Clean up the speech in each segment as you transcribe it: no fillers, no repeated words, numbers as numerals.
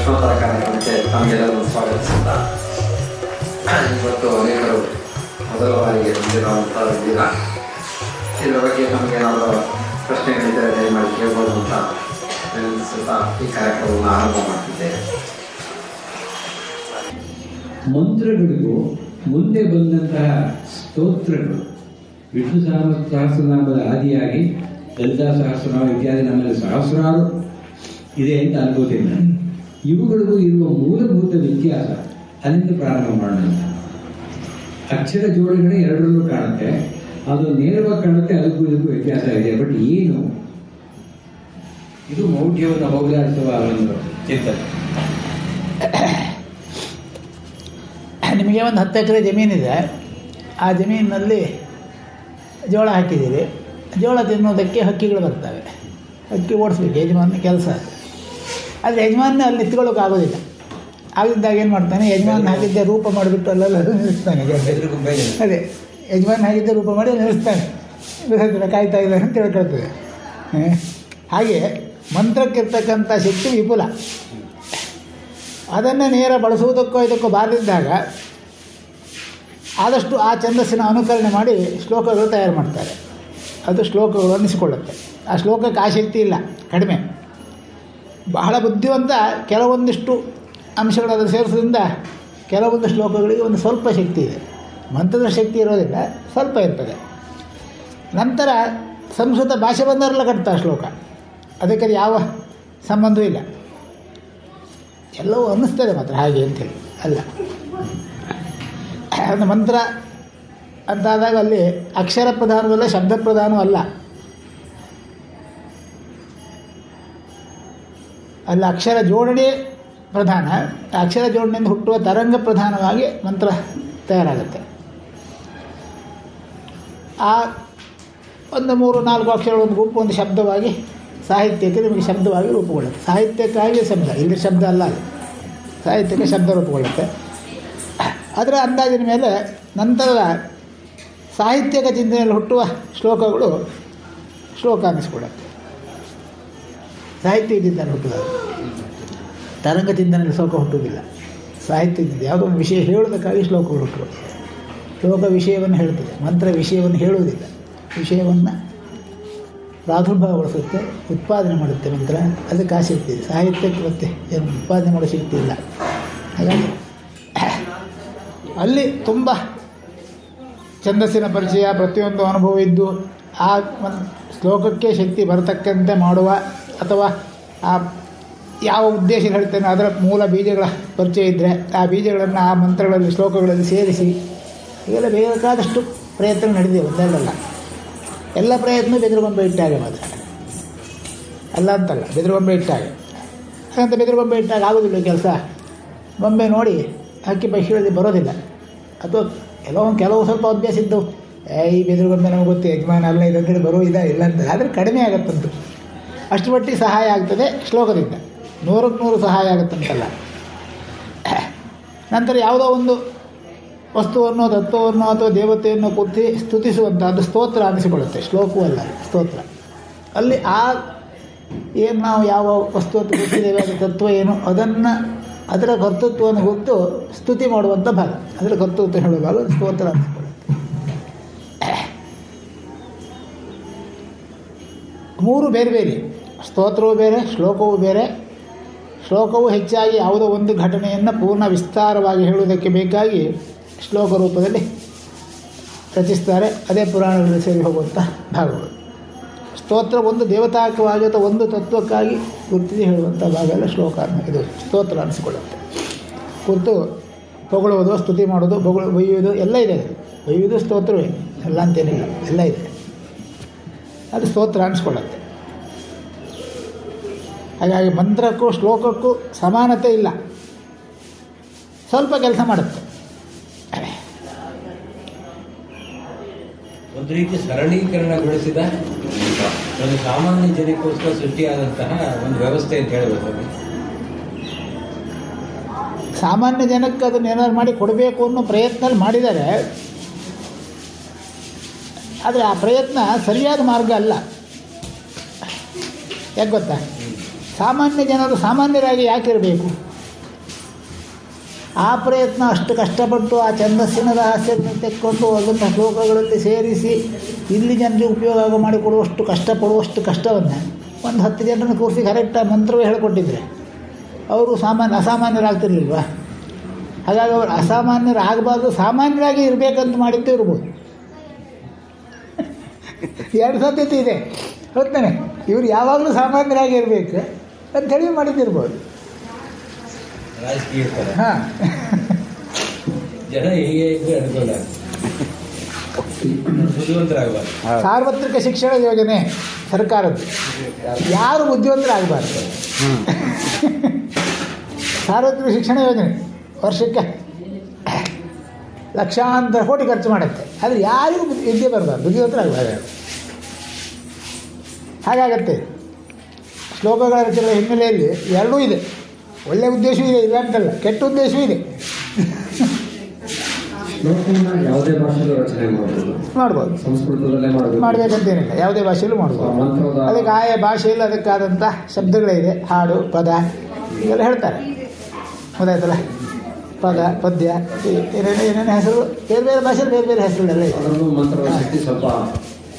ಪ್ರಶ್ನೋತ್ತರ ಕಾರ್ಯಕ್ರಮಕ್ಕೆ ತಮಗೆಲ್ಲರೂ ಸ್ವಾಗತಿಸುತ್ತಾ, ಇವತ್ತು ಅನೇಕರು ಮೊದಲ ಬಾರಿಗೆ ಬಂದಿರುವಂಥದ್ದಿಲ್ಲ. ಇದರ ಬಗ್ಗೆ ನಮಗೇನಾದರೂ ಪ್ರಶ್ನೆಗಳಿದ್ದರೆ ದಯಮಾಡಿ ಕೇಳ್ಬೋದು ಅಂತ ವಿನಂತಿಸುತ್ತಾ ಈ ಕಾರ್ಯಕ್ರಮವನ್ನು ಆರಂಭ ಮಾಡ್ತಿದ್ದೇವೆ. ಮಂತ್ರಗಳಿಗೂ ಮುಂದೆ ಬಂದಂತಹ ಸ್ತೋತ್ರಗಳು ವಿಷ್ಣು ಸಹಸ್ರನಾಮದ ಆದಿಯಾಗಿ ಲಲಿತಾ ಸಹಸ್ರನಾಮ ಇತ್ಯಾದಿ ನಮ್ಮಲ್ಲಿ ಸಹಸ್ರಾರು ಇದೆ ಅಂತ ಅನ್ಕೋತೀನಿ. ಇವುಗಳಿಗೂ ಇರುವ ಮೂಲಭೂತ ವ್ಯತ್ಯಾಸ ಅಲ್ಲಿಂದ ಪ್ರಾರಂಭ ಮಾಡೋಣ. ಅಕ್ಷರ ಜೋಡಣೆ ಎರಡರಲ್ಲೂ ಕಾಣುತ್ತೆ, ಅದು ನೇರವಾಗಿ ಕಾಣುತ್ತೆ, ಅದಕ್ಕೂ ಇದಕ್ಕೂ ವ್ಯತ್ಯಾಸ ಇದೆ. ಬಟ್ ಏನು ಇದು ಮೌಢ್ಯವನ್ನು ಹೋಗಲಾಡಿಸುವ ಒಂದು ಚಿಂತನೆ. ನಿಮಗೆ ಒಂದು 10 ಎಕರೆ ಜಮೀನಿದೆ. ಆ ಜಮೀನಿನಲ್ಲಿ ಜೋಳ ಹಾಕಿದ್ದೀರಿ. ಜೋಳ ತಿನ್ನೋದಕ್ಕೆ ಹಕ್ಕಿಗಳು ಬರ್ತವೆ. ಹಕ್ಕಿ ಓಡಿಸ್ಬೇಕು, ಯಜಮಾನ ಕೆಲಸ. ಆದರೆ ಯಜಮಾನ ಅಲ್ಲಿ ನಿಂತ್ಕೊಳ್ಳೋಕ್ಕಾಗೋದಿಲ್ಲ. ಆಗಿದ್ದಾಗ ಏನು ಮಾಡ್ತಾನೆ, ಯಜಮಾನ ಹಾಕಿದ್ದೆ ರೂಪ ಮಾಡಿಬಿಟ್ಟು ಅಲ್ಲೆಲ್ಲ ನಿಲ್ಲಿಸ್ತಾನೆ. ಅದೇ ಯಜಮಾನ ಹಾಕಿದ್ದೆ ರೂಪ ಮಾಡಿ ನಿಲ್ಲಿಸ್ತಾನೆ, ಕಾಯ್ತಾ ಇದ್ದಾನೆ ಅಂತ ಹೇಳ್ಕೊಳ್ತದೆ. ಹಾಗೆ ಮಂತ್ರಕ್ಕಿರ್ತಕ್ಕಂಥ ಶಕ್ತಿ ವಿಪುಲ. ಅದನ್ನು ನೇರ ಬಳಸುವುದಕ್ಕೋ ಇದಕ್ಕೋ ಬಾರದಿದ್ದಾಗ ಆದಷ್ಟು ಆ ಛಂದಸ್ಸಿನ ಅನುಕರಣೆ ಮಾಡಿ ಶ್ಲೋಕಗಳು ತಯಾರು ಮಾಡ್ತಾರೆ. ಅದು ಶ್ಲೋಕಗಳು ಅನ್ನಿಸಿಕೊಳ್ಳುತ್ತೆ. ಆ ಶ್ಲೋಕಕ್ಕೆ ಆ ಶಕ್ತಿ ಇಲ್ಲ, ಕಡಿಮೆ. ಬಹಳ ಬುದ್ಧಿವಂತ ಕೆಲವೊಂದಿಷ್ಟು ಅಂಶಗಳನ್ನು ಸೇರಿಸೋದ್ರಿಂದ ಕೆಲವೊಂದು ಶ್ಲೋಕಗಳಿಗೆ ಒಂದು ಸ್ವಲ್ಪ ಶಕ್ತಿ ಇದೆ. ಮಂತ್ರದ ಶಕ್ತಿ ಇರೋದಿಲ್ಲ, ಸ್ವಲ್ಪ ಇರ್ತದೆ. ನಂತರ ಸಂಸ್ಕೃತ ಭಾಷೆ ಬಂದವರೆಲ್ಲ ಕಟ್ತಾರೆ ಶ್ಲೋಕ. ಅದಕ್ಕೆ ಯಾವ ಸಂಬಂಧವೂ ಇಲ್ಲ. ಎಲ್ಲವೂ ಅನ್ನಿಸ್ತದೆ ಮಾತ್ರ ಹಾಗೆ ಅಂತೇಳಿ ಅಲ್ಲ. ಒಂದು ಮಂತ್ರ ಅಂತಾದಾಗ ಅಲ್ಲಿ ಅಕ್ಷರ ಪ್ರಧಾನವಲ್ಲ, ಶಬ್ದ ಪ್ರಧಾನವೂ ಅಲ್ಲ. ಅಲ್ಲಿ ಅಕ್ಷರ ಜೋಡಣೆ ಪ್ರಧಾನ. ಅಕ್ಷರ ಜೋಡಣೆಯಿಂದ ಹುಟ್ಟುವ ತರಂಗ ಪ್ರಧಾನವಾಗಿ ಮಂತ್ರ ತಯಾರಾಗುತ್ತೆ. ಆ ಒಂದು 3-4 ಅಕ್ಷರಗಳ ಒಂದು ಗುಂಪು ಒಂದು ಶಬ್ದವಾಗಿ ಸಾಹಿತ್ಯಕ್ಕೆ ನಿಮಗೆ ಶಬ್ದವಾಗಿ ರೂಪುಗೊಳ್ಳುತ್ತೆ. ಸಾಹಿತ್ಯಕ್ಕಾಗಿ ಶಬ್ದ, ಇಲ್ಲಿ ಶಬ್ದ ಅಲ್ಲ, ಅದು ಸಾಹಿತ್ಯಕ್ಕೆ ಶಬ್ದ ರೂಪುಗೊಳ್ಳುತ್ತೆ. ಅದರ ಅಂದಾಜಿನ ಮೇಲೆ ನಂತರದ ಸಾಹಿತ್ಯಕ ಚಿಂತನೆಯಲ್ಲಿ ಹುಟ್ಟುವ ಶ್ಲೋಕಗಳು ಶ್ಲೋಕ ಅನ್ನಿಸ್ಕೊಡುತ್ತೆ. ಸಾಹಿತ್ಯ ಚಿಂತನೆ ಹುಟ್ಟುವುದು, ತರಂಗ ಚಿಂತನೆಯಲ್ಲಿ ಶ್ಲೋಕ ಹುಟ್ಟುವುದಿಲ್ಲ. ಸಾಹಿತ್ಯದಿಂದ ಯಾವುದೋ ಒಂದು ವಿಷಯ ಹೇಳೋದಕ್ಕಾಗಿ ಶ್ಲೋಕಗಳು ಹುಟ್ಟುವುದು. ಶ್ಲೋಕ ವಿಷಯವನ್ನು ಹೇಳ್ತದೆ, ಮಂತ್ರ ವಿಷಯವನ್ನು ಹೇಳುವುದಿಲ್ಲ. ವಿಷಯವನ್ನು ಪ್ರಾದುರ್ಭಾವಗೊಳಿಸುತ್ತೆ, ಉತ್ಪಾದನೆ ಮಾಡುತ್ತೆ ಮಂತ್ರ. ಅದಕ್ಕೆ ಆಸಕ್ತಿ ಇದೆ. ಸಾಹಿತ್ಯಕ್ಕೆ ಮತ್ತೆ ಏನು ಉತ್ಪಾದನೆ ಮಾಡೋ ಶಕ್ತಿ ಇಲ್ಲ. ಹಾಗಾಗಿ ಅಲ್ಲಿ ತುಂಬ ಛಂದಸ್ಸಿನ ಪರಿಚಯ, ಪ್ರತಿಯೊಂದು ಅನುಭವ ಇದ್ದು ಆ ಶ್ಲೋಕಕ್ಕೆ ಶಕ್ತಿ ಬರತಕ್ಕಂತೆ ಮಾಡುವ, ಅಥವಾ ಆ ಯಾವ ಉದ್ದೇಶ ಹೇಳ್ತೇನೆ ಅದರ ಮೂಲ ಬೀಜಗಳ ಪರಿಚಯ ಇದ್ದರೆ ಆ ಬೀಜಗಳನ್ನು ಆ ಮಂತ್ರಗಳಲ್ಲಿ ಶ್ಲೋಕಗಳಲ್ಲಿ ಸೇರಿಸಿ ಇವೆಲ್ಲ ಬೇಕಾದಷ್ಟು ಪ್ರಯತ್ನ ನಡೆದಿದೆ. ಒಂದೆರಡಲ್ಲ, ಎಲ್ಲ ಪ್ರಯತ್ನ ಬೆದರುಗೊಂಬೆ ಇಟ್ಟಾಗ ಮಾತ್ರ ಅಲ್ಲ ಅಂತಲ್ಲ. ಬೆದರುಗೊಂಬೆ ಇಟ್ಟಾಗ ಹಾಗಂತ ಬೆದರುಗೊಂಬೆ ಇಟ್ಟಾಗ ಆಗೋದಿಲ್ಲ ಕೆಲಸ. ಗೊಂಬೆ ನೋಡಿ ಹಕ್ಕಿ ಪಕ್ಷಿಗಳಲ್ಲಿ ಬರೋದಿಲ್ಲ. ಅಥವಾ ಕೆಲವು ಸ್ವಲ್ಪ ಅಭ್ಯಾಸ ಇದ್ದವು, ಈ ಬೆದರುಗೊಂಬೆ ನಮಗೆ ಗೊತ್ತು, ಯಜಮಾನ ಅಲ್ಲ ಇದಂತೇಳಿ ಬರೋ ಇಲ್ಲ ಅಂತ. ಆದರೆ ಕಡಿಮೆ ಆಗುತ್ತಂತು. ಅಷ್ಟು ಮಟ್ಟಿಗೆ ಸಹಾಯ ಆಗ್ತದೆ ಶ್ಲೋಕದಿಂದ. 100% ಸಹಾಯ ಆಗುತ್ತಂತಲ್ಲ. ನಂತರ ಯಾವುದೋ ಒಂದು ವಸ್ತುವನ್ನು, ತತ್ವವನ್ನು ಅಥವಾ ದೇವತೆಯನ್ನು ಕೂತಿ ಸ್ತುತಿಸುವಂಥದ್ದು ಸ್ತೋತ್ರ ಅನ್ನಿಸಿಕೊಳ್ಳುತ್ತೆ. ಶ್ಲೋಕವೂ ಅಲ್ಲ, ಸ್ತೋತ್ರ. ಅಲ್ಲಿ ಆ ಏನು ನಾವು ಯಾವ ವಸ್ತು ಅಂತ ಗೊತ್ತಿದ್ದೇವೆ, ಅದರ ತತ್ವ ಏನು, ಅದರ ಕರ್ತೃತ್ವವನ್ನು ಗೊತ್ತು ಸ್ತುತಿ ಮಾಡುವಂಥ ಭಾಗ, ಅದರ ಕರ್ತೃತ್ವ ಹೇಳುವ ಭಾಗ ಸ್ತೋತ್ರ ಅನ್ನಿಸಿಕೊಳ್ಳುತ್ತೆ. 3 ಬೇರೆ ಬೇರೆ. ಸ್ತೋತ್ರವೂ ಬೇರೆ, ಶ್ಲೋಕವೂ ಬೇರೆ. ಶ್ಲೋಕವು ಹೆಚ್ಚಾಗಿ ಯಾವುದೋ ಒಂದು ಘಟನೆಯನ್ನು ಪೂರ್ಣ ವಿಸ್ತಾರವಾಗಿ ಹೇಳುವುದಕ್ಕೆ ಬೇಕಾಗಿ ಶ್ಲೋಕ ರೂಪದಲ್ಲಿ ರಚಿಸ್ತಾರೆ. ಅದೇ ಪುರಾಣಗಳಲ್ಲಿ ಸೇರಿ ಹೋಗುವಂಥ ಭಾಗಗಳು. ಸ್ತೋತ್ರ ಒಂದು ದೇವತಾಕವಾಗಿ ಅಥವಾ ಒಂದು ತತ್ವಕ್ಕಾಗಿ ಗುರುತಿಸಿ ಹೇಳುವಂಥ ಭಾಗ ಎಲ್ಲ ಶ್ಲೋಕ ಇದು ಸ್ತೋತ್ರ ಅನಿಸಿಕೊಳ್ಳುತ್ತೆ. ಕುರಿತು ಹೊಗಳುವುದು, ಸ್ತುತಿ ಮಾಡೋದು, ಬೈಯುವುದು ಎಲ್ಲ ಇದೆ. ಬೈಯುವುದು ಸ್ತೋತ್ರವೇ, ಎಲ್ಲ ಅಂತೇನಿಲ್ಲ, ಎಲ್ಲ ಇದೆ. ಅದು ಸ್ತೋತ್ರ ಅನಿಸ್ಕೊಳ್ಳುತ್ತೆ. ಹಾಗಾಗಿ ಮಂತ್ರಕ್ಕೂ ಶ್ಲೋಕಕ್ಕೂ ಸಮಾನತೆ ಇಲ್ಲ, ಸ್ವಲ್ಪ ಕೆಲಸ ಮಾಡುತ್ತೆ. ಒಂದು ರೀತಿ ಸರಳೀಕರಣಗೊಳಿಸಿದ ಒಂದು ಸಾಮಾನ್ಯ ಜನಕ್ಕೋಸ್ಕರ ಸೃಷ್ಟಿಯಾದಂತಹ ಒಂದು ವ್ಯವಸ್ಥೆ ಅಂತ ಹೇಳಬೇಕು. ಸಾಮಾನ್ಯ ಜನಕ್ಕೆ ಅದನ್ನು ಏನಾದ್ರು ಮಾಡಿ ಕೊಡಬೇಕು ಅನ್ನೋ ಪ್ರಯತ್ನ ಮಾಡಿದ್ದಾರೆ. ಆದರೆ ಆ ಪ್ರಯತ್ನ ಸರಿಯಾದ ಮಾರ್ಗ ಅಲ್ಲ. ಯಾಕೆ ಗೊತ್ತಾ? ಸಾಮಾನ್ಯ ಜನರು ಸಾಮಾನ್ಯರಾಗಿ ಯಾಕಿರಬೇಕು? ಆ ಪ್ರಯತ್ನ ಅಷ್ಟು ಕಷ್ಟಪಟ್ಟು ಆ ಛಂದಸ್ಸಿನ ರಹಸ್ಯವನ್ನು ತೆಕ್ಕೊಂಡು ಅದನ್ನು ಶ್ಲೋಕಗಳಲ್ಲಿ ಸೇರಿಸಿ ಇಲ್ಲಿ ಜನರಿಗೆ ಉಪಯೋಗ ಮಾಡಿಕೊಡುವಷ್ಟು ಕಷ್ಟಪಡುವಷ್ಟು ಕಷ್ಟವನ್ನು ಒಂದು 10 ಜನರನ್ನು ಕೂರಿಸಿ ಕರೆಕ್ಟಾಗಿ ಮಂತ್ರವೇ ಹೇಳಿಕೊಟ್ಟಿದ್ರೆ ಅವರು ಅಸಾಮಾನ್ಯರಾಗ್ತಿರ್ಲಿಲ್ವ? ಹಾಗಾಗಿ ಅವರು ಅಸಾಮಾನ್ಯರಾಗಬಾರ್ದು, ಸಾಮಾನ್ಯರಾಗಿ ಇರಬೇಕಂತ ಮಾಡಿದ್ದು ಇರ್ಬೋದು. 2 ಸಾಧ್ಯತೆ ಇದೆ. ಹೊತ್ತಾನೆ ಇವರು ಯಾವಾಗಲೂ ಸಾಮಾನ್ಯರಾಗಿ ಇರಬೇಕು ಅಂಥೇಳಿ ಮಾಡಿದ್ದಿರ್ಬೋದು. ಹಾಂ, ಜನ ಹೀಗೆ ಇದ್ರೆ ಅನುಕೂಲ, ಬುದ್ಧಿವಂತರಾಗಬಾರ್ದು. ಸಾರ್ವತ್ರಿಕ ಶಿಕ್ಷಣ ಯೋಜನೆ ಸರ್ಕಾರದ್ದು, ಯಾರು ಬುದ್ಧಿವಂತರಾಗಬಾರ್ದು. ಸಾರ್ವತ್ರಿಕ ಶಿಕ್ಷಣ ಯೋಜನೆ ವರ್ಷಕ್ಕೆ ಲಕ್ಷಾಂತರ ಕೋಟಿ ಖರ್ಚು ಮಾಡುತ್ತೆ, ಆದರೆ ಯಾರಿಗೂ ವಿದ್ಯೆ ಬರಬಾರ್ದು, ಬುದ್ಧಿವಂತರಾಗಬಾರ್ದು. ಹಾಗಾಗತ್ತೆ. ಶ್ಲೋಕಗಳ ರಚನೆಗಳ ಹಿನ್ನೆಲೆಯಲ್ಲಿ ಎರಡೂ ಇದೆ. ಒಳ್ಳೆಯ ಉದ್ದೇಶವೂ ಇದೆ, ಇಲ್ಲ ಅಂತಲ್ಲ, ಕೆಟ್ಟ ಉದ್ದೇಶವೂ ಇದೆ. ಯಾವುದೇ ಭಾಷೆಯಲ್ಲೂ ರಚನೆ ಮಾಡ್ಬೋದು, ಸಂಸ್ಕೃತದಲ್ಲೇ ಮಾಡಬೇಕಂತೇನಿಲ್ಲ, ಯಾವುದೇ ಭಾಷೆಯಲ್ಲೂ ಮಾಡ್ಬೋದು. ಅದಕ್ಕೆ ಆಯಾ ಭಾಷೆಯಲ್ಲಿ ಅದಕ್ಕಾದಂಥ ಶಬ್ದಗಳಿದೆ, ಹಾಡು, ಪದ ಇವೆಲ್ಲ ಹೇಳ್ತಾರೆ. ಗೊತ್ತಾಯ್ತಲ್ಲ, ಪದ, ಪದ್ಯ, ಏನೇನು ಹೆಸರು, ಬೇರೆ ಬೇರೆ ಭಾಷೆಯಲ್ಲಿ ಬೇರೆ ಬೇರೆ ಹೆಸರುಗಳೆಲ್ಲ ಇದೆ. ಸ್ವಲ್ಪ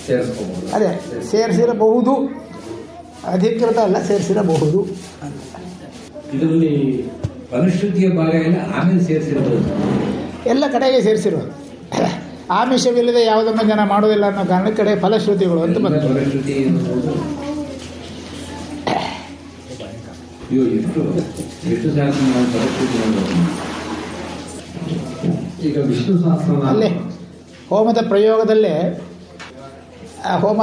ಸೇರಿಸ್ಕೋಬಹುದು. ಅದೇ ಸೇರಿಸಿರಬಹುದು, ಅಧಿಕೃತ ಅಲ್ಲ, ಸೇರಿಸಿರಬಹುದು. ಇದರಲ್ಲಿ ಅನುಶ್ರುತಿಯ ಭಾಗ ಎಲ್ಲ ಆಮೇಲೆ ಸೇರಿಸಿರಬಹುದು, ಎಲ್ಲ ಕಡೆಗೆ ಸೇರಿಸಿರೋದು. ಆಮಿಷವಿಲ್ಲದೆ ಯಾವುದನ್ನು ಜನ ಮಾಡೋದಿಲ್ಲ ಅನ್ನೋ ಕಾರಣಕ್ಕೆ ಕಡೆ ಫಲಶ್ರುತಿಗಳು ಅಂತ ಬಂತು. ಫಲಶ್ರುತಿ ಎಷ್ಟು ಶಾಸ್ತ್ರ ನಾವು ಫಲಶ್ರುತಿ ಈಗ ವಿಷ್ಣು ಸಹಸ್ರ ಅಲ್ಲೇ ಹೋಮದ ಪ್ರಯೋಗದಲ್ಲೇ ಆ ಹೋಮ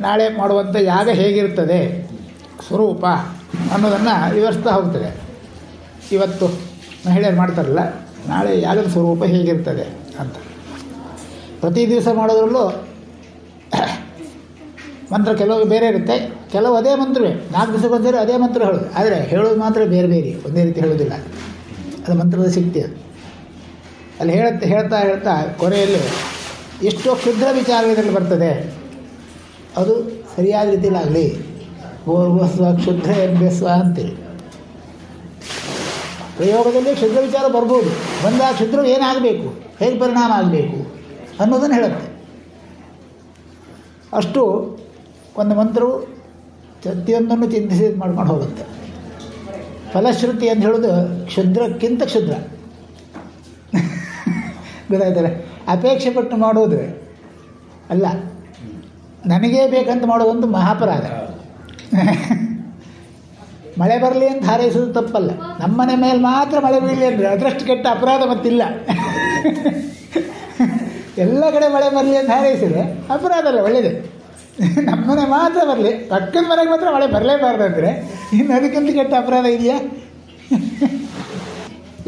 ನಾಳೆ ಮಾಡುವಂಥ ಯಾಗ ಹೇಗಿರ್ತದೆ ಸ್ವರೂಪ ಅನ್ನೋದನ್ನು ವಿವರಿಸ್ತಾ ಹೋಗ್ತದೆ. ಇವತ್ತು ಮಹಿಳೆಯರು ಮಾಡ್ತಾರಲ್ಲ, ನಾಳೆ ಯಾಗದ ಸ್ವರೂಪ ಹೇಗಿರ್ತದೆ ಅಂತ. ಪ್ರತಿ ದಿವಸ ಮಾಡೋದ್ರಲ್ಲೂ ಮಂತ್ರ ಕೆಲವು ಬೇರೆ ಇರುತ್ತೆ, ಕೆಲವು ಅದೇ ಮಂತ್ರವೇ, 4 ದಿವಸಕ್ಕೆ ಒಂದ್ಸರಿ ಅದೇ ಮಂತ್ರ ಹೇಳೋದು. ಆದರೆ ಹೇಳೋದು ಮಾತ್ರ ಬೇರೆ ಬೇರೆ, ಒಂದೇ ರೀತಿ ಹೇಳೋದಿಲ್ಲ. ಅದು ಮಂತ್ರದ ಶಕ್ತಿ. ಅದು ಅಲ್ಲಿ ಹೇಳ್ತಾ ಹೇಳ್ತಾ ಕೊನೆಯಲ್ಲಿ ಎಷ್ಟೋ ಕ್ಷುದ್ರ ವಿಚಾರಗಳಲ್ಲಿ ಬರ್ತದೆ, ಅದು ಸರಿಯಾದ ರೀತಿಯಲ್ಲಾಗಲಿ. ಪೂರ್ವಸ್ವ ಕ್ಷುದ್ರ ಎಂಬಸ್ವ ಅಂತೇಳಿ ಪ್ರಯೋಗದಲ್ಲಿ ಕ್ಷುದ್ರ ವಿಚಾರ ಬರ್ಬೋದು. ಬಂದಾಗ ಕ್ಷುದ್ರ ಏನಾಗಬೇಕು, ಹೇಗೆ ಪರಿಣಾಮ ಆಗಬೇಕು ಅನ್ನೋದನ್ನು ಹೇಳುತ್ತೆ. ಅಷ್ಟು ಒಂದು ಮಂತ್ರವು ಪ್ರತಿಯೊಂದನ್ನು ಚಿಂತಿಸಿ ಮಾಡ್ಕೊಂಡು ಹೋಗುತ್ತೆ. ಫಲಶ್ರುತಿ ಅಂತ ಹೇಳೋದು ಕ್ಷುದ್ರಕ್ಕಿಂತ ಕ್ಷುದ್ರ. ಗೊತ್ತಾಯ್ತಾರೆ, ಅಪೇಕ್ಷೆ ಪಟ್ಟು ಮಾಡೋದು ಅಲ್ಲ, ನನಗೇ ಬೇಕಂತ ಮಾಡೋದಂತೂ ಮಹಾಪರಾಧ. ಮಳೆ ಬರಲಿ ಅಂತ ಹಾರೈಸೋದು ತಪ್ಪಲ್ಲ, ನಮ್ಮನೆ ಮೇಲೆ ಮಾತ್ರ ಮಳೆ ಬೀಳಲಿ ಅಂದರೆ ಅದರಷ್ಟು ಕೆಟ್ಟ ಅಪರಾಧ ಮತ್ತಿಲ್ಲ. ಎಲ್ಲ ಕಡೆ ಮಳೆ ಬರಲಿ ಅಂತ ಹಾರೈಸಿದ್ರೆ ಅಪರಾಧ ಅಲ್ಲ, ಒಳ್ಳೆಯದೇ. ನಮ್ಮನೆ ಮಾತ್ರ ಬರಲಿ, ಪಕ್ಕದ ಮನೆಗೆ ಮಾತ್ರ ಮಳೆ ಬರಲೇಬಾರ್ದು ಅಂದರೆ ಇನ್ನು ಅದಕ್ಕಿಂತ ಕೆಟ್ಟ ಅಪರಾಧ ಇದೆಯಾ?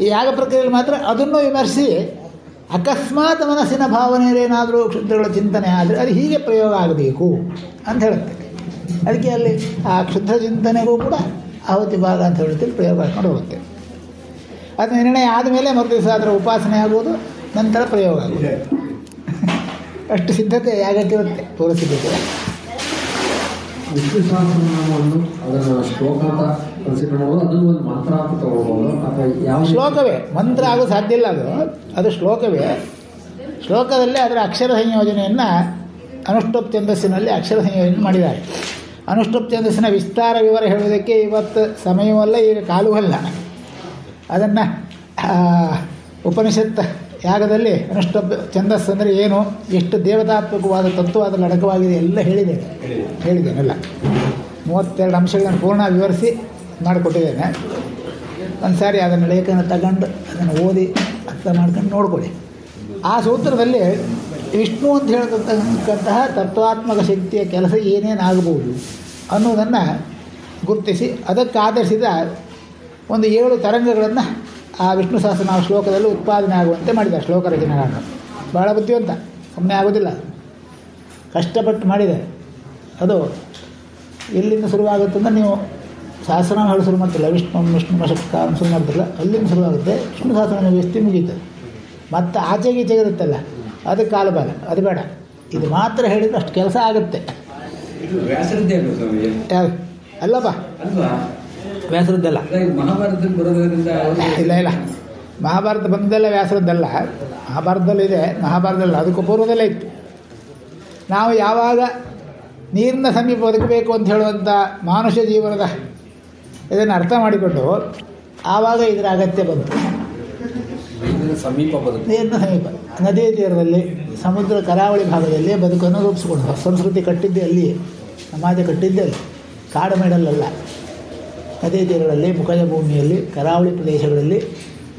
ಈ ಯಾಗ ಪ್ರಕ್ರಿಯೆಯಲ್ಲಿ ಮಾತ್ರ ಅದನ್ನು ವಿಮರ್ಶಿಸಿ ಅಕಸ್ಮಾತ್ ಮನಸ್ಸಿನ ಭಾವನೆಯಲ್ಲೇನಾದರೂ ಕ್ಷುದ್ರಗಳ ಚಿಂತನೆ ಆದರೆ ಅದು ಹೀಗೆ ಪ್ರಯೋಗ ಆಗಬೇಕು ಅಂತ ಹೇಳುತ್ತೆ. ಅದಕ್ಕೆ ಅಲ್ಲಿ ಆ ಕ್ಷುದ್ರ ಚಿಂತನೆಗೂ ಕೂಡ ಆಹುತಿ ಭಾಗ ಅಂತ ಹೇಳುತ್ತೆ, ಪ್ರಯೋಗ ಮಾಡ್ಕೊಂಡು ಹೋಗುತ್ತೆ. ಅದು ನಿರ್ಣಯ ಆದಮೇಲೆ ಮರುದಿವಸ ಅದರ ಉಪಾಸನೆ ಆಗುವುದು, ನಂತರ ಪ್ರಯೋಗ ಆಗುವುದು. ಅಷ್ಟು ಸಿದ್ಧತೆ ಯಾಗಕ್ಕಿರುತ್ತೆ, ಪೂರ್ವ ಸಿದ್ಧತೆ. ವಿಷ್ಣು ಸಹಸ್ರನಾಮವನ್ನು ಅದನ್ನು ಶ್ಲೋಕ ಅಂತ ಕನ್ಸಿಡರ್ ಮಾಡೋದು, ಅದನ್ನು ಒಂದು ಮಂತ್ರ ಅಂತ ತಗೊಳ್ಬೋದು, ಅಥವಾ ಯಾವ ಶ್ಲೋಕವೇ ಮಂತ್ರ ಆಗೋದು ಸಾಧ್ಯ ಇಲ್ಲ. ಅದು ಶ್ಲೋಕವೇ. ಶ್ಲೋಕದಲ್ಲೇ ಅದರ ಅಕ್ಷರ ಸಂಯೋಜನೆಯನ್ನು ಅನುಷ್ಠುಪ್ ಛಂದಸ್ಸಿನಲ್ಲಿ ಅಕ್ಷರ ಸಂಯೋಜನೆ ಮಾಡಿದ್ದಾರೆ. ಅನುಷ್ಠುಪ್ ಛಂದಸ್ಸಿನ ವಿಸ್ತಾರ ವಿವರ ಹೇಳುವುದಕ್ಕೆ ಇವತ್ತು ಸಮಯವಲ್ಲ, ಈಗ ಕಾಲವಲ್ಲ. ಅದನ್ನು ಉಪನಿಷತ್ ಯಾಗದಲ್ಲಿ ಅನುಷ್ಠುಪ್ ಛಂದಸ್ಸು ಅಂದರೆ ಏನು, ಎಷ್ಟು ದೇವತಾತ್ಮಕವಾದ ತತ್ವವಾದ ಅಡಕವಾಗಿದೆ ಎಲ್ಲ ಹೇಳಿದ್ದೇನೆಲ್ಲ. 32 ಅಂಶಗಳನ್ನು ಪೂರ್ಣ ವಿವರಿಸಿ ಮಾಡಿಕೊಟ್ಟಿದ್ದೇನೆ. ಒಂದು ಸಾರಿ ಅದನ್ನು ಲೇಖನ ತಗೊಂಡು ಅದನ್ನು ಓದಿ ಅರ್ಥ ಮಾಡ್ಕೊಂಡು ನೋಡ್ಕೊಳ್ಳಿ. ಆ ಸೂತ್ರದಲ್ಲಿ ವಿಷ್ಣು ಅಂತ ಹೇಳ್ತಕ್ಕಂತಹ ತತ್ವಾತ್ಮಕ ಶಕ್ತಿಯ ಕೆಲಸ ಏನೇನಾಗಬಹುದು ಅನ್ನೋದನ್ನು ಗುರುತಿಸಿ ಅದಕ್ಕೆ ಆಧರಿಸಿದ ಒಂದು 7 ತರಂಗಗಳನ್ನು ಆ ವಿಷ್ಣು ಸಹಸ್ರನಾಮ ಶ್ಲೋಕದಲ್ಲಿ ಉತ್ಪಾದನೆ ಆಗುವಂತೆ ಮಾಡಿದ್ದಾರೆ ಶ್ಲೋಕ ರಚನೆಗಳನ್ನು. ಭಾಳ ಬುದ್ಧಿವಂತ, ಸುಮ್ಮನೆ ಆಗೋದಿಲ್ಲ, ಕಷ್ಟಪಟ್ಟು ಮಾಡಿದ್ದಾರೆ. ಅದು ಎಲ್ಲಿಂದ ಶುರುವಾಗುತ್ತಂದ್ರೆ, ನೀವು ಸಹಸ್ರನಾಮ ಹೇಳಿ ಶುರು ಮಾಡ್ತಿಲ್ಲ, ವಿಷ್ಣು ನಮಸ್ಕಾರ ಶುರು ಮಾಡ್ತಿಲ್ಲ, ಅಲ್ಲಿಂದ ಶುರುವಾಗುತ್ತೆ. ವಿಷ್ಣು ಸಹಸ್ರನಾಮ ವ್ಯವಸ್ಥೆ ಮುಗೀತದೆ. ಮತ್ತು ಆಚೆಗೀಚೆ ಇರುತ್ತಲ್ಲ, ಅದಕ್ಕೆ ಕಾಲಬಾಲ, ಅದು ಬೇಡ. ಇದು ಮಾತ್ರ ಹೇಳಿದ್ರೆ ಅಷ್ಟು ಕೆಲಸ ಆಗುತ್ತೆ. ಇದು ವ್ಯಾಸರದ್ದೇ ಅಲ್ಲಪ್ಪ, ಅಲ್ವಾ? ವ್ಯಾಸರದ್ದಲ್ಲ. ಮಹಾಭಾರತದಲ್ಲಿ ಬರೋದ್ರಿಂದ ಇಲ್ಲ ಮಹಾಭಾರತ ಬಂದದ್ದೆಲ್ಲ ವ್ಯಾಸರದ್ದಲ್ಲ. ಮಹಾಭಾರತದಲ್ಲಿದೆ, ಮಹಾಭಾರತದಲ್ಲ, ಅದಕ್ಕೂ ಪೂರ್ವದಲ್ಲೇ ಇತ್ತು. ನಾವು ಯಾವಾಗ ನೀರಿನ ಸಮೀಪ ಬದುಕಬೇಕು ಅಂತ ಹೇಳುವಂಥ ಮಾನುಷ ಜೀವನದ ಇದನ್ನು ಅರ್ಥ ಮಾಡಿಕೊಂಡು ಆವಾಗ ಇದರ ಅಗತ್ಯ ಬಂತು. ಸಮೀಪ ನೀರಿನ ಸಮೀಪ, ನದಿಯ ತೀರದಲ್ಲಿ, ಸಮುದ್ರ ಕರಾವಳಿ ಭಾಗದಲ್ಲಿ ಬದುಕನ್ನು ರೂಪಿಸಿಕೊಂಡು ಸಂಸ್ಕೃತಿ ಕಟ್ಟಿದ್ದೆ ಅಲ್ಲಿಯೇ, ಸಮಾಜ ಕಟ್ಟಿದ್ದೆ ಅಲ್ಲಿ, ಕಾಡು ಮೇಡಲ್ಲ. ನದಿಯ ತೀರಗಳಲ್ಲಿ, ಮುಖಜ ಭೂಮಿಯಲ್ಲಿ, ಕರಾವಳಿ ಪ್ರದೇಶಗಳಲ್ಲಿ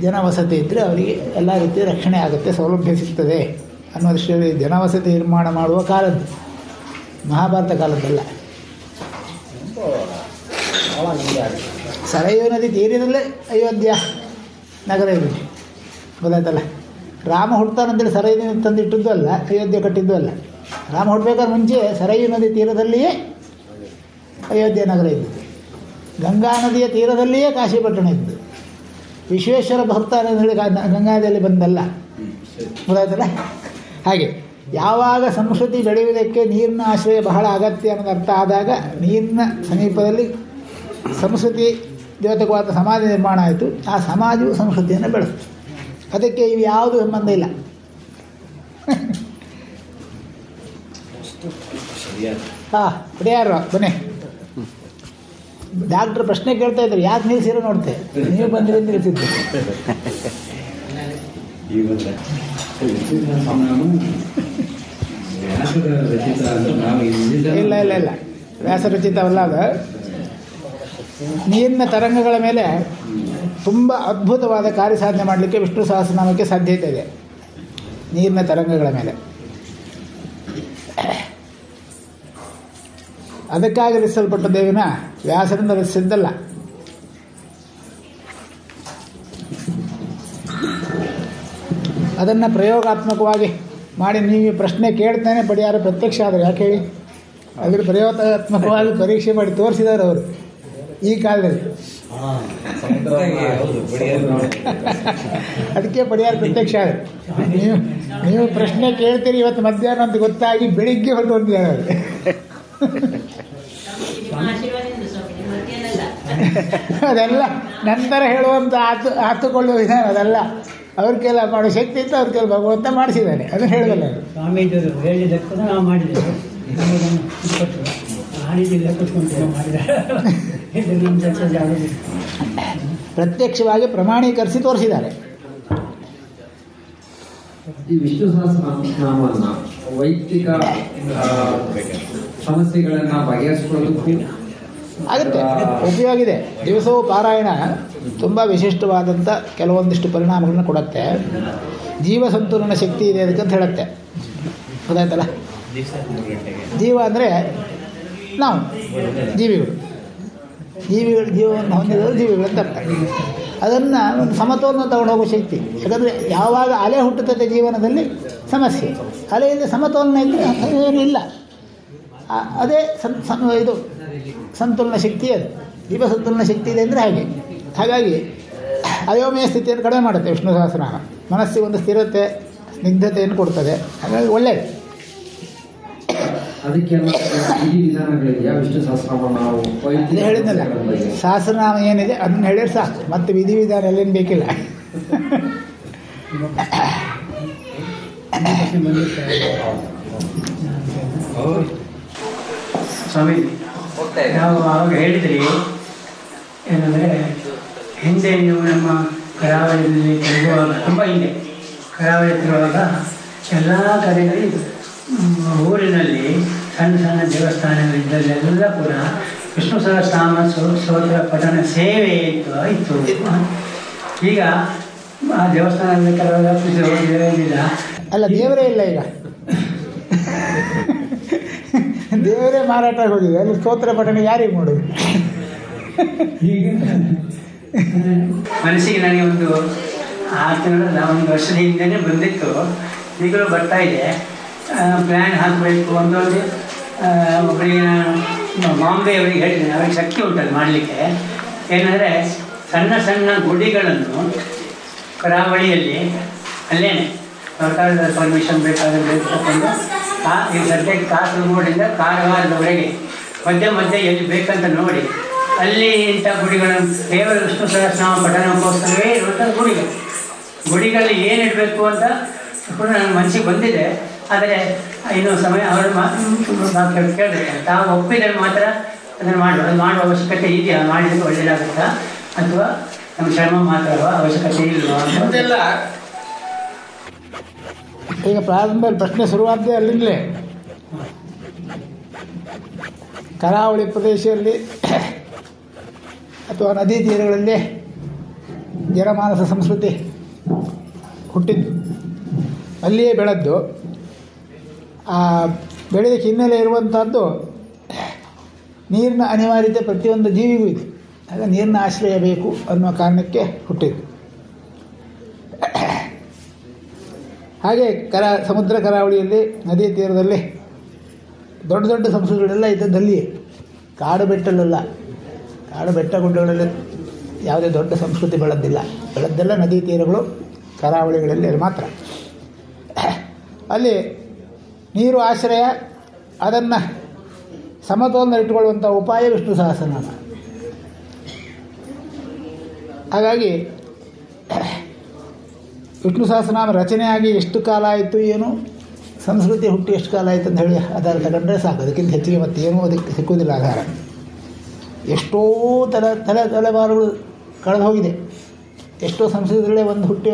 ಜನವಸತಿ ಇದ್ದರೆ ಅವರಿಗೆ ಎಲ್ಲ ರೀತಿಯ ರಕ್ಷಣೆ ಆಗುತ್ತೆ, ಸೌಲಭ್ಯ ಸಿಗ್ತದೆ ಅನ್ನೋ ದೃಷ್ಟಿಯಲ್ಲಿ ಜನವಸತಿ ನಿರ್ಮಾಣ ಮಾಡುವ ಕಾಲದ್ದು, ಮಹಾಭಾರತ ಕಾಲದ್ದಲ್ಲ. ಸರಯೂ ನದಿ ತೀರಿನಲ್ಲೇ ಅಯೋಧ್ಯ ನಗರ ಇದೆ, ಗೊತ್ತಾಯ್ತಲ್ಲ. ರಾಮ ಹುಡ್ತಾನಂತೇಳಿ ಸರಯೂ ನದಿ ತಂದಿಟ್ಟಿದ್ದು ಅಲ್ಲ, ಅಯೋಧ್ಯೆ ಕಟ್ಟಿದ್ದು ಅಲ್ಲ. ರಾಮ ಹುಟ್ಟಬೇಕಾದ್ರೆ ಮುಂಚೆ ಸರಯೂ ನದಿ ತೀರದಲ್ಲಿಯೇ ಅಯೋಧ್ಯೆ ನಗರ ಇದ್ದಿದ್ದು, ಗಂಗಾ ನದಿಯ ತೀರದಲ್ಲಿಯೇ ಕಾಶಿಪಟ್ಟಣ ಇದ್ದು. ವಿಶ್ವೇಶ್ವರ ಭಕ್ತ ಹೇಳಿ ಗಂಗಾದಲ್ಲಿ ಬಂದಲ್ಲ, ಗೊತ್ತಾಯ್ತಲ್ಲ. ಹಾಗೆ ಯಾವಾಗ ಸಂಸ್ಕೃತಿ ಬೆಳೆಯುವುದಕ್ಕೆ ನೀರಿನ ಆಶ್ರಯ ಬಹಳ ಅಗತ್ಯ ಅನ್ನೋದು ಅರ್ಥ ಆದಾಗ ನೀರಿನ ಸಮೀಪದಲ್ಲಿ ಸಂಸ್ಕೃತಿ ದ್ಯೋತಕವಾದ ಸಮಾಜ ನಿರ್ಮಾಣ ಆಯಿತು. ಆ ಸಮಾಜವು ಸಂಸ್ಕೃತಿಯನ್ನು ಬೆಳೆಸ್ತು. ಅದಕ್ಕೆ ಇವು ಯಾವುದೂ ಸಂಬಂಧ ಇಲ್ಲ. ಯಾರು ಬನ್ನಿ, ಡಾಕ್ಟ್ರ್ ಪ್ರಶ್ನೆ ಕೇಳ್ತಾ ಇದ್ರು, ಯಾಕೆ ನಿಲ್ಸಿರೋ ನೋಡ್ತೆ, ನೀವು ಬಂದಿರೋ ನಿಲ್ಸಿದ್ದು. ಇಲ್ಲ ವ್ಯಾಸರಚಿತವಲ್ಲ ಅದು. ನೀರಿನ ತರಂಗಗಳ ಮೇಲೆ ತುಂಬ ಅದ್ಭುತವಾದ ಕಾರ್ಯಸಾಧನೆ ಮಾಡಲಿಕ್ಕೆ ವಿಷ್ಣು ಸಹಸ್ರನಾಮಕ್ಕೆ ಸಾಧ್ಯತೆ ಇದೆ. ನೀರಿನ ತರಂಗಗಳ ಮೇಲೆ ಅದಕ್ಕಾಗಿ ರಚಿಸಲ್ಪಟ್ಟದ್ದೇವಿನ ವ್ಯಾಸರಿಂದ ರಚಿಸಿದ್ದಲ್ಲ. ಅದನ್ನು ಪ್ರಯೋಗಾತ್ಮಕವಾಗಿ ಮಾಡಿ ನೀವು ಪ್ರಶ್ನೆ ಕೇಳ್ತಾನೆ ಪರಿಹಾರ ಪ್ರತ್ಯಕ್ಷ ಆದರೆ ಯಾಕೆ ಹೇಳಿ, ಅದ್ರ ಪ್ರಯೋಗಾತ್ಮಕವಾಗಿ ಪರೀಕ್ಷೆ ಮಾಡಿ ತೋರಿಸಿದವರು ಅವರು ಈ ಕಾಲದಲ್ಲಿ. ಅದಕ್ಕೆ ಪರಿಹಾರ ಪ್ರತ್ಯಕ್ಷ ಆದರೆ ನೀವು ಪ್ರಶ್ನೆ ಕೇಳ್ತೀರಿ ಇವತ್ತು ಮಧ್ಯಾಹ್ನ ಅಂತ ಗೊತ್ತಾಗಿ ಬೆಳಿಗ್ಗೆ ಹೊರಟು ಹೊಂದಿದ್ದಾರೆ ಅವರು. ಅದೆಲ್ಲ ನಂತರ ಹೇಳುವಂಥ ಆತುಕೊಳ್ಳುವ ವಿಧಾನ ಅದಲ್ಲ. ಅವ್ರ ಕೆಲ ಮಾಡೋ ಶಕ್ತಿ ಇತ್ತು, ಅವ್ರ ಕೆಲ ಭಗವಂತ ಮಾಡಿಸಿದ್ದಾನೆ, ಅದನ್ನು ಹೇಳೋದಲ್ಲ. ಸ್ವಾಮೀಜಿಯವರು ಹೇಳಿದ್ದಕ್ಕೂ ನಾವು ಮಾಡಿದ್ದೇವೆ, ಪ್ರತ್ಯಕ್ಷವಾಗಿ ಪ್ರಮಾಣೀಕರಿಸಿ ತೋರಿಸಿದ್ದಾರೆ. ಈ ವಿಷ್ಣು ಸಹಸ್ರನಾಮವನ್ನು ವೈಯಕ್ತಿಕ ಸಮಸ್ಯೆಗಳನ್ನ ಬಗೆಹರಿಸಿಕೊಳ್ಳೋದಕ್ಕೂ ಆಗುತ್ತೆ, ಉಪಯೋಗ ಇದೆ. ದಿವಸವೂ ಪಾರಾಯಣ ತುಂಬ ವಿಶಿಷ್ಟವಾದಂಥ ಕೆಲವೊಂದಿಷ್ಟು ಪರಿಣಾಮಗಳನ್ನ ಕೊಡುತ್ತೆ. ಜೀವ ಸಂತುಲನ ಶಕ್ತಿ ಇದೆ ಅದಕ್ಕಂತ ಹೇಳುತ್ತೆ, ಗೊತ್ತಾಯ್ತಲ್ಲ. ಜೀವ ಅಂದರೆ ನಾವು ಜೀವಿಗಳು ಜೀವವನ್ನು ಹೊಂದಿದವರು ಜೀವಿಗಳಂತ ಅರ್ಥ. ಅದನ್ನು ಒಂದು ಸಮತೋಲನ ತಗೊಂಡು ಹೋಗೋ ಶಕ್ತಿ. ಯಾಕಂದರೆ ಯಾವಾಗ ಅಲೆ ಹುಟ್ಟುತ್ತದೆ ಜೀವನದಲ್ಲಿ ಸಮಸ್ಯೆ, ಅಲೆಯಿಂದ ಸಮತೋಲನ ಇದ್ದರೆ ಏನೂ ಇಲ್ಲ. ಅದೇ ಇದು ಸಂತುಲನ ಶಕ್ತಿ, ಅದು ಜೀವ ಸಂತುಲನ ಶಕ್ತಿ ಇದೆ ಅಂದರೆ ಹಾಗೆ. ಹಾಗಾಗಿ ಅಯೋಮಯ ಸ್ಥಿತಿಯನ್ನು ಕಡಿಮೆ ಮಾಡುತ್ತೆ ವಿಷ್ಣು ಸಹಸ್ರನಾಮ. ಮನಸ್ಸಿಗೆ ಒಂದು ಸ್ಥಿರತೆ, ಸ್ನಿಗ್ಧತೆಯನ್ನು ಕೊಡ್ತದೆ. ಹಾಗಾಗಿ ಒಳ್ಳೆಯದು. ಅದಕ್ಕೆಲ್ಲ ವಿಧಿವಿಧಾನಗಳಿದೆಯಾ ವಿಷ್ಣು ಸಹಸ್ರನಾಮ? ನಾವು ಹೇಳಿದ್ನಲ್ಲ, ಸಹಸ್ರನಾಮ ಏನಿದೆ ಅದನ್ನು ಹೇಳಿದ್ರೆ ಸಾಕು, ಮತ್ತು ವಿಧಿವಿಧಾನ ಎಲ್ಲೇನು ಬೇಕಿಲ್ಲ. ಸ್ವಾಮಿ, ನಾವು ಆವಾಗ ಹೇಳಿದ್ರಿ ಏನಂದರೆ, ಹಿಂದೆ ನೀವು ನಮ್ಮ ಕರಾವಳಿಯಲ್ಲಿ ತಿರುಗುವಾಗ, ತುಂಬ ಹಿಂದೆ ಕರಾವಳಿ ತಿರುಗುವಾಗ ಎಲ್ಲ ಕಡೆಯಲ್ಲಿ ಊರಿನಲ್ಲಿ ಸಣ್ಣ ಸಣ್ಣ ದೇವಸ್ಥಾನಗಳಿದ್ದಲ್ಲೆಲ್ಲ ಕೂಡ ವಿಷ್ಣು ಸಹಸ್ರನಾಮ ಸ್ತೋತ್ರ ಪಠಣ ಸೇವೆ ಇತ್ತು. ಈಗ ಆ ದೇವಸ್ಥಾನದಲ್ಲಿ ಕೆಲವೆಲ್ಲ ಪೂಜೆ ಹೋಗಿಲ್ಲ. ಅಲ್ಲ, ದೇವರೇ ಇಲ್ಲ ಈಗ, ದೇವರೇ ಮಾರಾಟ ಹೋಗಿದೆ. ಅಲ್ಲಿ ಸ್ತೋತ್ರ ಪಠಣ ಯಾರಿಗೆ ಮಾಡೋದು? ಮನಸ್ಸಿಗೆ ನನಗೆ ಒಂದು 6 ತಿಂಗಳಲ್ಲ, 1 ವರ್ಷದ ಹಿಂದೆನೇ ಬಂದಿತ್ತು, ಈಗಲೂ ಬರ್ತಾ ಇದೆ. ಪ್ಲ್ಯಾನ್ ಹಾಕಬೇಕು ಒಂದೊಂದು. ಒಬ್ಬರಿಗೆ ಬಾಂಬೆ ಅವರಿಗೆ ಹೇಳಿದ್ದೇನೆ, ಅವರಿಗೆ ಶಕ್ತಿ ಉಂಟಲ್ಲಿ ಮಾಡಲಿಕ್ಕೆ. ಏನಂದರೆ ಸಣ್ಣ ಸಣ್ಣ ಗುಡಿಗಳನ್ನು ಕರಾವಳಿಯಲ್ಲಿ ಅಲ್ಲೇನೆ ಸರ್ಕಾರದ ಪರ್ಮಿಷನ್ ಬೇಕಾದರೆ ತಗೊಂಡು ಈ ಸದ್ಯಕ್ಕೆ ಕಾಸರಗೋಡಿಂದ ಕಾರವಾರದವರೆಗೆ ಮಧ್ಯೆ ಮಧ್ಯೆ ಎಲ್ಲಿ ಬೇಕಂತ ನೋಡಿ ಅಲ್ಲಿ ಇಂಥ ಗುಡಿಗಳು ಕೇವಲ ವಿಷ್ಣು ಸಹಸ್ರನಾಮ ಪಠಣಕ್ಕೋಸ್ಕರವೇ ಇರುವಂಥ ಗುಡಿಗಳು. ಗುಡಿಗಳಲ್ಲಿ ಏನು ಇಡಬೇಕು ಅಂತ ಕೂಡ ನನ್ನ ಮನಸ್ಸಿಗೆ ಬಂದಿದೆ. ಆದರೆ ಇನ್ನೂ ಸಮಯ ಅವರು ಕೇಳಬೇಕು. ತಾವು ಒಪ್ಪಿದರೆ ಮಾತ್ರ ಅದನ್ನು ಮಾಡುವ ಅವಶ್ಯಕತೆ ಇದೆಯಾ, ಮಾಡಿದರೆ ಒಳ್ಳೆಯದಾಗುತ್ತಾ ಅಥವಾ ನಮ್ಮ ಶ್ರಮ ಮಾತಾಡುವ ಅವಶ್ಯಕತೆ ಇಲ್ವಾ ಅಂತೆಲ್ಲ. ಈಗ ಪ್ರಾರಂಭದಲ್ಲಿ ಪ್ರಶ್ನೆ ಶುರುವಾದ್ದೇ ಅಲ್ಲಿಂದಲೇ. ಕರಾವಳಿ ಪ್ರದೇಶದಲ್ಲಿ ಅಥವಾ ನದಿ ತೀರಗಳಲ್ಲಿ ಜನಮಾನಸ ಸಂಸ್ಕೃತಿ ಹುಟ್ಟಿದ್ದು, ಅಲ್ಲಿಯೇ ಬೆಳೆದ್ದು. ಆ ಬೆಳೆದಕ್ಕೆ ಹಿನ್ನೆಲೆ ಇರುವಂಥದ್ದು ನೀರಿನ ಅನಿವಾರ್ಯತೆ ಪ್ರತಿಯೊಂದು ಜೀವಿಗೂ ಇದೆ. ಆಗ ನೀರಿನ ಆಶ್ರಯ ಬೇಕು ಅನ್ನುವ ಕಾರಣಕ್ಕೆ ಹುಟ್ಟಿದ್ದು. ಹಾಗೆ ಸಮುದ್ರ ಕರಾವಳಿಯಲ್ಲಿ ನದಿ ತೀರದಲ್ಲಿ ದೊಡ್ಡ ದೊಡ್ಡ ಸಂಸ್ಕೃತಿಗಳೆಲ್ಲ ಇದ್ದದ್ದಲ್ಲಿಯೇ. ಕಾಡು ಬೆಟ್ಟಲೆಲ್ಲ, ಕಾಡು ಬೆಟ್ಟ ಗುಡ್ಡಗಳಲ್ಲಿ ಯಾವುದೇ ದೊಡ್ಡ ಸಂಸ್ಕೃತಿ ಬೆಳೆದ್ದೆಲ್ಲ ನದಿ ತೀರಗಳು ಕರಾವಳಿಗಳಲ್ಲಿ ಮಾತ್ರ. ಅಲ್ಲಿ ನೀರು ಆಶ್ರಯ, ಅದನ್ನು ಸಮತೋಲನ ಇಟ್ಟುಕೊಳ್ಳುವಂಥ ಉಪಾಯ ವಿಷ್ಣು ಸಹಸ್ರನಾಮ. ಹಾಗಾಗಿ ವಿಷ್ಣು ಸಹಸ್ರನಾಮ ರಚನೆಯಾಗಿ ಎಷ್ಟು ಕಾಲ ಆಯಿತು ಏನು, ಸಂಸ್ಕೃತಿ ಹುಟ್ಟಿ ಎಷ್ಟು ಕಾಲ ಆಯಿತು ಅಂತ ಹೇಳಿ ಆಧಾರ ತಗೊಂಡ್ರೆ ಸಾಕು. ಅದಕ್ಕಿಂತ ಹೆಚ್ಚಿಗೆ ಮತ್ತೇನೂ ಅದಕ್ಕೆ ಸಿಕ್ಕುವುದಿಲ್ಲ ಆಧಾರ. ಎಷ್ಟೋ ತಲೆಮಾರುಗಳು ಕಳೆದು ಹೋಗಿದೆ. ಎಷ್ಟೋ ಸಂಸ್ಕೃತಿಗಳೇ ಒಂದು ಹುಟ್ಟಿ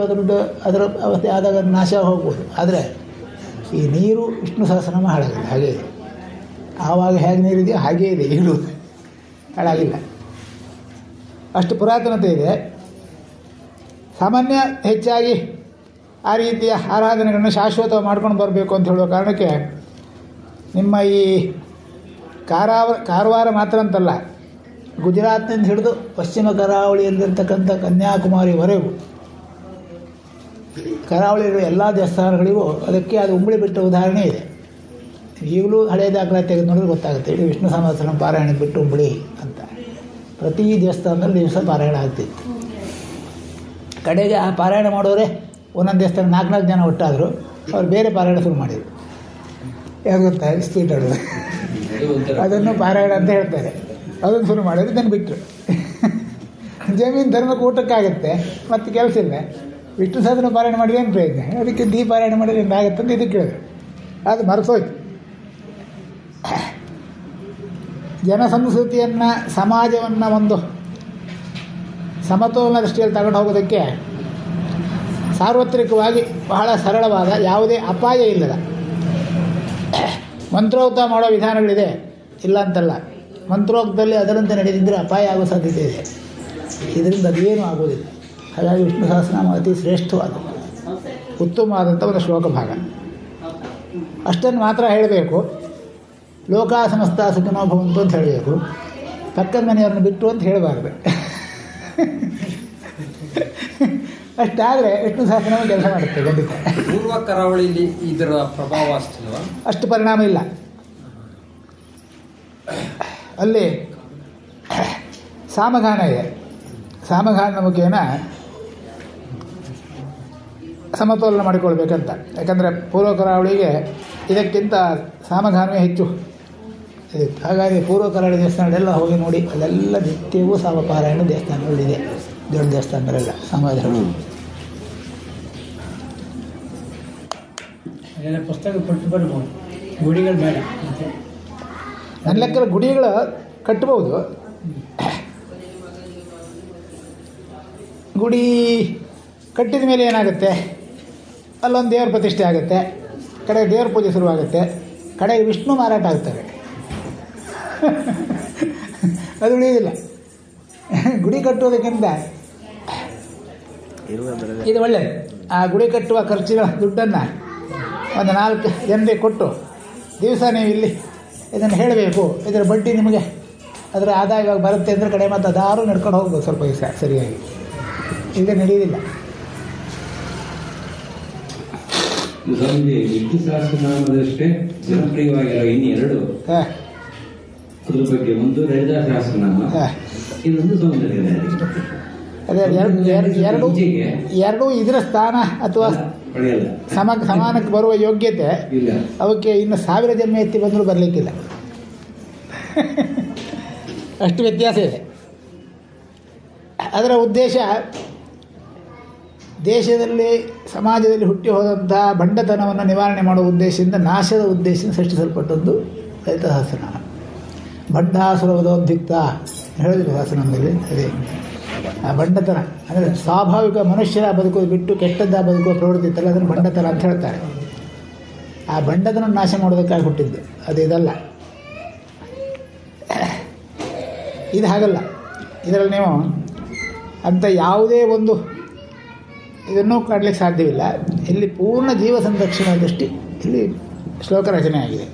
ಅದರ ಅವಸ್ಥೆ ಆದಾಗ ನಾಶ ಹೋಗ್ಬೋದು. ಆದರೆ ಈ ನೀರು ವಿಷ್ಣು ಸಹಸ್ರನಾಮ ಹಾಳಾಗಿಲ್ಲ, ಹಾಗೇ ಇದೆ. ಆವಾಗ ಹೇಗೆ ನೀರಿದೆಯೋ ಹಾಗೇ ಇದೆ, ಈಗಲೂ ಹಾಳಾಗಿಲ್ಲ. ಅಷ್ಟು ಪುರಾತನತೆ ಇದೆ. ಸಾಮಾನ್ಯ ಹೆಚ್ಚಾಗಿ ಆ ರೀತಿಯ ಆರಾಧನೆಗಳನ್ನ ಶಾಶ್ವತ ಮಾಡ್ಕೊಂಡು ಬರಬೇಕು ಅಂತ ಹೇಳುವ ಕಾರಣಕ್ಕೆ ನಿಮ್ಮ ಈ ಕಾರವಾರ ಮಾತ್ರ ಅಂತಲ್ಲ, ಗುಜರಾತ್ನಿಂದ ಹಿಡಿದು ಪಶ್ಚಿಮ ಕರಾವಳಿಯಲ್ಲಿರ್ತಕ್ಕಂಥ ಕನ್ಯಾಕುಮಾರಿವರೆಗೂ ಕರಾವಳಿಯಿರುವ ಎಲ್ಲ ದೇವಸ್ಥಾನಗಳಿಗೂ ಅದಕ್ಕೆ ಅದು ಉಂಬಳಿ ಬಿಟ್ಟ ಉದಾಹರಣೆ ಇದೆ. ಈಗಲೂ ಹಳೆಯ ದಾಖಲಾತಿ ತೆಗೆದು ನೋಡಿದ್ರೆ ಗೊತ್ತಾಗುತ್ತೆ. ಇಡೀ ವಿಷ್ಣು ಸಹಸ್ರನಾಮ ಪಾರಾಯಣ ಬಿಟ್ಟು ಉಂಬಳಿ ಅಂತ ಪ್ರತಿ ದೇವಸ್ಥಾನದಲ್ಲಿ ದಿವಸ ಪಾರಾಯಣ ಆಗ್ತಿತ್ತು. ಕಡೆಗೆ ಆ ಪಾರಾಯಣ ಮಾಡೋರೆ ಒಂದೊಂದು ದೇವಸ್ಥಾನ 4 ಜನ ಒಟ್ಟಾದರು. ಅವ್ರು ಬೇರೆ ಪಾರಾಯಣ ಶುರು ಮಾಡಿದರು. ಯಾರು ಗೊತ್ತಾ, ಸ್ಪೀಡ್ ಆಡೋದು, ಅದನ್ನು ಪಾರಾಯಣ ಅಂತ ಹೇಳ್ತಾರೆ. ಅದನ್ನು ಶುರು ಮಾಡಿದ್ರು, ಇದನ್ನು ಬಿಟ್ಟರು. ಜಮೀನು ಧರ್ಮಕ್ಕೆ ಊಟಕ್ಕಾಗುತ್ತೆ, ಮತ್ತು ಕೆಲಸ ಇಲ್ಲ. ವಿಷ್ಣು ಸಹಸ್ರ ಪಾರಾಯಣ ಮಾಡಿದ್ರೆ ಏನು ಪ್ರಯೋಜನ, ಅದಕ್ಕೆ ಪಾರಾಯಣ ಮಾಡಿದ್ರೆ ಏನಾಗುತ್ತೆ ಅಂತ ಇದಕ್ಕೆ ಕೇಳಿದ್ರು. ಅದು ಮರೆತೋಯ್ತು. ಜನಸಂಸ್ಕೃತಿಯನ್ನು, ಸಮಾಜವನ್ನು ಒಂದು ಸಮತೋಲನ ದೃಷ್ಟಿಯಲ್ಲಿ ತಗೊಂಡು ಹೋಗೋದಕ್ಕೆ ಸಾರ್ವತ್ರಿಕವಾಗಿ ಬಹಳ ಸರಳವಾದ, ಯಾವುದೇ ಅಪಾಯ ಇಲ್ಲದ ಮಂತ್ರೋಕ್ತ ಮಾಡೋ ವಿಧಾನಗಳಿದೆ, ಇಲ್ಲ ಅಂತಲ್ಲ. ಮಂತ್ರೋಕ್ತದಲ್ಲಿ ಅದರಂತೆ ನಡೆದಿದ್ದರೆ ಅಪಾಯ ಆಗೋ ಸಾಧ್ಯತೆ ಇದೆ. ಇದರಿಂದ ಅದೇನೂ ಆಗೋದಿಲ್ಲ. ಹಾಗಾಗಿ ವಿಷ್ಣು ಸಹಸ್ರನಾಮ ಅತಿ ಶ್ರೇಷ್ಠವಾದ, ಉತ್ತಮವಾದಂಥ ಒಂದು ಶ್ಲೋಕ ಭಾಗ. ಅಷ್ಟನ್ನು ಮಾತ್ರ ಹೇಳಬೇಕು. ಲೋಕ ಸಮಸ್ತ ಸುಖಿನೋ ಭವಂತು ಅಂತ ಹೇಳಬೇಕು. ಪಕ್ಕದ ಮನೆಯವ್ರನ್ನ ಬಿಟ್ಟು ಅಂತ ಹೇಳಬಾರ್ದು. ಅಷ್ಟಾದರೆ ವಿಷ್ಣು ಸಹಸ್ರನಾಮ ಕೆಲಸ ಮಾಡುತ್ತೆ ಖಂಡಿತ. ಪೂರ್ವ ಕರಾವಳಿಯಲ್ಲಿ ಇದರ ಪ್ರಭಾವ ಅಷ್ಟಿಲ್ವಾ? ಅಷ್ಟು ಪರಿಣಾಮ ಇಲ್ಲ. ಅಲ್ಲಿ ಸಾಮಗಾನ ಇದೆ. ಸಾಮಗಾನ ಮುಖೇನ ಸಮತೋಲನ ಮಾಡಿಕೊಳ್ಬೇಕಂತ. ಯಾಕಂದರೆ ಪೂರ್ವ ಕರಾವಳಿಗೆ ಇದಕ್ಕಿಂತ ಸಾಮಗಾನವೇ ಹೆಚ್ಚು ಇದಿತ್ತು. ಹಾಗಾಗಿ ಪೂರ್ವ ಕರಾವಳಿ ದೇವಸ್ಥಾನಗಳೆಲ್ಲ ಹೋಗಿ ನೋಡಿ, ಅಲ್ಲೆಲ್ಲ ನಿತ್ಯವೂ ಸಾಮಪಾರಾಯಣ ದೇವಸ್ಥಾನಗಳಿದೆ. ದೊಡ್ಡ ದೇವಸ್ಥಾನಗಳೆಲ್ಲ ಸಮಾಜಗಳು. ಅದೆಲ್ಲ ಪುಸ್ತಕ ಕೊಟ್ಟು ಬರ್ಬೋದು, ಗುಡಿಗಳು ಬೇಡ. ನನ್ನ ಲೆಕ್ಕ ಗುಡಿಗಳು ಕಟ್ಬೋದು. ಗುಡಿ ಕಟ್ಟಿದ ಮೇಲೆ ಏನಾಗುತ್ತೆ, ಅಲ್ಲೊಂದು ದೇವ್ರ ಪ್ರತಿಷ್ಠೆ ಆಗುತ್ತೆ, ಕಡೆಗೆ ದೇವ್ರ ಪೂಜೆ ಶುರುವಾಗುತ್ತೆ, ಕಡೆಗೆ ವಿಷ್ಣು ಮಾರಾಟ ಆಗ್ತವೆ. ಅದು ಉಳಿಯೋದಿಲ್ಲ. ಗುಡಿ ಕಟ್ಟುವುದಕ್ಕಿಂತ ಇದು ಒಳ್ಳೆಯದು. ಆ ಗುಡಿ ಕಟ್ಟುವ ಖರ್ಚಿನ ದುಡ್ಡನ್ನು ಒಂದು 4 ಜನರಿಗೆ ಕೊಟ್ಟು ದಿವಸ ನೀವು ಇಲ್ಲಿ ಇದನ್ನು ಹೇಳಬೇಕು, ಇದರ ಬಡ್ಡಿ ನಿಮಗೆ ಅದರ ಆದಾಯ ಇವಾಗ ಬರುತ್ತೆ ಅಂದರೆ ಕಡೆ ಮತ್ತು ಅದಾರು ನಡ್ಕೊಂಡು ಹೋಗ್ಬೋದು ಸ್ವಲ್ಪ ದಿವಸ ಸರಿಯಾಗಿ. ಈಗ ನಡೆಯೋದಿಲ್ಲ. ವಿಷ್ಣು ಸಹಸ್ರನಾಮದಷ್ಟೇ ಜನಪ್ರಿಯವಾಗಿರೋ ಇನ್ನೆರಡು ಅದ್ರ ಬಗ್ಗೆ, ಒಂದು ಲಲಿತಾ ಸಹಸ್ರನಾಮ, ಇನ್ನೊಂದು ಸೌಂದರ್ಯ. ಅದೇ ಎರಡೂ ಇದರ ಸ್ಥಾನ ಅಥವಾ ಸಮಾನಕ್ಕೆ ಬರುವ ಯೋಗ್ಯತೆ ಅವಕ್ಕೆ ಇನ್ನು 1000 ಜನ್ಮ ಎತ್ತಿ ಬಂದರೂ ಬರಲಿಕ್ಕಿಲ್ಲ. ಅಷ್ಟು ವ್ಯತ್ಯಾಸ ಇದೆ. ಅದರ ಉದ್ದೇಶ ದೇಶದಲ್ಲಿ ಸಮಾಜದಲ್ಲಿ ಹುಟ್ಟಿ ಹೋದಂತಹ ಬಂಡತನವನ್ನು ನಿವಾರಣೆ ಮಾಡುವ ಉದ್ದೇಶದಿಂದ, ನಾಶದ ಉದ್ದೇಶದಿಂದ ಸೃಷ್ಟಿಸಲ್ಪಟ್ಟದ್ದು ಲಲಿತಾ ಸಹಸ್ರನಾಮ. ಬಂಡಾಸುರವದೋದ್ಧಿಕ್ತ ಹೇಳಿದ್ರು ಸಹಸ್ರನಾಮದಲ್ಲಿ. ಅದೇ ಆ ಬಂಡತನ ಅಂದರೆ ಸ್ವಾಭಾವಿಕ ಮನುಷ್ಯರ ಬದುಕೋದು ಬಿಟ್ಟು ಕೆಟ್ಟದ್ದ ಬದುಕುವ ಪ್ರವೃತ್ತಿ ಇತ್ತಲ್ಲ, ಅದನ್ನು ಬಂಡತನ ಅಂತ ಹೇಳ್ತಾರೆ. ಆ ಬಂಡತನ ನಾಶ ಮಾಡೋದಕ್ಕಾಗಿ ಹುಟ್ಟಿದ್ದು ಅದು. ಇದಲ್ಲ, ಇದು ಹಾಗಲ್ಲ. ಇದರಲ್ಲಿ ನೀವು ಅಂಥ ಯಾವುದೇ ಒಂದು ಇದನ್ನು ಕಾಡಲಿಕ್ಕೆ ಸಾಧ್ಯವಿಲ್ಲ. ಇಲ್ಲಿ ಪೂರ್ಣ ಜೀವ ಸಂರಕ್ಷಣೆ ದೃಷ್ಟಿ ಇಲ್ಲಿ ಶ್ಲೋಕ ರಚನೆ ಆಗಿದೆ.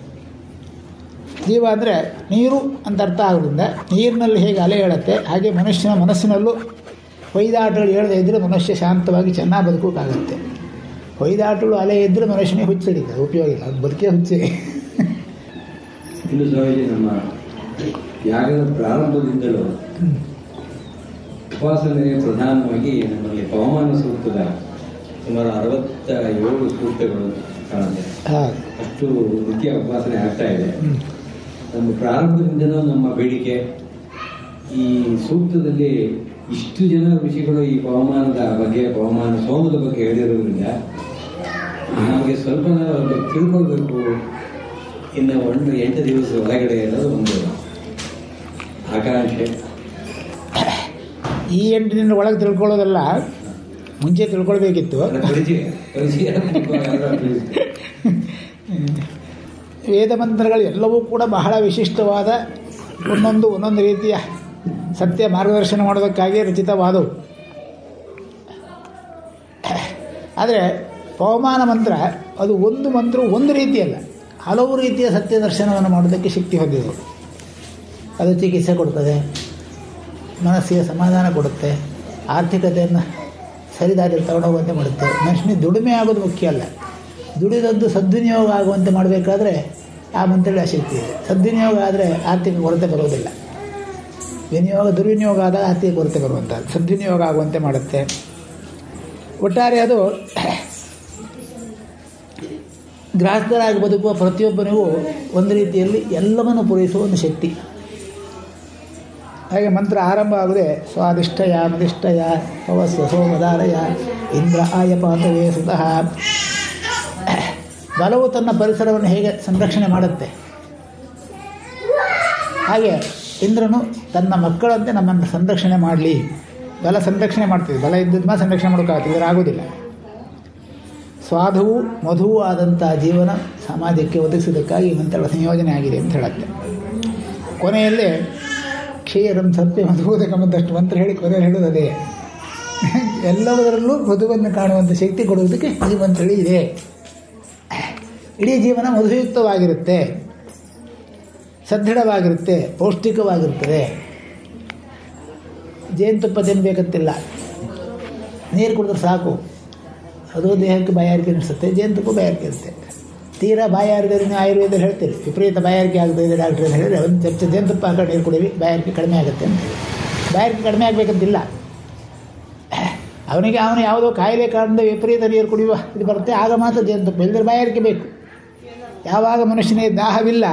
ಜೀವ ಅಂದರೆ ನೀರು ಅಂತ ಅರ್ಥ ಆಗೋದ್ರಿಂದ ನೀರಿನಲ್ಲಿ ಹೇಗೆ ಅಲೆ ಹೇಳುತ್ತೆ ಹಾಗೆ ಮನುಷ್ಯನ ಮನಸ್ಸಿನಲ್ಲೂ ಹೊಯ್ದಾಟಗಳು ಹೇಳದೇ ಇದ್ದರೆ ಮನುಷ್ಯ ಶಾಂತವಾಗಿ ಚೆನ್ನಾಗಿ ಬದುಕೋಕ್ಕಾಗುತ್ತೆ. ಹೊಯ್ದಾಟಗಳು ಅಲೆ ಇದ್ದರೆ ಮನುಷ್ಯನಿಗೆ ಹುಚ್ಚಿಡಿದೆ, ಉಪಯೋಗ ಇಲ್ಲ, ಅದು ಬದುಕೇ ಹುಚ್ಚಿ. ಇನ್ನು ಸ್ವಾಮೀಜಿ, ನಮ್ಮ ಯಾಗದ ಪ್ರಾರಂಭದಿಂದಲೂ ಉಪಾಸನೆಗೆ ಪ್ರಧಾನವಾಗಿ ನಮ್ಮಲ್ಲಿ ಪವಮಾನ ಸೂಕ್ತದ ಸುಮಾರು 67 ಸೂಕ್ತಗಳು ಕಾಣುತ್ತೆ. ಅಷ್ಟು ನಿತ್ಯ ಉಪಾಸನೆ ಆಗ್ತಾ ಇದೆ. ನಮ್ಮ ಪ್ರಾರಂಭದಿಂದಲೂ ನಮ್ಮ ಬೇಡಿಕೆ ಈ ಸೂಕ್ತದಲ್ಲಿ ಇಷ್ಟು ಜನ ಋಷಿಗಳು ಈ ಪವಮಾನದ ಬಗ್ಗೆ, ಪವಮಾನ ಸೋಮದ ಬಗ್ಗೆ ಹೇಳಿರೋದ್ರಿಂದ ನಮಗೆ ಸ್ವಲ್ಪ ತಿಳ್ಕೊಳ್ಬೇಕು. ಇನ್ನು 8 ದಿವಸ ಒಳಗಡೆ ಇರೋದು ಒಂದು ಆಕಾಂಕ್ಷೆ. ಈ 8 ದಿನ ಒಳಗೆ ತಿಳ್ಕೊಳ್ಳೋದಲ್ಲ, ಮುಂಚೆ ತಿಳ್ಕೊಳ್ಬೇಕಿತ್ತು. ವೇದ ಮಂತ್ರಗಳು ಎಲ್ಲವೂ ಕೂಡ ಬಹಳ ವಿಶಿಷ್ಟವಾದ ಒಂದೊಂದು ರೀತಿಯ ಸತ್ಯ ಮಾರ್ಗದರ್ಶನ ಮಾಡೋದಕ್ಕಾಗಿ ರಚಿತವಾದವು. ಆದರೆ ಪವಮಾನ ಮಂತ್ರ ಅದು ಒಂದು ಮಂತ್ರ ಒಂದು ರೀತಿಯಲ್ಲ, ಹಲವು ರೀತಿಯ ಸತ್ಯ ದರ್ಶನವನ್ನು ಮಾಡೋದಕ್ಕೆ ಶಕ್ತಿ ಹೊಂದಿದೆ. ಅದು ಚಿಕಿತ್ಸೆ ಕೊಡ್ತದೆ, ಮನಸ್ಸಿಗೆ ಸಮಾಧಾನ ಕೊಡುತ್ತೆ, ಆರ್ಥಿಕತೆಯನ್ನು ಸರಿದಾರಿಯಲ್ಲಿ ತಗೊಂಡೋಗುವಂತೆ ಮಾಡುತ್ತೆ. ಮನುಷ್ಯನಿಗೆ ದುಡಿಮೆ ಆಗೋದು ಮುಖ್ಯ ಅಲ್ಲ, ದುಡಿದದ್ದು ಸದ್ವಿನಿಯೋಗ ಆಗುವಂತೆ ಮಾಡಬೇಕಾದ್ರೆ ಆ ಮಂತ್ರಗಳ ಶಕ್ತಿ ಇದೆ. ಸದ್ವಿನಿಯೋಗ ಆದರೆ ಆರ್ಥಿಕ ಕೊರತೆ ಬರೋದಿಲ್ಲ. ದುರ್ವಿನಿಯೋಗ ಆದಾಗ ಆರ್ಥಿಕ ಕೊರತೆ ಬರುವಂಥದ್ದು. ಸದ್ವಿನಿಯೋಗ ಆಗುವಂತೆ ಮಾಡುತ್ತೆ. ಒಟ್ಟಾರೆ ಅದು ಗೃಹಸ್ಥರಾಗಿ ಬದುಕುವ ಪ್ರತಿಯೊಬ್ಬನಿಗೂ ಒಂದು ರೀತಿಯಲ್ಲಿ ಎಲ್ಲವನ್ನು ಪೂರೈಸುವ ಒಂದು ಶಕ್ತಿ. ಹಾಗೆ ಮಂತ್ರ ಆರಂಭ ಆಗುವುದೇ ಸ್ವಾದಿಷ್ಟಯ ಮದಿಷ್ಟಯ ಪವಸ್ಯ ಸೋಮದಾರಯ ಇಂದ್ರ ಆಯಪಾತವೇ ಸುತಃ. ಬಲವು ತನ್ನ ಪರಿಸರವನ್ನು ಹೇಗೆ ಸಂರಕ್ಷಣೆ ಮಾಡುತ್ತೆ ಹಾಗೆ ಇಂದ್ರನು ತನ್ನ ಮಕ್ಕಳಂತೆ ನಮ್ಮನ್ನು ಸಂರಕ್ಷಣೆ ಮಾಡಲಿ. ಬಲ ಸಂರಕ್ಷಣೆ ಮಾಡ್ತೀವಿ, ಬಲ ಇದ್ದದ್ದು ಸಂರಕ್ಷಣೆ ಮಾಡೋಕ್ಕಾಗ್ತದೆ, ಇದರ ಆಗೋದಿಲ್ಲ. ಸ್ವಾಧುವು ಮಧುವು ಆದಂಥ ಜೀವನ ಸಮಾಜಕ್ಕೆ ಒದಗಿಸೋದಕ್ಕಾಗಿ ಈ ಮಂತ್ರಗಳ ಸಂಯೋಜನೆ ಆಗಿದೆ ಅಂತ ಹೇಳುತ್ತೆ. ಕೊನೆಯಲ್ಲಿ ಕ್ಷೀರಂ ಸತ್ಯ ಮಧುವುದಕ್ಕಂತಷ್ಟು ಮಂತ್ರ ಹೇಳಿ ಕೊನೆಯಲ್ಲಿ ಹೇಳೋದು ಅದೇ. ಎಲ್ಲದರಲ್ಲೂ ಮಧುವನ್ನು ಕಾಣುವಂಥ ಶಕ್ತಿ ಕೊಡುವುದಕ್ಕೆ ಈ ಮಂತ್ರಗಳು ಇದೆ. ಇಡೀ ಜೀವನ ಮಧುಯುಕ್ತವಾಗಿರುತ್ತೆ, ಸದೃಢವಾಗಿರುತ್ತೆ, ಪೌಷ್ಟಿಕವಾಗಿರ್ತದೆ. ಜೇನುತುಪ್ಪ ತಿನ್ನಬೇಕಂತಿಲ್ಲ, ನೀರು ಕುಡಿದ್ರೆ ಸಾಕು, ಅದು ದೇಹಕ್ಕೆ ಬಾಯಾರಿಕೆ ನಡೆಸುತ್ತೆ. ಜೇನುತುಪ್ಪ ಬಾಯಾರಿಕೆ ಇರುತ್ತೆ. ತೀರಾ ಬಾಯಾರಿದ್ರೆ ನೀವು ಆಯುರ್ವೇದದಲ್ಲಿ ಹೇಳ್ತೀರಿ, ವಿಪರೀತ ಬಾಯಾರಿಕೆ ಆಗ್ತಾಯಿದೆ ಡಾಕ್ಟ್ರ್ ಅಂತ ಹೇಳಿದ್ರೆ ಒಂದು ಚಮಚ ಜೇನುತುಪ್ಪ ಹಾಕೊಂಡು ನೀರು ಕುಡೀರಿ, ಬಾಯಾರಿಕೆ ಕಡಿಮೆ ಆಗುತ್ತೆ ಅಂತ. ಬಾಯಾರಿಕೆ ಕಡಿಮೆ ಆಗಬೇಕಂತಿಲ್ಲ, ಅವನು ಯಾವುದೋ ಕಾಯಿಲೆ ಕಾರಣದ ವಿಪರೀತ ನೀರು ಕುಡಿಯುವ ಇದು ಬರುತ್ತೆ, ಆಗ ಮಾತ್ರ ಜೇನುತುಪ್ಪ, ಇಲ್ಲದ್ರೆ ಬಾಯಾರಿಕೆ ಬೇಕು. ಯಾವಾಗ ಮನುಷ್ಯನಿಗೆ ದಾಹವಿಲ್ಲ,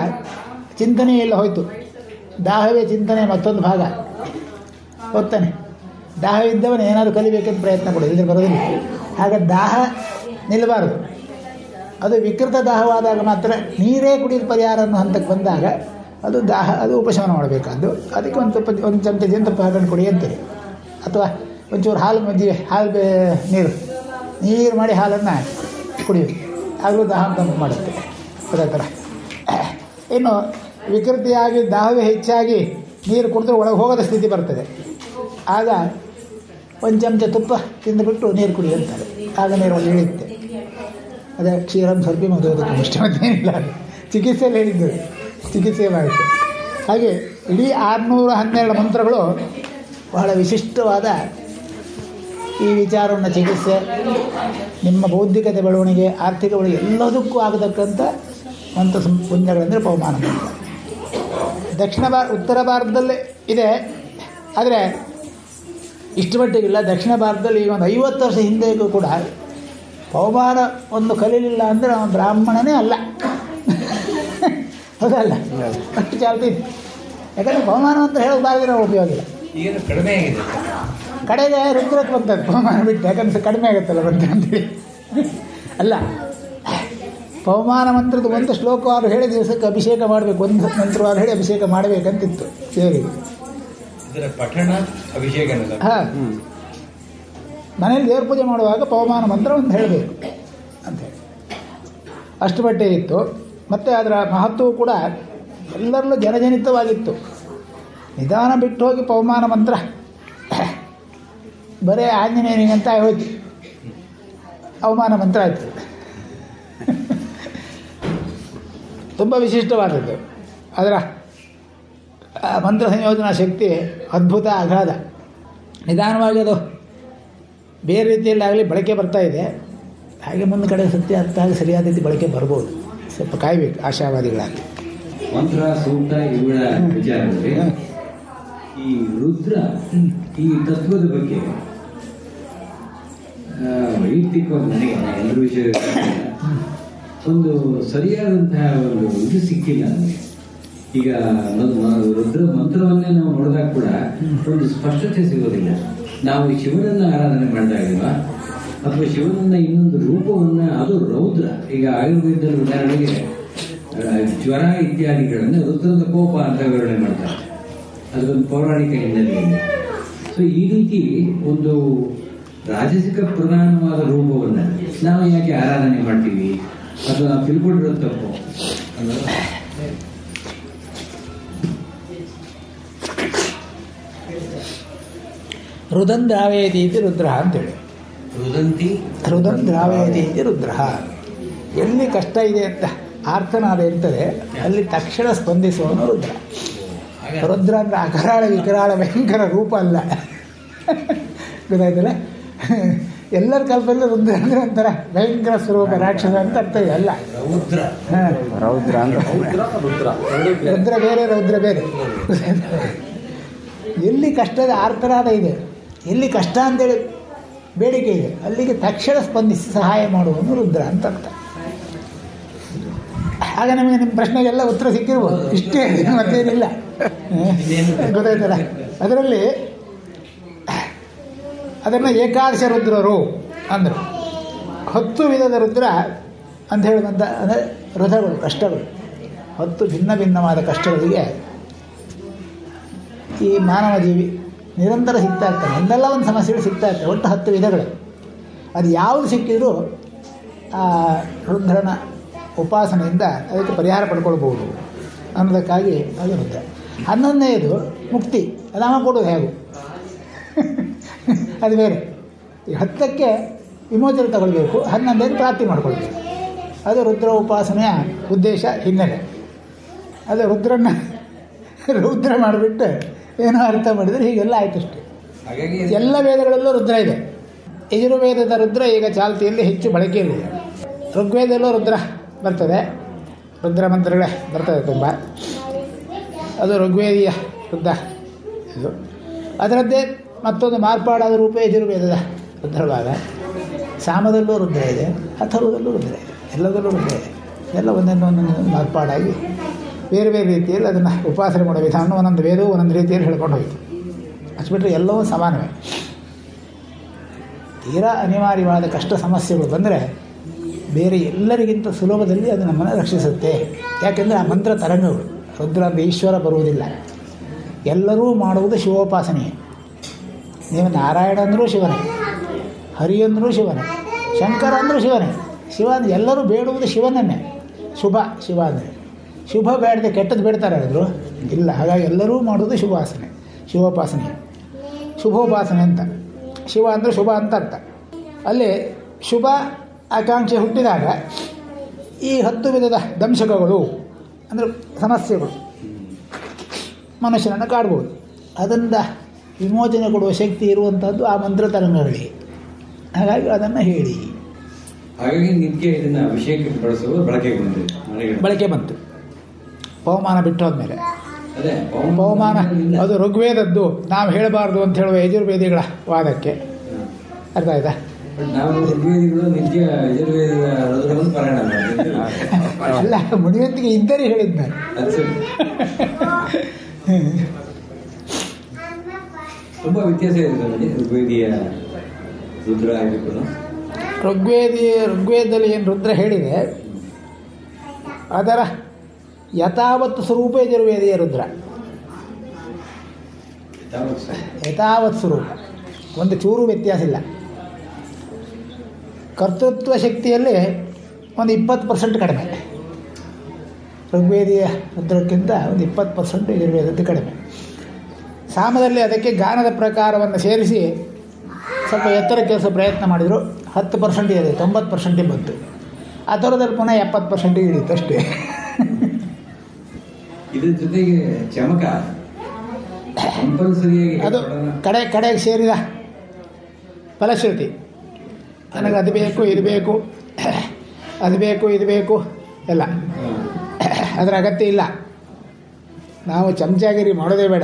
ಚಿಂತನೆ ಎಲ್ಲ ಹೋಯಿತು. ದಾಹವೇ ಚಿಂತನೆ ಮತ್ತೊಂದು ಭಾಗ ಹೋಗ್ತಾನೆ. ದಾಹವಿದ್ದವನು ಏನಾದರೂ ಕಲಿಬೇಕಂತ ಪ್ರಯತ್ನ ಪಡೋದು, ಇಲ್ಲದ್ರೆ ಬರೋದಿಲ್ಲ. ಆಗ ದಾಹ ನಿಲ್ಲಬಾರದು. ಅದು ವಿಕೃತ ದಾಹವಾದಾಗ ಮಾತ್ರ ನೀರೇ ಕುಡಿಯಲು ಪರಿಹಾರ ಅನ್ನೋ ಹಂತಕ್ಕೆ ಬಂದಾಗ ಅದು ದಾಹ, ಅದು ಉಪಶಮನ ಮಾಡಬೇಕಾದ್ದು. ಅದಕ್ಕೆ ಒಂದು ಚಮಚ ಜೇನುತುಪ್ಪ ಹಾಕೊಂಡು ಕುಡಿ ಅಂತಾರೆ. ಅಥವಾ ಒಂಚೂರು ಹಾಲು ಮಜ್ಜಿಗೆ, ನೀರು ಮಾಡಿ ಹಾಲನ್ನು ಕುಡಿಯೋದು, ಆಗಲೂ ದಾಹ ಅಂತ ಮಾಡುತ್ತೆ. ಅದೇ ಥರ ಇನ್ನು ವಿಕೃತಿಯಾಗಿ ದಾಹವೇ ಹೆಚ್ಚಾಗಿ ನೀರು ಕುಡಿದ್ರೆ ಒಳಗೆ ಹೋಗೋದ ಸ್ಥಿತಿ ಬರ್ತದೆ. ಆಗ ಒಂದು ಚಮಚ ತುಪ್ಪ ತಿಂದುಬಿಟ್ಟು ನೀರು ಕುಡಿ ಅಂತಾರೆ, ಆಗ ನೀರು ಒಳ್ಳೆ ಇಳಿಯುತ್ತೆ. ಅದೇ ಕ್ಷೀರಂ ಸ್ವಲ್ಪ ಮಧುವುದಕ್ಕೆ ಇಷ್ಟಮತ್ತೇನಿಲ್ಲ, ಚಿಕಿತ್ಸೆಯಲ್ಲಿ ಹೇಳಿದ್ದು, ಚಿಕಿತ್ಸೆ ಮಾಡುತ್ತೆ. ಹಾಗೆ ಇಡೀ 612 ಮಂತ್ರಗಳು ಬಹಳ ವಿಶಿಷ್ಟವಾದ ಈ ವಿಚಾರವನ್ನು, ಚಿಕಿತ್ಸೆ, ನಿಮ್ಮ ಬೌದ್ಧಿಕತೆ ಬೆಳವಣಿಗೆ, ಆರ್ಥಿಕ ಬೆಳವಣಿಗೆ ಎಲ್ಲದಕ್ಕೂ ಆಗತಕ್ಕಂಥ ಮಂತ್ರ ಪುಂಜಗಳಂದರೆ ಪವಮಾನ ಮಂತ್ರ. ಉತ್ತರ ಭಾರತದಲ್ಲೇ ಇದೆ, ಆದರೆ ಇಷ್ಟು ಮಟ್ಟಿಗಿಲ್ಲ. ದಕ್ಷಿಣ ಭಾರತದಲ್ಲಿ ಈಗ ಒಂದು 50 ವರ್ಷ ಹಿಂದೆಗೂ ಕೂಡ ಪವಮಾನ ಒಂದು ಕಲೀಲಿಲ್ಲ ಅಂದರೆ ಅವನು ಬ್ರಾಹ್ಮಣನೇ ಅಲ್ಲ. ಹೌದಲ್ಲ, ಅಷ್ಟು ಚಾಲ್ತಿ ಇತ್ತು. ಯಾಕಂದರೆ ಪವಮಾನ ಅಂತ ಹೇಳಬಾರ್ದು, ನಾವು ಉಪಯೋಗ ಇಲ್ಲ. ಈಗೇನು ಕಡಿಮೆ ಆಗಿದೆ ಸರ್. ಕಡೆಗೆ ರುದ್ರಕ್ಕೆ ಬಂತದ್ದು ಪವಮಾನ ಬಿಟ್ಟು, ಯಾಕಂದ್ರೆ ಕಡಿಮೆ ಆಗುತ್ತಲ್ಲ ಮಂತ್ರ ಅಂತೇಳಿ. ಅಲ್ಲ, ಪವಮಾನ ಮಂತ್ರದ ಒಂದು ಶ್ಲೋಕವಾರು ಹೇಳಿ ದಿವಸಕ್ಕೆ ಅಭಿಷೇಕ ಮಾಡಬೇಕು, ಒಂದು ಮಂತ್ರವಾರು ಹೇಳಿ ಅಭಿಷೇಕ ಮಾಡಬೇಕಂತಿತ್ತು ದೇವರಿಗೆ. ಇದರ ಪಠಣ ಅಭಿಷೇಕ ಹಾಂ, ಮನೇಲಿ ದೇವ್ರ ಪೂಜೆ ಮಾಡುವಾಗ ಪವಮಾನ ಮಂತ್ರ ಒಂದು ಹೇಳಬೇಕು ಅಂಥೇಳಿ ಅಷ್ಟು ಬಟ್ಟೆ ಇತ್ತು. ಮತ್ತು ಅದರ ಮಹತ್ವವು ಕೂಡ ಎಲ್ಲರಲ್ಲೂ ಜನಜನಿತವಾಗಿತ್ತು. ನಿಧಾನ ಬಿಟ್ಟು ಹೋಗಿ ಪವಮಾನ ಮಂತ್ರ ಬರೇ ಆಂಜನೇಯನಿಗಂತ ಹೋಯ್ತು, ಅವಮಾನ ಮಂತ್ರ ಆಯಿತು. ತುಂಬ ವಿಶಿಷ್ಟವಾದದ್ದು ಅದರ ಮಂತ್ರ ಸಂಯೋಜನಾ ಶಕ್ತಿ ಅದ್ಭುತ, ಅಗಾಧ. ನಿಧಾನವಾಗಿ ಅದು ಬೇರೆ ರೀತಿಯಲ್ಲಾಗಲಿ ಬಳಕೆ ಬರ್ತಾ ಇದೆ. ಹಾಗೆ ಮುಂದೆ ಕಡೆ ಸತ್ಯ ಅರ್ಥ ಆಗಿ ಸರಿಯಾದ ರೀತಿ ಬಳಕೆ ಬರ್ಬೋದು. ಸ್ವಲ್ಪ ಕಾಯಬೇಕು ಆಶಾವಾದಿಗಳಾಗಿ. ಮಂತ್ರ ಸೂಕ್ತ ಇವುಗಳ ವಿಚಾರದಲ್ಲಿ ಈ ರುದ್ರ ಈ ತತ್ವದ ಬಗ್ಗೆ ವೈಯಕ್ತಿಕವಾಗಿ ನನಗೆ ಎಲ್ಲರ ವಿಷಯ ಒಂದು ಸರಿಯಾದಂತಹ ಒಂದು ಇದು ಸಿಕ್ಕಿಲ್ಲ ನನಗೆ. ಈಗ ರುದ್ರ ಮಂತ್ರವನ್ನೇ ನಾವು ನೋಡಿದಾಗ ಕೂಡ ಒಂದು ಸ್ಪಷ್ಟತೆ ಸಿಗೋದಿಲ್ಲ. ನಾವು ಶಿವನನ್ನ ಆರಾಧನೆ ಮಾಡಿದಾಗಿಲ್ವ ಅಥವಾ ಶಿವನನ್ನ ಇನ್ನೊಂದು ರೂಪವನ್ನ, ಅದು ರೌದ್ರ. ಈಗ ಆಯುರ್ವೇದದಲ್ಲಿ ಉದಾಹರಣೆಗೆ ಜ್ವರ ಇತ್ಯಾದಿಗಳನ್ನ ರುದ್ರದ ಕೋಪ ಅಂತ ವಿವರಣೆ ಮಾಡ್ತಾರೆ. ಅದೊಂದು ಪೌರಾಣಿಕ ಹಿನ್ನೆಲೆಯಲ್ಲಿ. ಸೊ ಈ ರೀತಿ ಒಂದು ರಾಜಸಿಕ ಪ್ರಧಾನವಾದ ರೂಪವನ್ನ ನಾವು ಯಾಕೆ ಆರಾಧನೆ ಮಾಡ್ತೀವಿ? ಅದು ನಾವು ತಿಳ್ಕೊಂಡಿರೋದು ತಪ್ಪು. ರುದನ್ ದ್ರಾವೇತಿ ಇತಿ ರುದ್ರ ಅಂತೇಳಿ. ರುದನ್ ದ್ರಾವೇತಿ ಇತಿ ರುದ್ರ. ಎಲ್ಲಿ ಕಷ್ಟ ಇದೆ ಅಂತ ಆರ್ತನಾದ ಇರ್ತದೆ ಅಲ್ಲಿ ತಕ್ಷಣ ಸ್ಪಂದಿಸುವವನು ರುದ್ರ. ರುದ್ರ ಅಂದರೆ ಅಕರಾಳ ವಿಕರಾಳ ಭಯಂಕರ ರೂಪ ಅಲ್ಲ, ಗೊತ್ತಾಯ್ತಲ್ಲ. ಎಲ್ಲರ ಕಲ್ಪದಲ್ಲಿ ರುದ್ರ ಅಂದರೆ ಒಂಥರ ಭಯಂಕರ ಸ್ವರೂಪ, ರಾಕ್ಷಸ ಅಂತ ಅರ್ಥ ಇದೆ ಅಲ್ಲ. ರುದ್ರ ಬೇರೆ, ರೌದ್ರ ಬೇರೆ. ಎಲ್ಲಿ ಕಷ್ಟದ ಆರ್ತನಾದ ಇದೆ, ಎಲ್ಲಿ ಕಷ್ಟ ಅಂತೇಳಿ ಬೇಡಿಕೆ ಇದೆ, ಅಲ್ಲಿಗೆ ತಕ್ಷಣ ಸ್ಪಂದಿಸಿ ಸಹಾಯ ಮಾಡುವವನು ರುದ್ರ ಅಂತ ಅರ್ಥ. ಆಗ ನಮಗೆ ನಿಮ್ಮ ಪ್ರಶ್ನೆಗೆಲ್ಲ ಉತ್ತರ ಸಿಕ್ಕಿರ್ಬೋದು. ಇಷ್ಟೇ, ಮತ್ತೇನಿಲ್ಲ. ಗೊತ್ತಾಯ್ತಲ್ಲ. ಅದರಲ್ಲಿ ಅದನ್ನು ಏಕಾದಶ ರುದ್ರರು ಅಂದರು. 10 ವಿಧದ ರುದ್ರ ಅಂತ ಹೇಳುವಂಥ ಅಂದರೆ ರಥಗಳು, ಕಷ್ಟಗಳು, 10 ಭಿನ್ನ ಭಿನ್ನವಾದ ಕಷ್ಟಗಳಿಗೆ ಈ ಮಾನವ ಜೀವಿ ನಿರಂತರ ಸಿಗ್ತಾ ಇರ್ತಾನೆ. ಒಂದಲ್ಲ ಒಂದು ಸಮಸ್ಯೆಗಳು ಸಿಗ್ತಾ ಇರ್ತವೆ. ಒಟ್ಟು 10 ವಿಧಗಳು. ಅದು ಯಾವುದು ಸಿಕ್ಕಿದ್ರೂ ಆ ರುದ್ರನ ಉಪಾಸನೆಯಿಂದ ಅದಕ್ಕೆ ಪರಿಹಾರ ಪಡ್ಕೊಳ್ಬೋದು ಅನ್ನೋದಕ್ಕಾಗಿ ಅದು ರುದ್ರ. 11ನೇದು ಮುಕ್ತಿ, ಅದಾಮ ಕೊಡೋದು ಹೇಗೂ ಅದು ಬೇರೆ. ಈ 10ಕ್ಕೆ ವಿಮೋಚನೆ ತಗೊಳ್ಬೇಕು, 11ನೇದು ಪ್ರಾಪ್ತಿ ಮಾಡ್ಕೊಳ್ಬೇಕು. ಅದು ರುದ್ರ ಉಪಾಸನೆಯ ಉದ್ದೇಶ, ಹಿನ್ನೆಲೆ. ಅದು ರುದ್ರ ಮಾಡಿಬಿಟ್ಟು ಏನೋ ಅರ್ಥ ಮಾಡಿದರೆ ಹೀಗೆಲ್ಲ ಆಯ್ತಷ್ಟೇ. ಎಲ್ಲ ವೇದಗಳಲ್ಲೂ ರುದ್ರ ಇದೆ. ಯಜುರ್ವೇದದ ರುದ್ರ ಈಗ ಚಾಲ್ತಿಯಲ್ಲಿ ಹೆಚ್ಚು ಬಳಕೆಯಲ್ಲಿದೆ. ಋಗ್ವೇದಲ್ಲೂ ರುದ್ರ ಬರ್ತದೆ, ರುದ್ರ ಮಂತ್ರಗಳೇ ಬರ್ತದೆ ತುಂಬ. ಅದು ಋಗ್ವೇದೀಯ ರುದ್ರ. ಇದು ಅದರದ್ದೇ ಮತ್ತೊಂದು ಮಾರ್ಪಾಡಾದ ರೂಪ ಯಜುರ್ವೇದದ ರುದ್ರಭಾಗ. ಸಾಮದಲ್ಲೂ ರುದ್ರ ಇದೆ, ಅಥರ್ವದಲ್ಲೂ ರುದ್ರ ಇದೆ, ಎಲ್ಲದಲ್ಲೂ ರುದ್ರ ಇದೆ. ಎಲ್ಲ ಒಂದೊಂದು ಮಾರ್ಪಾಡಾಗಿ ಬೇರೆ ಬೇರೆ ರೀತಿಯಲ್ಲಿ ಅದನ್ನು ಉಪಾಸನೆ ಮಾಡೋ ವಿಧಾನ ಒಂದೊಂದು ವೇದವು ಒಂದೊಂದು ರೀತಿಯಲ್ಲಿ ಹೇಳ್ಕೊಂಡು ಹೋಯಿತು. ಅಷ್ಟುಬಿಟ್ಟರೆ ಎಲ್ಲವೂ ಸಮಾನವೇ. ತೀರಾ ಅನಿವಾರ್ಯವಾದ ಕಷ್ಟ ಸಮಸ್ಯೆಗಳು ಬಂದರೆ ಬೇರೆ ಎಲ್ಲರಿಗಿಂತ ಸುಲಭದಲ್ಲಿ ಅದು ನಮ್ಮನ್ನು ರಕ್ಷಿಸುತ್ತೆ. ಯಾಕೆಂದರೆ ಆ ಮಂತ್ರ ತರಂಗಗಳು. ರುದ್ರ ಅಂದರೆ ಈಶ್ವರ ಬರುವುದಿಲ್ಲ. ಎಲ್ಲರೂ ಮಾಡುವುದು ಶಿವೋಪಾಸನೆಯೇ. ನೀವು ನಾರಾಯಣ ಅಂದರೂ ಶಿವನೇ, ಹರಿ ಅಂದರೂ ಶಿವನೇ, ಶಂಕರ ಅಂದರೂ ಶಿವನೇ. ಶಿವ ಅಂದರೆ ಎಲ್ಲರೂ ಬೇಡುವುದು ಶಿವನನ್ನೇ. ಶುಭ ಶಿವ ಅಂದರೆ ಶುಭ ಬೇಡದೆ ಕೆಟ್ಟದ್ದು ಬೇಡ್ತಾರೆ ಹೇಳಿದ್ರು ಇಲ್ಲ. ಹಾಗಾಗಿ ಎಲ್ಲರೂ ಮಾಡೋದು ಶುಭಾಸನೆ, ಶಿವೋಪಾಸನೆ, ಶುಭೋಪಾಸನೆ ಅಂತ. ಶಿವ ಅಂದರೆ ಶುಭ ಅಂತ ಅರ್ಥ. ಅಲ್ಲಿ ಶುಭ ಆಕಾಂಕ್ಷೆ ಹುಟ್ಟಿದಾಗ ಈ 10 ವಿಧದ ದಂಶಕಗಳು ಅಂದರೆ ಸಮಸ್ಯೆಗಳು ಮನುಷ್ಯನನ್ನು ಕಾಡ್ಬೋದು. ಅದರಿಂದ ವಿಮೋಚನೆ ಕೊಡುವ ಶಕ್ತಿ ಇರುವಂಥದ್ದು ಆ ಮಂತ್ರ ತರಂಗಗಳಿಗೆ. ಹಾಗಾಗಿ ಅದನ್ನು ಹೇಳಿ. ಹಾಗಾಗಿ ನಿತ್ಯ ಇದನ್ನು ಅಭಿಷೇಕಕ್ಕೆ ಬಳಸುವ ಬಳಕೆ ಬಂತು. ಪವಮಾನ ಬಿಟ್ಟು ಹೋದ್ಮೇಲೆ ಅದೇ ಪವಮಾನ ಅದು ಋಗ್ವೇದದ್ದು, ನಾವು ಹೇಳಬಾರ್ದು ಅಂತ ಹೇಳುವ ಯಜುರ್ವೇದಿಗಳ ವಾದಕ್ಕೆ. ಅರ್ಥ ಆಯ್ತಾ? ನಾವು ಋಗ್ವೇದಿಗಳು ನಿತ್ಯ ಯಜುರ್ವೇದದ ರುದ್ರವನ್ನು ಪಾರಾಯಣ ಮಾಡ್ತೀವಿ. ಅಲ್ಲ, ಮುನಿಯೊತ್ತಿಗೆ ಇದ್ದರೆ ಹೇಳಿದ್ನ. ತುಂಬಾ ವ್ಯತ್ಯಾಸ ಇದೆ ನಮಗೆ ಋಗ್ವೇದಿಯ ರುದ್ರ ಆಗಿರ್ಬೋದು. ಋಗ್ವೇದದಲ್ಲಿ ಏನು ರುದ್ರ ಹೇಳಿದೆ ಅದರ ಯಥಾವತ್ ಸ್ವರೂಪ ಯಜುರ್ವೇದಿಯ ರುದ್ರ. ಯಥಾವತ್ ಸ್ವರೂಪ, ಒಂದು ಚೂರು ವ್ಯತ್ಯಾಸ ಇಲ್ಲ. ಕರ್ತೃತ್ವ ಶಕ್ತಿಯಲ್ಲಿ ಒಂದು 20% ಕಡಿಮೆ, ಋಗ್ವೇದಿಯ ರುದ್ರಕ್ಕಿಂತ ಒಂದು 20% ಯಜುರ್ವೇದದ್ದು ಕಡಿಮೆ. ಸಾಮದಲ್ಲಿ ಅದಕ್ಕೆ ಗಾನದ ಪ್ರಕಾರವನ್ನು ಸೇರಿಸಿ ಸ್ವಲ್ಪ ಎತ್ತರಕ್ಕೆ ಪ್ರಯತ್ನ ಮಾಡಿದರು, 10% ಇದೆ, 90% ಬಂತು. ಅಥರ್ವದಲ್ಲಿ ಪುನಃ 70% ಇಳಿತು ಅಷ್ಟೇ. ಇದ್ರ ಜೊತೆಗೆ ಚಮಕ ಅದು ಕಡೆಗೆ ಸೇರಿದ ಫಲಶ್ರುತಿ. ನನಗೆ ಅದು ಬೇಕು ಇದು ಬೇಕು, ಅದು ಬೇಕು ಇದು ಬೇಕು ಎಲ್ಲ, ಅದರ ಅಗತ್ಯ ಇಲ್ಲ. ನಾವು ಚಮಚಾಗಿರಿ ಮಾಡೋದೇ ಬೇಡ.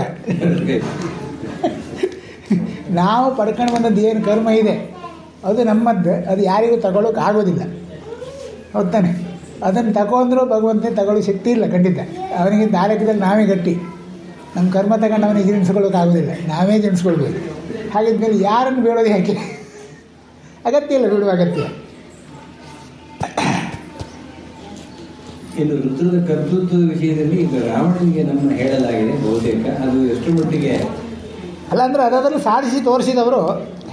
ನಾವು ಪಡ್ಕೊಂಡು ಬಂದದ್ದು ಏನು ಕರ್ಮ ಇದೆ ಅದು ನಮ್ಮದ್ದು, ಅದು ಯಾರಿಗೂ ತಗೊಳ್ಳೋಕೆ ಆಗೋದಿಲ್ಲ. ಹೌದಾನೆ? ಅದನ್ನು ತಗೊಂಡ್ರೂ ಭಗವಂತನೇ ತಗೊಳ್ಳೋ ಶಕ್ತಿ ಇಲ್ಲ ಖಂಡಿತ. ಅವನಿಗೆ ಲೆಕ್ಕದಲ್ಲಿ ನಾವೇ ಗಟ್ಟಿ. ನಮ್ಮ ಕರ್ಮ ತಗೊಂಡು ಅವನಿಗೆ ಜೀರ್ಣಿಸ್ಕೊಳ್ಳೋಕೆ ಆಗೋದಿಲ್ಲ, ನಾವೇ ಜೀರ್ಣಿಸ್ಕೊಳ್ಬೇಕು. ಹಾಗಿದ್ಮೇಲೆ ಯಾರನ್ನು ಬೀಳೋದು ಯಾಕೆ? ಅಗತ್ಯ ಇಲ್ಲ, ಬಿಡುವ ಅಗತ್ಯ. ಇನ್ನು ರುದ್ರದ ಕರ್ತೃತ್ವದ ವಿಷಯದಲ್ಲಿ ಈಗ ರಾವಣನಿಗೆ ನಮ್ಮನ್ನು ಹೇಳಲಾಗಿದೆ ಬಹುತೇಕ. ಅದು ಎಷ್ಟು ಮಟ್ಟಿಗೆ ಅಲ್ಲ ಅಂದರೆ ಅದನ್ನು ಸಾಧಿಸಿ ತೋರಿಸಿದವರು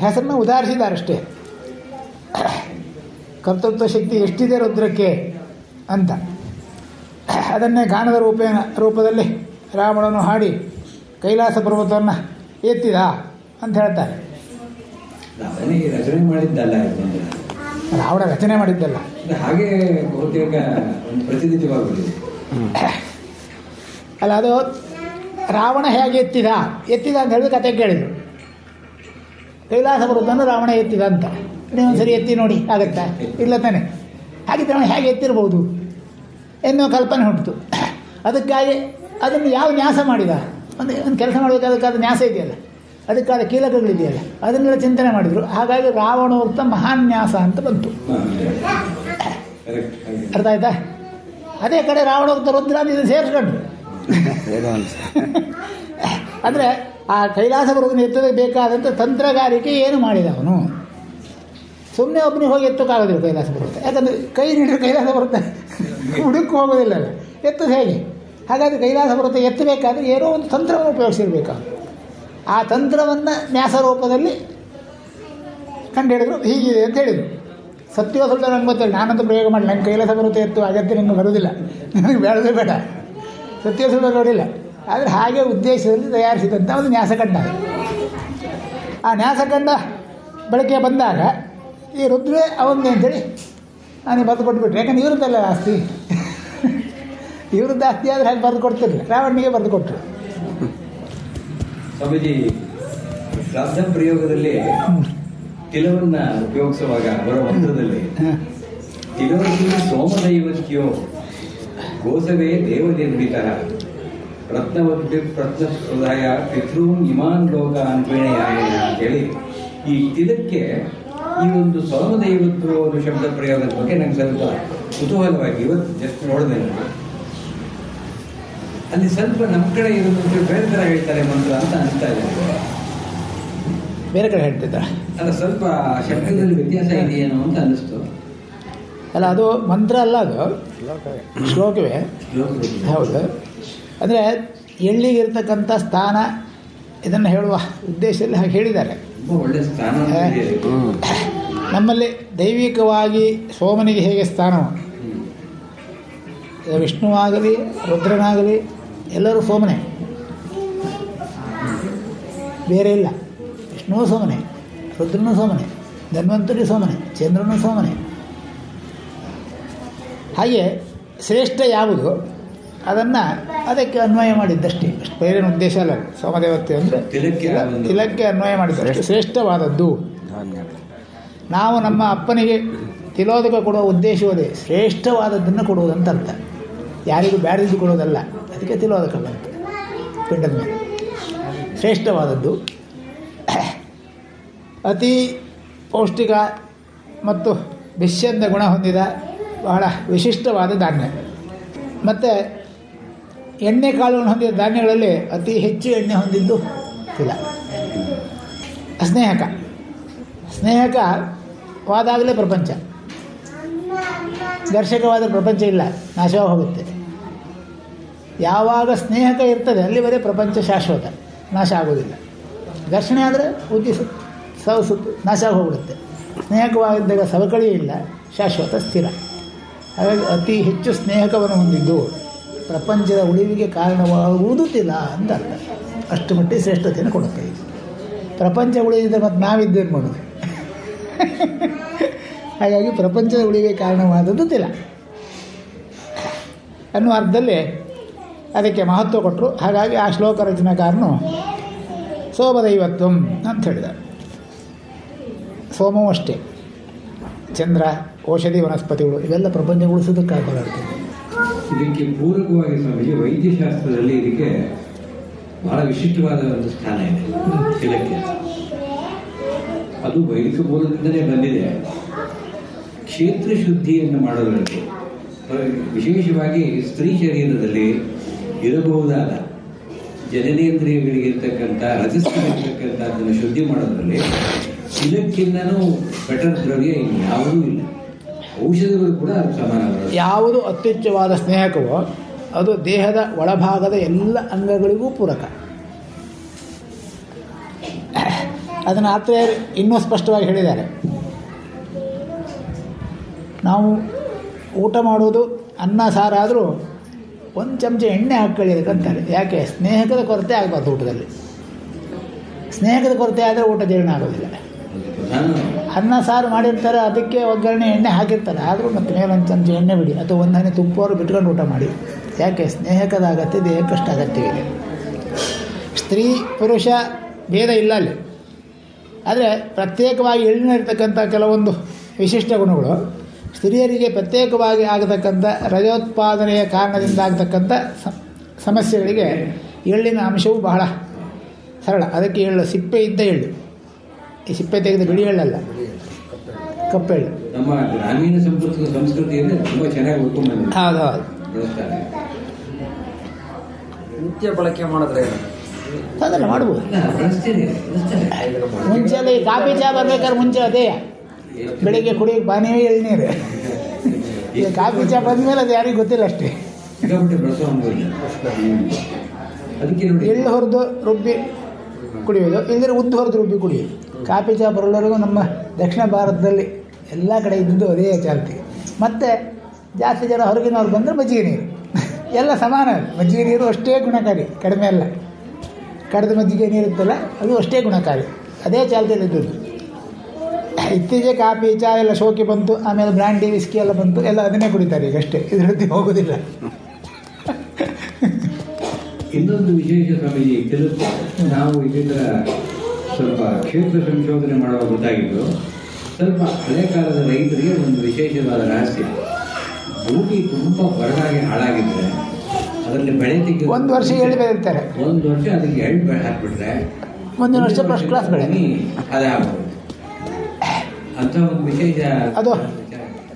ಹೆಸರನ್ನು ಉದಾಹರಿಸಿದಾರಷ್ಟೇ. ಕರ್ತೃತ್ವ ಶಕ್ತಿ ಎಷ್ಟಿದೆ ರುದ್ರಕ್ಕೆ ಅಂತ. ಅದನ್ನೇ ಗಾನದ ರೂಪದಲ್ಲಿ ರಾವಣನು ಹಾಡಿ ಕೈಲಾಸ ಪರ್ವತವನ್ನು ಎತ್ತಿದ ಅಂತ ಹೇಳ್ತಾರೆ. ರಚನೆ ಮಾಡಿದ್ದಲ್ಲ, ರಾವಣ ರಚನೆ ಮಾಡಿದ್ದಲ್ಲ, ಹಾಗೆ ಬಹುತೇಕ ಪ್ರತಿನಿಧಿವಾಗುತ್ತದೆ. ಅಲ್ಲ, ಅದು ರಾವಣ ಹೇಗೆ ಎತ್ತಿದ ಅಂತ ಹೇಳಿದ ಕತೆ ಕೇಳಿದರು. ಕೈಲಾಸ ಪರ್ವತವನ್ನು ರಾವಣ ಎತ್ತಿದ ಅಂತ ನೀವೊಂದ್ಸರಿ ಎತ್ತಿ ನೋಡಿ, ಆಗತ್ತಾ? ಇಲ್ಲ ತಾನೆ. ಹಾಗಿದ್ರೆ ಅವನು ಹೇಗೆ ಎತ್ತಿರ್ಬೋದು ಎನ್ನುವ ಕಲ್ಪನೆ ಹುಟ್ಟಿತು. ಅದಕ್ಕಾಗಿ ಅದನ್ನು ಯಾವ ನ್ಯಾಸ ಮಾಡಿದ, ಒಂದು ಕೆಲಸ ಮಾಡಬೇಕಾದಕ್ಕಾದ ನ್ಯಾಸ ಇದೆಯಲ್ಲ, ಅದಕ್ಕಾದ ಕೀಲಕಗಳಿದೆಯಲ್ಲ, ಅದನ್ನೆಲ್ಲ ಚಿಂತನೆ ಮಾಡಿದರು. ಹಾಗಾಗಿ ರಾವಣೋಕ್ತ ಮಹಾನ್ ನ್ಯಾಸ ಅಂತ ಬಂತು. ಅರ್ಥ ಆಯ್ತಾ? ಅದೇ ಕಡೆ ರಾವಣೋಕ್ತ ರುದ್ರ ಇದನ್ನು ಸೇರಿಸ್ಕೊಂಡ್ರು. ಅಂದರೆ ಆ ಕೈಲಾಸ ಪರ್ವತನ ಎತ್ತೋದಕ್ಕೆ ಬೇಕಾದಂಥ ತಂತ್ರಗಾರಿಕೆ ಏನು ಮಾಡಿದ ಅವನು. ಸುಮ್ಮನೆ ಒಬ್ಬನಿಗೆ ಹೋಗಿ ಎತ್ತೋಕ್ಕಾಗೋದಿಲ್ಲ ಕೈಲಾಸ ಪರ್ವತ. ಯಾಕಂದರೆ ಕೈ ನೀಡಿದ್ರೆ ಕೈಲಾಸ ಪರ್ವತ ಹುಡುಕು ಹೋಗೋದಿಲ್ಲ, ಎತ್ತೋದು ಹೇಗೆ? ಹಾಗಾಗಿ ಕೈಲಾಸ ಪರ್ವತ ಎತ್ತಬೇಕಾದ್ರೆ ಏನೋ ಒಂದು ತಂತ್ರವನ್ನು ಉಪಯೋಗಿಸಿರ್ಬೇಕು. ಆ ತಂತ್ರವನ್ನು ನ್ಯಾಸ ರೂಪದಲ್ಲಿ ಕಂಡುಹಿಡಿದ್ರು. ಹೀಗಿದೆ ಅಂತ ಹೇಳಿದರು. ಸತ್ಯವೋ ಸುಳ್ಳು ನಂಗೆ ಗೊತ್ತಿಲ್ಲ, ನಾನಂತೂ ಪ್ರಯೋಗ ಮಾಡಿ ನಂಗೆ ಕೈಲಾಸ ಪರ್ವತ ಎತ್ತು ಅಗತ್ಯ ನನಗೆ ಬರೋದಿಲ್ಲ, ನನಗೆ ಬೇಡದೇ ಬೇಡ, ಸತ್ಯ ಸುಳ್ಳು ನೋಡಿಲ್ಲ. ಆದರೆ ಹಾಗೆ ಉದ್ದೇಶದಲ್ಲಿ ತಯಾರಿಸಿದಂಥ ಒಂದು ನ್ಯಾಸಖಂಡ. ಆ ನ್ಯಾಸಖಂಡ ಬಳಕೆ ಬಂದಾಗ ಈ ರುದ್ರೇ ಅವಂದೇ ಅಂತೇಳಿ ನಾನು ಬರೆದು ಕೊಟ್ಬಿಟ್ರೆ. ಯಾಕಂದ್ರೆ ಇವ್ರದ್ದಲ್ಲ ಆಸ್ತಿ, ಇವ್ರದ್ದು ಆಸ್ತಿ ಆದರೆ ಹಾಗೆ ಬರೆದು ಕೊಡ್ತಿರಲಿಲ್ಲ, ರಾವಣನಿಗೆ ಬರೆದು ಕೊಟ್ಟರು. ಸ್ವಾಮೀಜಿ, ಶ್ರಾದ್ದ ಪ್ರಯೋಗದಲ್ಲಿ ತಿಲವನ್ನ ಉಪಯೋಗಿಸುವಾಗ ಅವರ ಮಂತ್ರದಲ್ಲಿ ತಿಲವಲ್ಲಿ ಸೋಮದೈವತ್ಯೋ ಗೋಸವೇ ದೇವನಿರ್ಮಿತ ರತ್ನವದ್ಭಿ ಪ್ರತ್ನಸ್ಪೃದಾಯ ಪಿತೃನ್ ಇಮಾನ್ ಲೋಕ ಅನ್ವೇಣಯಾಯ ಅಂತೇಳಿ ಈ ತಿಲಕ್ಕೆ ಈ ಒಂದು ಸೋಮದೈವತ್ವ ಒಂದು ಶಬ್ದ ಪ್ರಯೋಗದ ಬಗ್ಗೆ ನಂಗೆ ಸ್ವಲ್ಪ ಕುತೂಹಲವಾಗಿ ಇವತ್ತು ಜಸ್ಟ್ ನೋಡಿದೆ. ಅಲ್ಲಿ ಸ್ವಲ್ಪ ನಮ್ಮ ಕಡೆ ಇರೋದು ಬೇರೆ ಥರ ಹೇಳ್ತಾರೆ ಮಂತ್ರ ಅಂತ ಅನಿಸ್ತಾ ಇದೆ. ಬೇರೆ ಕಡೆ ಹೇಳ್ತಿದ್ದ ಅಲ್ಲ, ಸ್ವಲ್ಪ ಶಬ್ದದಲ್ಲಿ ವ್ಯತ್ಯಾಸ ಇದೆಯೇನೋ ಅಂತ ಅನ್ನಿಸ್ತು. ಅಲ್ಲ, ಅದು ಮಂತ್ರ ಅಲ್ಲ, ಅದು ಶ್ಲೋಕವೇ. ಹೌದು. ಅಂದರೆ ಎಳ್ಳಿಗಿರ್ತಕ್ಕಂಥ ಸ್ಥಾನ ಇದನ್ನು ಹೇಳುವ ಉದ್ದೇಶದಲ್ಲಿ ಹಾಗೆ ಹೇಳಿದ್ದಾರೆ. ಒಳ್ಳೆ ಸ್ಥಾನ ನಮ್ಮಲ್ಲಿ ದೈವಿಕವಾಗಿ ಸೋಮನಿಗೆ ಹೇಗೆ ಸ್ಥಾನವು, ವಿಷ್ಣುವಾಗಲಿ ರುದ್ರನಾಗಲಿ ಎಲ್ಲರೂ ಸೋಮನೆ, ಬೇರೆ ಇಲ್ಲ. ವಿಷ್ಣುವು ಸೋಮನೆ, ರುದ್ರನೂ ಸೋಮನೆ, ಧನ್ವಂತರಿ ಸೋಮನೆ, ಚಂದ್ರನೂ ಸೋಮನೆ. ಹಾಗೆ ಶ್ರೇಷ್ಠ ಯಾವುದು ಅದನ್ನು ಅದಕ್ಕೆ ಅನ್ವಯ ಮಾಡಿದ್ದಷ್ಟೇ, ಅಷ್ಟು ಬೇರೆ ಉದ್ದೇಶ ಅಲ್ಲ. ಸೋಮದೇವತೆ ಅಂದರೆ ತಿಲಕ್ಕೆ ಅನ್ವಯ ಮಾಡಿದ್ದಷ್ಟು ಶ್ರೇಷ್ಠವಾದದ್ದು. ನಾವು ನಮ್ಮ ಅಪ್ಪನಿಗೆ ತಿಲೋದಕ ಕೊಡುವ ಉದ್ದೇಶವದೇ ಶ್ರೇಷ್ಠವಾದದ್ದನ್ನು ಕೊಡುವುದಂತ ಅರ್ಥ. ಯಾರಿಗೂ ಬ್ಯಾಡಿದ್ದು ಕೊಡೋದಲ್ಲ, ಅದಕ್ಕೆ ತಿಲೋದಕ ಬಂತು. ಪಿಂಡದ ಮೇಲೆ ಶ್ರೇಷ್ಠವಾದದ್ದು, ಅತಿ ಪೌಷ್ಟಿಕ ಮತ್ತು ವಿಷಂದ ಗುಣ ಹೊಂದಿದ ಬಹಳ ವಿಶಿಷ್ಟವಾದ ಧಾನ್ಯ. ಮತ್ತು ಎಣ್ಣೆ ಕಾಳುಗಳನ್ನು ಹೊಂದಿದ ಧಾನ್ಯಗಳಲ್ಲಿ ಅತಿ ಹೆಚ್ಚು ಎಣ್ಣೆ ಹೊಂದಿದ್ದು ತಿಲ. ಸ್ನೇಹಕವಾದಾಗಲೇ ಪ್ರಪಂಚ. ಘರ್ಷಕವಾದ ಪ್ರಪಂಚ ಇಲ್ಲ, ನಾಶವಾಗಿ ಹೋಗುತ್ತೆ. ಯಾವಾಗ ಸ್ನೇಹಕ ಇರ್ತದೆ ಅಲ್ಲಿವರೆಗೆ ಪ್ರಪಂಚ ಶಾಶ್ವತ, ನಾಶ ಆಗೋದಿಲ್ಲ. ಘರ್ಷಣೆ ಆದರೆ ಉದ್ದಿ ಸವಸುತ್ತು ನಾಶ ಹೋಗ್ಬಿಡುತ್ತೆ. ಸ್ನೇಹಕವಾಗಿದ್ದಾಗ ಸವಕಳಿ ಇಲ್ಲ, ಶಾಶ್ವತ ಸ್ಥಿರ. ಹಾಗಾಗಿ ಅತಿ ಹೆಚ್ಚು ಸ್ನೇಹಕವನ್ನು ಹೊಂದಿದ್ದು ಪ್ರಪಂಚದ ಉಳಿವಿಗೆ ಕಾರಣವಾಗುವುದಿಲ್ಲ ಅಂತ ಅರ್ಥ. ಅಷ್ಟು ಮಟ್ಟಿಗೆ ಶ್ರೇಷ್ಠತೆಯನ್ನು ಕೊಡುತ್ತೆ. ಪ್ರಪಂಚ ಉಳಿದಿದ್ದರೆ ಮತ್ತು ನಾವಿದ್ದೇನು ಮಾಡೋದು? ಹಾಗಾಗಿ ಪ್ರಪಂಚದ ಉಳಿವಿಗೆ ಕಾರಣವಾದದ್ದು ತಿಲ ಅನ್ನುವ ಅರ್ಥದಲ್ಲಿ ಅದಕ್ಕೆ ಮಹತ್ವ ಕೊಟ್ಟರು. ಹಾಗಾಗಿ ಆ ಶ್ಲೋಕ ರಚನಾಕಾರನು ಸೋಮದೈವತ್ವಂ ಅಂತ ಹೇಳಿದ. ಸೋಮವೂ ಅಷ್ಟೇ, ಚಂದ್ರ, ಔಷಧಿ ವನಸ್ಪತಿಗಳು ಇವೆಲ್ಲ ಪ್ರಪಂಚ ಉಳಿಸೋದಕ್ಕಾಗಿ ಹೋರಾಡ್ತದೆ. ಇದಕ್ಕೆ ಪೂರಕವಾಗಿ ಸ್ವಾಮೀಜಿ ವೈದ್ಯಶಾಸ್ತ್ರದಲ್ಲಿ ಇದಕ್ಕೆ ಬಹಳ ವಿಶಿಷ್ಟವಾದ ಒಂದು ಸ್ಥಾನ ಇದೆ ತಿಲಕ್ಕೆ. ಅದು ವೈದಿಕ ಮೂಲದಿಂದಲೇ ಬಂದಿದೆ. ಕ್ಷೇತ್ರ ಶುದ್ಧಿಯನ್ನು ಮಾಡೋದರಲ್ಲಿ ವಿಶೇಷವಾಗಿ ಸ್ತ್ರೀ ಶರೀರದಲ್ಲಿ ಇರಬಹುದಾದ ಜನನೇಂದ್ರಿಯಗಳಿಗೆ ಇರ್ತಕ್ಕಂಥ ರಜಸ್ಸಿರ್ತಕ್ಕಂಥ ಅದನ್ನು ಶುದ್ಧಿ ಮಾಡೋದ್ರಲ್ಲಿ ತಿಲಕ್ಕಿಂತನೂ ಬೆಟರ್ ದ್ರವ್ಯ ಇನ್ಯಾವುದೂ ಇಲ್ಲ. ಔಷಧಿಗಳು ಕೂಡ ಅದು ಸಮಾನ. ಯಾವುದು ಅತ್ಯುಚ್ಚವಾದ ಸ್ನೇಹಕವೋ ಅದು ದೇಹದ ಒಳಭಾಗದ ಎಲ್ಲ ಅಂಗಗಳಿಗೂ ಪೂರಕ. ಅದನ್ನು ಆತ್ರೇಯರು ಇನ್ನೂ ಸ್ಪಷ್ಟವಾಗಿ ಹೇಳಿದ್ದಾರೆ. ನಾವು ಊಟ ಮಾಡೋದು ಅನ್ನ ಸಾರಾದರೂ ಒಂದು ಚಮಚ ಎಣ್ಣೆ ಹಾಕ್ಕೊಳ್ಳಿ ಅದಕ್ಕಂತಾರೆ. ಯಾಕೆ? ಸ್ನೇಹಕದ ಕೊರತೆ ಆಗಬಾರ್ದು ಊಟದಲ್ಲಿ. ಸ್ನೇಹಕದ ಕೊರತೆ ಆದರೆ ಊಟ ಜೀರ್ಣ ಆಗೋದಿಲ್ಲ. ಅನ್ನ ಸಾರು ಮಾಡಿರ್ತಾರೆ, ಅದಕ್ಕೆ ಒಗ್ಗರಣೆ ಎಣ್ಣೆ ಹಾಕಿರ್ತಾರೆ, ಆದರೂ ಮತ್ತೆ ಮೇಲೆ ಒಂದು ಚಮಚ ಎಣ್ಣೆ ಬಿಡಿ ಅಥವಾ ಒಂದು ಹನಿ ತುಪ್ಪವರು ಬಿಟ್ಕೊಂಡು ಊಟ ಮಾಡಿ. ಯಾಕೆ? ಸ್ನೇಹಕದ ಅಗತ್ಯ ದೇಹಕ್ಕಷ್ಟು ಅಗತ್ಯವಿದೆ. ಸ್ತ್ರೀ ಪುರುಷ ಭೇದ ಇಲ್ಲ ಅಲ್ಲಿ. ಆದರೆ ಪ್ರತ್ಯೇಕವಾಗಿ ಎಳ್ಳಿನಿರ್ತಕ್ಕಂಥ ಕೆಲವೊಂದು ವಿಶಿಷ್ಟ ಗುಣಗಳು ಸ್ತ್ರೀಯರಿಗೆ ಪ್ರತ್ಯೇಕವಾಗಿ ಆಗತಕ್ಕಂಥ ರಜೋತ್ಪಾದನೆಯ ಕಾರಣದಿಂದ ಆಗತಕ್ಕಂಥ ಸಮಸ್ಯೆಗಳಿಗೆ ಎಳ್ಳಿನ ಅಂಶವು ಬಹಳ ಸರಳ. ಅದಕ್ಕೆ ಎಳ್ಳು, ಸಿಪ್ಪೆ ಇದ್ದ ಎಳ್ಳು, ಈ ಸಿಪ್ಪೆ ತೆಗೆದ ಬಿಳಿ ಎಳ್ಳಲ್ಲ, ಕಪ್ಪೆಳ್ಳು. ನಮ್ಮ ಗ್ರಾಮೀಣ ಸಂಸ್ಕೃತಿಯಲ್ಲಿ ತುಂಬ ಚೆನ್ನಾಗಿ ಉಳ್ಕೊಂಡ್ಬಂದಿದೆ. ಹೌದು. ನಿತ್ಯ ಬಳಕೆ ಮಾಡಿದ್ರೆ ಅದೆಲ್ಲ ಮಾಡ್ಬೋದು. ಮುಂಚೆ ಈ ಕಾಫಿ ಚಹಾ ಬರ್ಬೇಕಾದ್ರೆ ಮುಂಚೆ ಅದೇ ಬೆಳಿಗ್ಗೆ ಕುಡಿಯೋಕೆ ಪಾನೀಯ ಎಳ್ನೀರು. ಈಗ ಕಾಫಿ ಚಹಾ ಬಂದಮೇಲೆ ಅದು ಯಾರಿಗೂ ಗೊತ್ತಿಲ್ಲ ಅಷ್ಟೇ. ಎಳ್ಳು ಹೊರದು ರುಬ್ಬಿ ಕುಡಿಯೋದು, ಇಲ್ಲದ್ರೆ ಉದ್ದು ಹೊರದು ರುಬ್ಬಿ ಕುಡಿಯೋದು. ಕಾಫಿ ಚಹಾ ಬರೋವರೆಗೂ ನಮ್ಮ ದಕ್ಷಿಣ ಭಾರತದಲ್ಲಿ ಎಲ್ಲ ಕಡೆ ಇದ್ದದ್ದು ಅದೇ ಚಾಲ್ತಿ. ಮತ್ತು ಜಾಸ್ತಿ ಜನ ಹೊರಗಿನವ್ರು ಬಂದರೆ ಮಜ್ಜಿಗೆ ನೀರು ಎಲ್ಲ ಸಮಾನ. ಮಜ್ಜಿಗೆ ನೀರು ಅಷ್ಟೇ ಗುಣಕಾರಿ, ಕಡಿಮೆ ಅಲ್ಲ. ಕಡಿದ ಮಜ್ಜಿಗೆ ನೀರಿತ್ತಲ್ಲ ಅದು ಅಷ್ಟೇ ಗುಣಕಾರಿ, ಅದೇ ಚಾಲ್ತಿಯಲ್ಲಿ ಇದ್ದದ್ದು. ಇತ್ತೀಚೆಗೆ ಕಾಫಿ ಚಹಾ ಎಲ್ಲ ಶೋಕಿ ಬಂತು, ಆಮೇಲೆ ಬ್ರ್ಯಾಂಡಿ ವಿಸ್ಕಿ ಎಲ್ಲ ಬಂತು, ಎಲ್ಲ ಅದನ್ನೇ ಕುಡಿತಾರೆ ಈಗ ಅಷ್ಟೇ, ಇದರಲ್ಲಿ ಹೋಗೋದಿಲ್ಲ. ಇನ್ನೊಂದು ವಿಶೇಷ ಸ್ವಾಮೀಜಿ, ನಾವು ಇದರ ಸ್ವಲ್ಪ ಕ್ಷೇತ್ರ ಸಂಶೋಧನೆ ಮಾಡುವ ಗೊತ್ತಾಗಿದ್ದು, ಸ್ವಲ್ಪ ಹಳೆ ಕಾಲದ ರೈತರಿಗೆ ಒಂದು ವಿಶೇಷವಾದ ರಹಸ್ಯ. ಭೂಮಿ ತುಂಬ ಬರಡಾಗಿ ಹಾಳಾಗಿದ್ರೆ ಅದರಲ್ಲಿ ಬೆಳೆ ತೆಗೆದು ಒಂದು ವರ್ಷ ಎಳ್ಳು ಬೆಳೀತಾರೆ, ಒಂದು ವರ್ಷ ಅದಕ್ಕೆ ಎಳ್ಳು ಬೆಳೆ ಹಾಕ್ಬಿಟ್ರೆ ಮುಂದಿನ ವರ್ಷ ಫಸ್ಟ್ ಕ್ಲಾಸ್ ಬೆಳೆ ಅದೇ ಆಗ್ಬೋದು ಅಂತ ಒಂದು ವಿಶೇಷ. ಅದು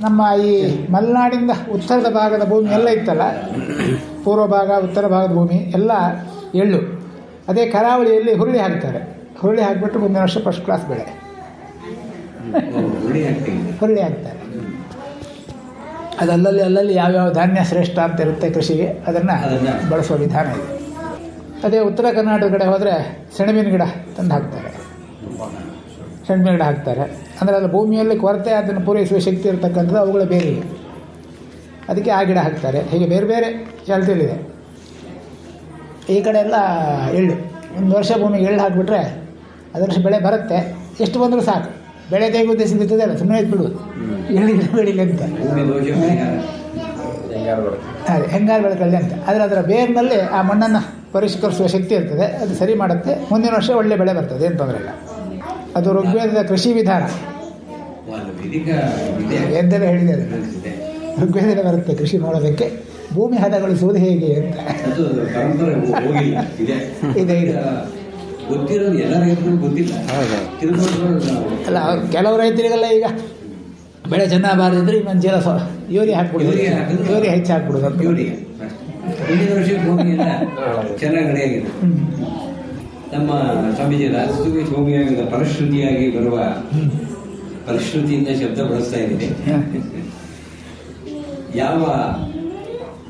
ನಮ್ಮ ಈ ಮಲೆನಾಡಿಂದ ಉತ್ತರದ ಭಾಗದ ಭೂಮಿ ಎಲ್ಲ ಇತ್ತಲ್ಲ, ಪೂರ್ವ ಭಾಗ ಉತ್ತರ ಭಾಗದ ಭೂಮಿ ಎಲ್ಲ ಎಳ್ಳು. ಅದೇ ಕರಾವಳಿಯಲ್ಲಿ ಹುರುಳಿ ಹಾಕ್ತಾರೆ. ಹುರುಳಿ ಹಾಕಿಬಿಟ್ಟು ಮುಂದಿನ ವರ್ಷ ಫಸ್ಟ್ ಕ್ಲಾಸ್ ಬೆಳೆ ಹುರುಳಿ ಹಾಕ್ತಾರೆ. ಅದು ಅಲ್ಲಲ್ಲಿ ಯಾವ್ಯಾವ ಧಾನ್ಯ ಶ್ರೇಷ್ಠ ಅಂತ ಇರುತ್ತೆ ಕೃಷಿಗೆ, ಅದನ್ನು ಬಳಸುವ ವಿಧಾನ ಇದೆ. ಅದೇ ಉತ್ತರ ಕರ್ನಾಟಕ ಕಡೆ ಹೋದರೆ ಸೆಣಬಿನ ಗಿಡ ತಂದು ಹಾಕ್ತಾರೆ. ಸೆಣಬಿನ ಗಿಡ ಹಾಕ್ತಾರೆ ಅಂದರೆ ಅದು ಭೂಮಿಯಲ್ಲಿ ಕೊರತೆ ಅದನ್ನು ಪೂರೈಸುವ ಶಕ್ತಿ ಇರತಕ್ಕಂಥದ್ದು ಅವುಗಳ ಬೇರೆ, ಅದಕ್ಕೆ ಆ ಗಿಡ ಹಾಕ್ತಾರೆ. ಹೀಗೆ ಬೇರೆ ಬೇರೆ ಚಾಲ್ತಿಯಲ್ಲಿದೆ. ಈ ಕಡೆ ಎಲ್ಲ ಎಳ್ಳು, ಒಂದು ವರ್ಷ ಭೂಮಿಗೆ ಎಳ್ಳು ಹಾಕಿಬಿಟ್ರೆ ಅದರ ವರ್ಷ ಬೆಳೆ ಬರುತ್ತೆ. ಎಷ್ಟು ಬಂದರೂ ಸಾಕು, ಬೆಳೆ ತೆಗೆ ಉದ್ದೇಶ ಬಿತ್ತದಲ್ಲ, ಸುಮ್ಮನೆ ಬಿಡುವುದು, ಎಳ್ಳಿಲ್ಲ ಬೆಳಿಲ್ಲ ಅಂತ. ಅದೇ ಹೆಂಗಾರು ಬೆಳ್ಕೊಳ್ಳಿ ಅಂತ. ಆದರೆ ಅದರ ಬೇರಿನಲ್ಲಿ ಆ ಮಣ್ಣನ್ನು ಪರಿಷ್ಕರಿಸುವ ಶಕ್ತಿ ಇರ್ತದೆ, ಅದು ಸರಿ ಮಾಡುತ್ತೆ. ಮುಂದಿನ ವರ್ಷ ಒಳ್ಳೆ ಬೆಳೆ ಬರ್ತದೆ, ಏನು ತೊಂದರೆ ಇಲ್ಲ. ಅದು ಋಗ್ವೇದದ ಕೃಷಿ ವಿಧಾನ, ಎದ್ದೆಲ್ಲ ಹೇಳಿದೆ. ಅದು ಋಗ್ವೇದದಲ್ಲಿ ಬರುತ್ತೆ ಕೃಷಿ ಮಾಡೋದಕ್ಕೆ, ಭೂಮಿ ಹದಗೊಳಿಸುವುದು ಹೇಗೆ ಅಂತ ಇದೆ. ಅಲ್ಲ, ಕೆಲವು ರೈತರಿಗೆಲ್ಲ ಈಗ ಬೆಳೆ ಚೆನ್ನಾಗಬಾರ್ದಿದ್ರೆ ಇನ್ನೊಂದು ಚೀಲ ಯೂರಿಯಾ ಹಾಕ್ಬಿಡೋದು, ಯೂರಿಯಾ ಹೆಚ್ಚು ಹಾಕ್ಬಿಡೋದು. ನಮ್ಮ ಸ್ವಾಮೀಜಿ ರಾಜಸೂಯ ಸೌಮ್ಯದ ಫಲಶ್ರುತಿಯಾಗಿ ಬರುವ ಫಲಶ್ರುತಿಯಿಂದ ಶಬ್ದ ಬಳಸ್ತಾ ಇದ್ದೀನಿ. ಯಾವ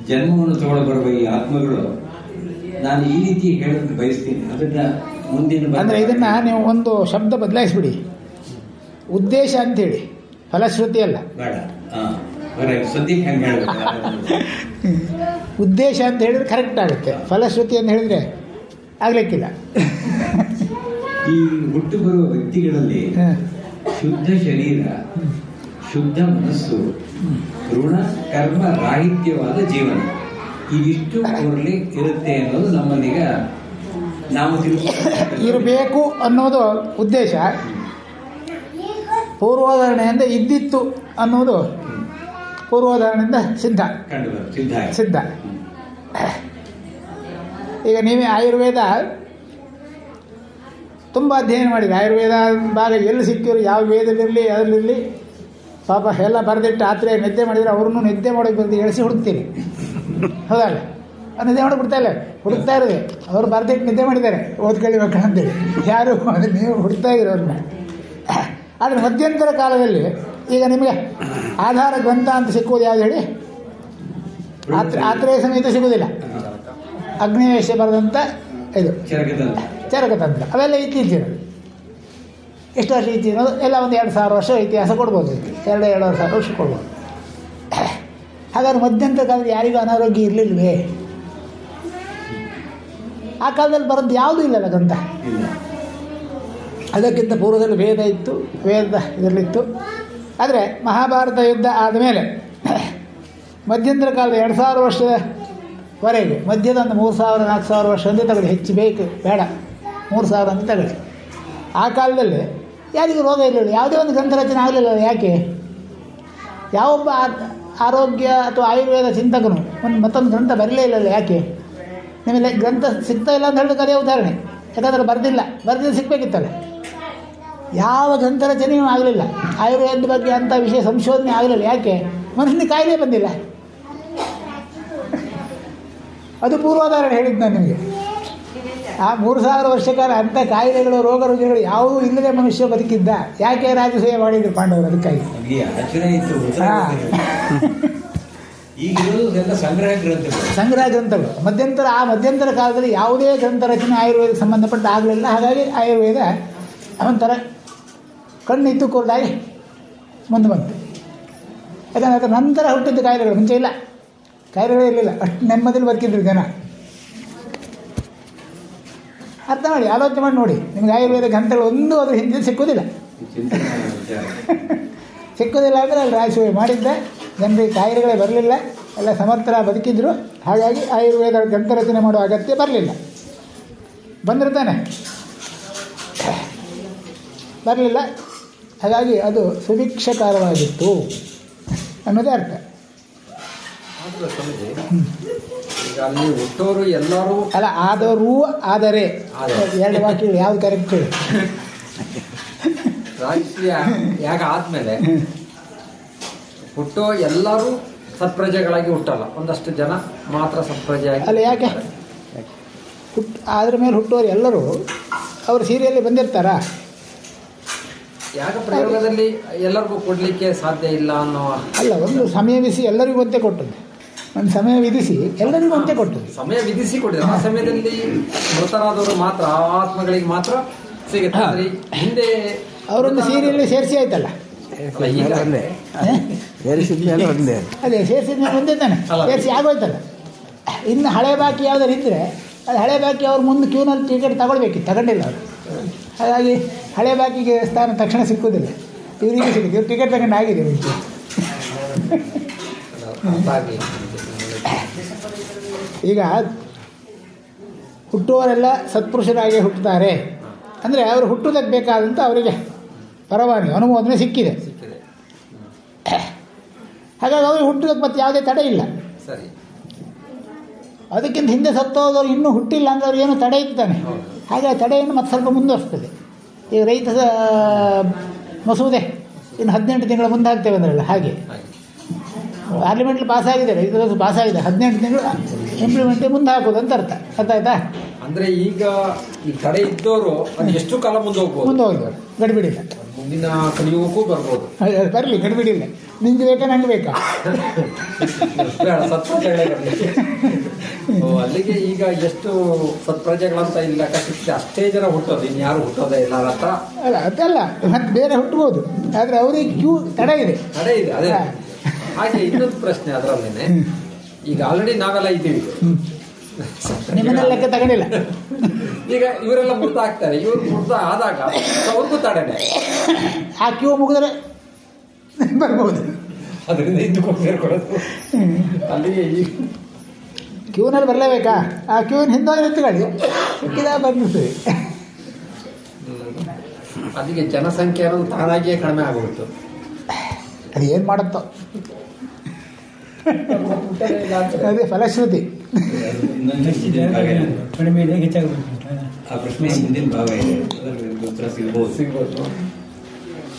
ಜನ್ಮವನ್ನು ತಗೊಂಡು ಬರುವ ಈ ಆತ್ಮಗಳು ನಾನು ಈ ರೀತಿ ಹೇಳೋದಕ್ಕೆ ಬಯಸ್ತೀನಿ. ಅದನ್ನ ಮುಂದಿನ ಅಂದರೆ ಇದನ್ನು ನೀವು ಒಂದು ಶಬ್ದ ಬದಲಾಯಿಸ್ಬಿಡಿ, ಉದ್ದೇಶ ಅಂತೇಳಿ, ಫಲಶ್ರುತಿ ಅಲ್ಲ. ಬೇಡ, ಸದ್ಯಕ್ಕೆ ಹಂಗೆ ಹೇಳಬೇಕು. ಉದ್ದೇಶ ಅಂತ ಹೇಳಿದ್ರೆ ಕರೆಕ್ಟ್ ಆಗುತ್ತೆ, ಫಲಶ್ರುತಿ ಅಂತ ಹೇಳಿದ್ರೆ ಆಗ್ಲಿಕ್ಕಿಲ್ಲ. ಈ ಹುಟ್ಟು ಬರುವ ವ್ಯಕ್ತಿಗಳಲ್ಲಿ ಶುದ್ಧ ಶರೀರ, ಶುದ್ಧ ಮನಸ್ಸು, ಋಣ ಕರ್ಮ ರಾಹಿತ್ಯವಾದ ಜೀವನ, ಇದಿಷ್ಟು ಅವರಲ್ಲಿ ಇರುತ್ತೆ ಅನ್ನೋದು ನಮ್ಮನ್ನೀಗ ನಾವು ಇರಬೇಕು ಅನ್ನೋದು ಉದ್ದೇಶ. ಪೂರ್ವೋದಾಹರಣೆಯಿಂದ ಇದ್ದಿತ್ತು ಅನ್ನೋದು ಪೂರ್ವೋದಾಹರಣೆಯಿಂದ ಸಿದ್ಧ ಸಿದ್ಧ. ಈಗ ನೀವೇ ಆಯುರ್ವೇದ ತುಂಬ ಅಧ್ಯಯನ ಮಾಡಿದೆ. ಆಯುರ್ವೇದ ಭಾಗ ಎಲ್ಲಿ ಸಿಕ್ಕಿದ್ರು, ಯಾವ ವೇದದಲ್ಲಿರಲಿ ಅದರಲ್ಲಿರಲಿ, ಪಾಪ ಎಲ್ಲ ಬರೆದಿಟ್ಟು ಆತ್ರೆ ನಿದ್ದೆ ಮಾಡಿದರೆ ಅವ್ರನ್ನೂ ನಿದ್ದೆ ಮಾಡೋಕ್ಕೆ ಬಂದು ಎಳಿಸಿ ಹುಡುಕ್ತೀರಿ. ಹೌದಲ್ಲ? ನಿದ್ದೆ ಮಾಡೋಕೆ ಬಿಡ್ತಾ ಇಲ್ಲ, ಹುಡುಕ್ತಾ ಇರೋದೆ. ಅವರು ಬರೆದಿಟ್ಟು ನಿದ್ದೆ ಮಾಡಿದ್ದಾರೆ, ಓದ್ಕೊಳ್ಳಿ ಮಕ್ಕಳು ಅಂತೇಳಿ. ಯಾರು ಅದು ನೀವು ಹುಡುಕ್ತಾ ಇರೋರನ್ನ. ಆದರೆ ಮಧ್ಯಂತರ ಕಾಲದಲ್ಲಿ ಈಗ ನಿಮಗೆ ಆಧಾರ ಗ್ರಂಥ ಅಂತ ಸಿಕ್ಕುವುದು ಯಾವ್ದು ಹೇಳಿ? ಆತ್ರೇಯ ಸಮೇತ ಸಿಗೋದಿಲ್ಲ. ಅಗ್ನಿವೇಶ ಬರೆದಂಥ ಇದು ಚರಕತಂತ್ರ, ಅವೆಲ್ಲ ಇತ್ತೀಚಿನ. ಎಷ್ಟು ವರ್ಷ ಇತ್ತೀಚಿನ ಎಲ್ಲ ಒಂದು 2,000 ವರ್ಷ ಇತಿಹಾಸ ಕೊಡ್ಬೋದು, 2,500 ವರ್ಷ ಕೊಡ್ಬೋದು. ಹಾಗಾದ್ರೆ ಮಧ್ಯಂತರ ಕಾಲದಲ್ಲಿ ಯಾರಿಗೂ ಅನಾರೋಗ್ಯ ಇರಲಿಲ್ವೇ? ಆ ಕಾಲದಲ್ಲಿ ಬರೋದು ಯಾವುದೂ ಇಲ್ಲಲ್ಲ ಗ್ರಂಥ. ಅದಕ್ಕಿಂತ ಪೂರ್ವದಲ್ಲಿ ವೇದ ಇತ್ತು, ವೇದ ಇದರಲ್ಲಿತ್ತು. ಆದರೆ ಮಹಾಭಾರತ ಯುದ್ಧ ಆದಮೇಲೆ ಮಧ್ಯಂತರ ಕಾಲದ 2,000 ವರ್ಷದವರೆಗೆ, ಮಧ್ಯದ ಒಂದು 3,000-4,000 ವರ್ಷ ಅಂತ ತಗೊಳ್ಳಿ, ಹೆಚ್ಚು ಬೇಕು ಬೇಡ, 3,000 ಅಂತ ತಗೊಳ್ಳಿ. ಆ ಕಾಲದಲ್ಲಿ ಯಾರಿಗೂ ರೋಗ ಇರಲಿಲ್ಲ, ಯಾವುದೇ ಒಂದು ಗ್ರಂಥ ರಚನೆ ಆಗಲಿಲ್ಲ. ಯಾಕೆ? ಯಾವೊಬ್ಬ ಆರೋಗ್ಯ ಅಥವಾ ಆಯುರ್ವೇದ ಚಿಂತಕನು ಮತ್ತೊಂದು ಗ್ರಂಥ ಬರಲೇ ಇಲ್ಲಲ್ಲ. ಯಾಕೆ? ನಿಮಗೆ ಗ್ರಂಥ ಸಿಗ್ತಾ ಇಲ್ಲ ಅಂತ ಹೇಳಿದ್ರೆ ಕರೆಯೋ ಉದಾಹರಣೆ. ಯಾಕಂದರೆ ಬರೆದಿದ್ದು ಸಿಗಬೇಕಿತ್ತಲ್ಲ. ಯಾವ ಗ್ರಂಥ ರಚನೆಯೂ ಆಗಲಿಲ್ಲ, ಆಯುರ್ವೇದದ ಬಗ್ಗೆ ಅಂಥ ವಿಷಯ ಸಂಶೋಧನೆ ಆಗಲಿಲ್ಲ. ಯಾಕೆ? ಮನುಷ್ಯನಿಗೆ ಕಾಯಿಲೆ ಬಂದಿಲ್ಲ. ಅದು ಪೂರ್ವಾಧಾರಣೆ ಹೇಳಿದ್ದು ನಾನು ನಿಮಗೆ. ಆ 3,000 ವರ್ಷ ಕಾಲ ಅಂಥ ಕಾಯಿಲೆಗಳು, ರೋಗ ರುಜಿನಗಳು ಯಾವುದೂ ಇಲ್ಲದೆ ಮನುಷ್ಯ ಬದುಕಿದ್ದ. ಯಾಕೆ ರಾಜಸೂಯ ಮಾಡಿದ್ರು ಪಾಂಡವರು? ಅದಕ್ಕಾಗಿ. ಸಂಗ್ರಹ ಗ್ರಂಥಗಳು. ಮಧ್ಯಂತರ ಕಾಲದಲ್ಲಿ ಯಾವುದೇ ಗ್ರಂಥ ರಚನೆ ಆಯುರ್ವೇದಕ್ಕೆ ಸಂಬಂಧಪಟ್ಟ ಆಗಲಿಲ್ಲ. ಹಾಗಾಗಿ ಆಯುರ್ವೇದ ಒಂಥರ ಕಣ್ಣಿತ್ತು ಕುರುಡಾಗಿ ಮುಂದೆ ಬಂತು. ಯಾಕಂದರೆ ಅದರ ನಂತರ ಹುಟ್ಟಿದ್ದ ಕಾಯಿಲೆಗಳು, ಮುಂಚೆ ಇಲ್ಲ, ಕಾಯಿಲೆಗಳೇ ಇರಲಿಲ್ಲ. ಅಷ್ಟು ನೆಮ್ಮದಿಯಲ್ಲಿ ಬದುಕಿದ್ರು ಜನ. ಅರ್ಥ ಮಾಡಿ, ಆಲೋಚನೆ ಮಾಡಿ ನೋಡಿ. ನಿಮ್ಗೆ ಆಯುರ್ವೇದ ಗ್ರಂಥಗಳು ಒಂದು ಅದ್ರ ಹಿಂದೆ ಸಿಕ್ಕೋದಿಲ್ಲ. ಸಿಕ್ಕೋದಿಲ್ಲ ಅಂದರೆ ಅಲ್ಲಿ ರಾಜಸೂಯ ಮಾಡಿದ್ದ, ಜನರಿಗೆ ಕಾಯಿಲೆಗಳೇ ಬರಲಿಲ್ಲ, ಎಲ್ಲ ಸಮರ್ಥರ ಬದುಕಿದ್ರು. ಹಾಗಾಗಿ ಆಯುರ್ವೇದ ಗ್ರಂಥ ರಚನೆ ಮಾಡುವ ಅಗತ್ಯ ಬರಲಿಲ್ಲ. ಬಂದಿರ್ತಾನೆ ಬರಲಿಲ್ಲ. ಹಾಗಾಗಿ ಅದು ಸುಭಿಕ್ಷಕಾರವಾಗಿತ್ತು ಅನ್ನೋದೇ ಅರ್ಥ. ಈಗ ಅಲ್ಲಿ ಹುಟ್ಟೋರು ಎಲ್ಲರೂ ಅಲ್ಲ, ಆದರೂ ಆದರೆ 2 ವಾಕ್ಯಗಳು ಯಾವ್ದು ಕರೆಕ್ಟ್ ಹೇಳಿ? ರಾಜಕೀಯ ಯಾಗ ಆದ್ಮೇಲೆ ಹುಟ್ಟೋ ಎಲ್ಲರೂ ಸತ್ಪ್ರಜೆಗಳಾಗಿ ಹುಟ್ಟಲ್ಲ, ಒಂದಷ್ಟು ಜನ ಮಾತ್ರ ಸತ್ಪ್ರಜೆಯಾಗಿ. ಅಲ್ಲ, ಯಾಕೆ ಅದ್ರ ಮೇಲೆ ಹುಟ್ಟೋರು ಎಲ್ಲರೂ ಅವರು ಸೀರಿಯಲ್ಲಿ ಬಂದಿರ್ತಾರಾ? ಯಾಗ ಪ್ರಯೋಗದಲ್ಲಿ ಎಲ್ಲರಿಗೂ ಕೊಡಲಿಕ್ಕೆ ಸಾಧ್ಯ ಇಲ್ಲ ಅನ್ನೋ ಅಲ್ಲ, ಒಂದು ಸಮಯ ವಿಧಿಸಿ ಎಲ್ಲರಿಗೂ ಒಂದೇ ಕೊಟ್ಟದ್ದು. ಒಂದು ಸಮಯ ವಿಧಿಸಿ ಎಲ್ಲರಿಗೂ ಒಂದೇ ಕೊಟ್ಟದ್ದು. ಸಮಯ ವಿಧಿಸಿ ಕೊಟ್ಟಿದ್ದಾರೆ. ಆ ಸಮಯದಲ್ಲಿ ಮೃತರಾದವರು ಮಾತ್ರ, ಆ ಆತ್ಮಗಳಿಗೆ ಮಾತ್ರ ಸಿಗುತ್ತೆ. ಹಿಂದೆ ಅವರೊಂದು ಸೀರಿಯಲ್ಲಿ ಸೇರಿಸಿ ಆಯ್ತಲ್ಲ. ಅದೇ ಸೇರಿಸಿದ ಮೇಲೆ ಒಂದೇ ತಾನೆ, ಸೇರಿಸಿ ಆಗೋಯ್ತಲ್ಲ. ಇನ್ನು ಹಳೆ ಬಾಕಿ ಯಾವ್ದಾರು ಇದ್ದರೆ ಅದು ಹಳೆ ಬಾಕಿ ಅವ್ರು ಮುಂದೆ ಕ್ಯೂನಲ್ಲಿ ಟಿಕೆಟ್ ತಗೊಳ್ಬೇಕಿತ್ತು, ತಗೊಂಡಿಲ್ಲ ಅವರು. ಹಾಗಾಗಿ ಹಳೆ ಬಾಕಿಗೆ ಸ್ಥಾನ ತಕ್ಷಣ ಸಿಕ್ಕುವುದಿಲ್ಲ. ಇವರಿಗೆ ಸಿಗುತ್ತೆ, ಇವ್ರು ಟಿಕೆಟ್ ತಗೊಂಡು ಆಗಿದೆ ಮುಂಚೆ. ಈಗ ಹುಟ್ಟುವವರೆಲ್ಲ ಸತ್ಪುರುಷರಾಗಿ ಹುಟ್ಟುತ್ತಾರೆ ಅಂದರೆ ಅವರು ಹುಟ್ಟುವುದಕ್ಕೆ ಬೇಕಾದಂಥ ಅವರಿಗೆ ಪರವಾನಗಿ, ಅನುಮೋದನೆ ಸಿಕ್ಕಿದೆ. ಹಾಗಾಗಿ ಅವ್ರಿಗೆ ಹುಟ್ಟುವುದಕ್ಕೆ ಮತ್ತೆ ಯಾವುದೇ ತಡೆ ಇಲ್ಲ. ಸರಿ, ಅದಕ್ಕಿಂತ ಹಿಂದೆ ಸತ್ತೋದವ್ರು ಇನ್ನೂ ಹುಟ್ಟಿಲ್ಲ ಅಂದರೆ ಅವ್ರಿಗೆ ಏನೋ ತಡೆ ಇರ್ತಾನೆ. ಹಾಗಾಗಿ ತಡೆಯನ್ನು ಮತ್ತೆ ಸ್ವಲ್ಪ ಮುಂದುವರಿಸ್ತದೆ. ಈಗ ರೈತ ಮಸೂದೆ ಇನ್ನು 18 ತಿಂಗಳ ಮುಂದೆ ಹಾಕ್ತೇವೆ ಅಂದ್ರಲ್ಲ, ಹಾಗೆ ಪಾರ್ಲಿಮೆಂಟ್ಲಿ ಪಾಸಾಗಿದೆ, ರೈತ ಪಾಸಾಗಿದೆ. 18 ತಿಂಗಳು ಇಂಪ್ಲಿಮೆಂಟ್ ಮುಂದೆ ಹಾಕೋದು ಅಂತ ಅರ್ಥ. ಅರ್ಥ ಆಯ್ತಾ? ಅಂದ್ರೆ ಈಗ ಈ ತಡೆ ಇದ್ದವರು ಅದು ಎಷ್ಟು ಕಾಲ ಮುಂದೆ ಹೋಗ್ಬೋದು, ಮುಂದೆ ಹೋಗಿದ್ದಾರೆ, ಗಡಿಬಿಡಿಲ್ಲ, ಮುಂದಿನ ಕಲಿಯುವಕ್ಕೂ ಬರ್ಬೋದು. ಬರಲಿ, ಗಡಿಬಿಡಿಲ್ಲ. ನಿಂಗೆ ಬೇಕಾ ನಂಗೆ ಬೇಕಾ? ಬೇಡ, ಸತ್ಪ್ರಜೆಗಳೇ ಬರಲಿ. ಅಲ್ಲಿಗೆ ಈಗ ಎಷ್ಟು ಸತ್ಪ್ರಜೆಗಳಂತ ಇಲ್ಲ ಸಿಕ್ಕಿದೆ, ಅಷ್ಟೇ ಜನ ಹುಟ್ಟೋದು, ಇನ್ಯಾರು ಹುಟ್ಟೋದೇ ಇಲ್ಲ ಹತ್ರ. ಅಲ್ಲ ಅದಲ್ಲ, ಮತ್ತೆ ಬೇರೆ ಹುಟ್ಟಬಹುದು, ಆದ್ರೆ ಅವರಿಗೆ ಕ್ಯೂ ತಡೆ ಇದೆ. ಅದೇ ಹಾಗೆ ಇನ್ನೊಂದು ಪ್ರಶ್ನೆ ಅದರಲ್ಲೇನೆ, ಈಗ ಆಲ್ರೆಡಿ ನಾವೆಲ್ಲ ಇದ್ದೀವಿ, ನಿಮ್ಮನ್ನೆಲ್ಲ ಲೆಕ್ಕ ತಗೊಂಡಿಲ್ಲ. ಈಗ ಇವರೆಲ್ಲ ಮೃತ ಆಗ್ತಾರೆ, ಇವ್ರು ಮೃತ ಆದಾಗ ಅವ್ರಿಗೂ ತಡೆನೆ, ಆ ಕ್ಯೂ ಮುಗಿದ್ರೆ ಬರ್ಬೋದು. ಅದರಿಂದ ಹಿಂದಕ್ಕೆ ಸೇರ್ಕೊಳ್ಳೋದು. ಅಲ್ಲಿಗೆ ಈ ಕ್ಯೂನಲ್ಲಿ ಬರಲೇಬೇಕಾ? ಆ ಕ್ಯೂವಿನ ಹಿಂದೆ ನಿಂತ್ಕೊಳ್ಳಿ, ಸಿಕ್ಕಿದ ಬಂದಿರ್ತದೆ. ಅದಕ್ಕೆ ಜನಸಂಖ್ಯೆ ಅನ್ನೋದು ತಾನಾಗಿಯೇ ಕಡಿಮೆ ಆಗೋಗ್ಬಿಟ್ಟು ಅದು ಏನು ಮಾಡುತ್ತೋ ಅದೇ ಫಲಶ್ರುತಿ. ಕಡಿಮೆ ಇದೆ, ಹೆಚ್ಚಾಗಬೇಕು. ಆ ಪ್ರಶ್ನೆ ಹಿಂದಿನ ಭಾಗ ಇದೆ, ಅದರಲ್ಲಿ ಉತ್ತರ ಸಿಗ್ಬೋದು.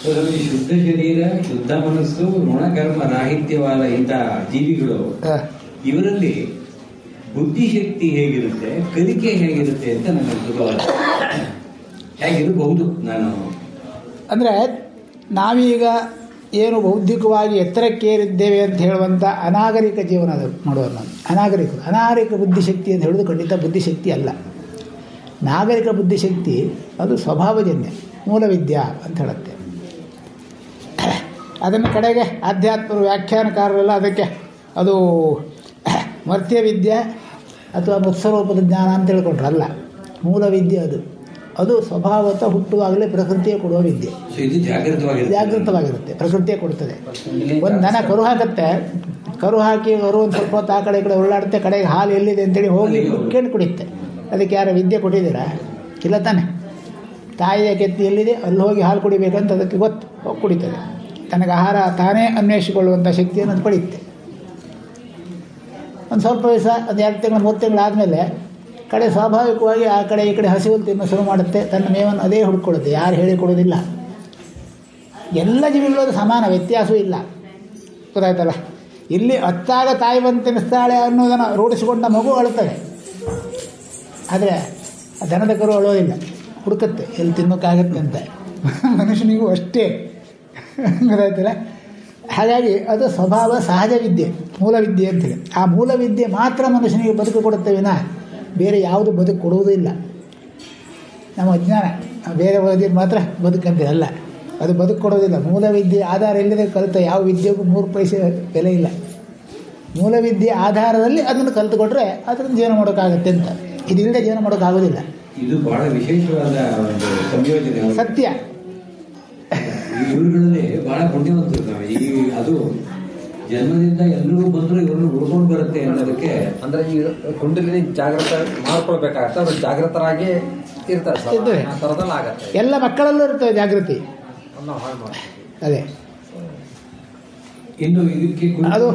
ಅದರಲ್ಲಿ ಶುದ್ಧ ಶರೀರ, ಶುದ್ಧ ಮನಸ್ಸು, ಋಣಕರ್ಮ ರಾಹಿತ್ಯವಾದ ಇಂತಹ ಜೀವಿಗಳು, ಇವರಲ್ಲಿ ಬುದ್ಧಿಶಕ್ತಿ ಹೇಗಿರುತ್ತೆ, ಕಲಿಕೆ ಹೇಗಿರುತ್ತೆ ಅಂತ ನನಗೆ ಕುತೂಹಲ. ಹೇಗಿರಬಹುದು? ನಾನು ಅಂದರೆ ನಾವೀಗ ಏನು ಬೌದ್ಧಿಕವಾಗಿ ಎತ್ತರಕ್ಕೇರಿದ್ದೇವೆ ಅಂತ ಹೇಳುವಂಥ ಅನಾಗರಿಕ ಜೀವನ ಮಾಡುವರು ನಾನು. ಅನಾಗರಿಕ ಬುದ್ಧಿಶಕ್ತಿ ಅಂತ ಹೇಳೋದು ಖಂಡಿತ ಬುದ್ಧಿಶಕ್ತಿ ಅಲ್ಲ. ನಾಗರಿಕ ಬುದ್ಧಿಶಕ್ತಿ ಅದು ಸ್ವಭಾವಜನ್ಯ, ಮೂಲವಿದ್ಯಾ ಅಂತ ಹೇಳುತ್ತೆ. ಅದನ್ನು ಕಡೆಗೆ ಆಧ್ಯಾತ್ಮ ವ್ಯಾಖ್ಯಾನಕಾರರೆಲ್ಲ ಅದಕ್ಕೆ ಅದು ಮರ್ತ್ಯ ವಿದ್ಯೆ ಅಥವಾ ಮತ್ಸರೂಪದ ಜ್ಞಾನ ಅಂತ ಹೇಳ್ಕೊಂಡ್ರೆ ಅಲ್ಲ, ಮೂಲವಿದ್ಯೆ ಅದು ಸ್ವಭಾವತಃ ಹುಟ್ಟುವಾಗಲೇ ಪ್ರಕೃತಿಯೇ ಕೊಡುವ ವಿದ್ಯೆ. ಜಾಗೃತವಾಗಿರುತ್ತೆ, ಪ್ರಕೃತಿಯೇ ಕೊಡ್ತದೆ. ಒಂದು ದನ ಕರು ಹಾಕತ್ತೆ, ಕರು ಹಾಕಿ ಕರು ಒಂದು ಸ್ವಲ್ಪ ಹೊತ್ತು ಆ ಕಡೆ ಈ ಕಡೆ ಉಳ್ಳಾಡುತ್ತೆ, ಕಡೆಗೆ ಹಾಲು ಎಲ್ಲಿದೆ ಅಂತೇಳಿ ಹೋಗಿ ಕೇಳಿ ಕುಡಿಯುತ್ತೆ. ಅದಕ್ಕೆ ಯಾರು ವಿದ್ಯೆ ಕೊಟ್ಟಿದ್ದೀರಾ? ಇಲ್ಲ ತಾನೆ. ತಾಯಿಯ ಕೆತ್ತಿ ಎಲ್ಲಿದೆ ಅಲ್ಲಿ ಹೋಗಿ ಹಾಲು ಕುಡಿಬೇಕಂತ ಅದಕ್ಕೆ ಗೊತ್ತು, ಹೋಗಿ ಕುಡಿತದೆ. ತನಗೆ ಆಹಾರ ತಾನೇ ಅನ್ವೇಷಿಸಿಕೊಳ್ಳುವಂಥ ಶಕ್ತಿಯನ್ನು ಅದು ಪಡೆಯುತ್ತೆ. ಒಂದು ಸ್ವಲ್ಪ ದಿವಸ, ಒಂದು 2 ತಿಂಗಳು 3 ತಿಂಗಳಾದಮೇಲೆ ಕಡೆ ಸ್ವಾಭಾವಿಕವಾಗಿ ಆ ಕಡೆ ಈ ಕಡೆ ಹಸಿವು ತಿನ್ನೋ ಶುರು ಮಾಡುತ್ತೆ, ತನ್ನ ಮೇವನ್ನು ಅದೇ ಹುಡ್ಕೊಳ್ಳುತ್ತೆ, ಯಾರು ಹೇಳಿಕೊಡೋದಿಲ್ಲ. ಎಲ್ಲ ಜೀವಿಗಳದು ಸಮಾನ, ವ್ಯತ್ಯಾಸವೂ ಇಲ್ಲ. ಗೊತ್ತಾಯ್ತಲ್ಲ? ಇಲ್ಲಿ ಅತ್ತಾಗ ತಾಯಿ ಬಂತೆನಿಸ್ತಾಳೆ ಅನ್ನೋದನ್ನು ರೂಢಿಸಿಕೊಂಡ ಮಗು ಅಳುತ್ತದೆ, ಆದರೆ ದನದ ಕರು ಅಳೋದಿಲ್ಲ, ಹುಡುಕತ್ತೆ ಎಲ್ಲಿ ತಿನ್ನೋಕ್ಕಾಗತ್ತೆ ಅಂತ. ಮನುಷ್ಯನಿಗೂ ಅಷ್ಟೇ, ಗೊತ್ತಾಯ್ತಲ್ಲ? ಹಾಗಾಗಿ ಅದು ಸ್ವಭಾವ ಸಹಜ ವಿದ್ಯೆ, ಮೂಲವಿದ್ಯೆ ಅಂತೇಳಿ. ಆ ಮೂಲವಿದ್ಯೆ ಮಾತ್ರ ಮನುಷ್ಯನಿಗೆ ಬದುಕು ಕೊಡುತ್ತೆ ವಿನ ಬೇರೆ ಯಾವುದು ಬದುಕು ಕೊಡುವುದಿಲ್ಲ. ನಮ್ಮ ಅಜ್ಞಾನ ಬೇರೆ ಓದಿದ್ರೆ ಮಾತ್ರ ಬದುಕಂತೆ ಅಲ್ಲ, ಅದು ಬದುಕು ಕೊಡೋದಿಲ್ಲ. ಮೂಲವಿದ್ಯೆ ಆಧಾರ ಇಲ್ಲದೆ ಕಲಿತ ಯಾವ ವಿದ್ಯೆಗೂ 3 ಪೈಸೆ ಬೆಲೆ ಇಲ್ಲ. ಮೂಲವಿದ್ಯೆ ಆಧಾರದಲ್ಲಿ ಅದನ್ನು ಕಲಿತುಕೊಂಡ್ರೆ ಅದನ್ನು ಜೀವನ ಮಾಡೋಕ್ಕಾಗತ್ತೆ ಅಂತ. ಇದಿಲ್ಲದೆ ಜೀವನ ಮಾಡೋಕ್ಕಾಗೋದಿಲ್ಲ. ಇದು ಬಹಳ ವಿಶೇಷವಾದ ಒಂದು ಸಂಯೋಜನೆ. ಸತ್ಯ. ಇವುಗಳಲ್ಲಿ ಬಹಳ ಪುಣ್ಯವಂತರು ನಾವು. ಈ ಅದು ಜನ್ಮದಿಂದ ಎಲ್ಲರೂ ಬಂದರೂ ಇವ್ರನ್ನ ಉಳ್ಕೊಂಡು ಬರುತ್ತೆ ಅನ್ನೋದಕ್ಕೆ. ಅಂದ್ರೆ ಈ ಕುಂಡಲಿನಿ ಜಾಗೃತ ಮಾಡ್ಕೊಳ್ಬೇಕಾಗತ್ತೆ, ಅವ್ರು ಜಾಗೃತರಾಗಿ ಇರ್ತಾರೆ, ಆ ಥರದಲ್ಲಿ ಆಗತ್ತೆ. ಎಲ್ಲ ಮಕ್ಕಳಲ್ಲೂ ಇರ್ತವೆ ಜಾಗೃತಿ. ಅದೇ ಇನ್ನು ಇದಕ್ಕೆ ಅದು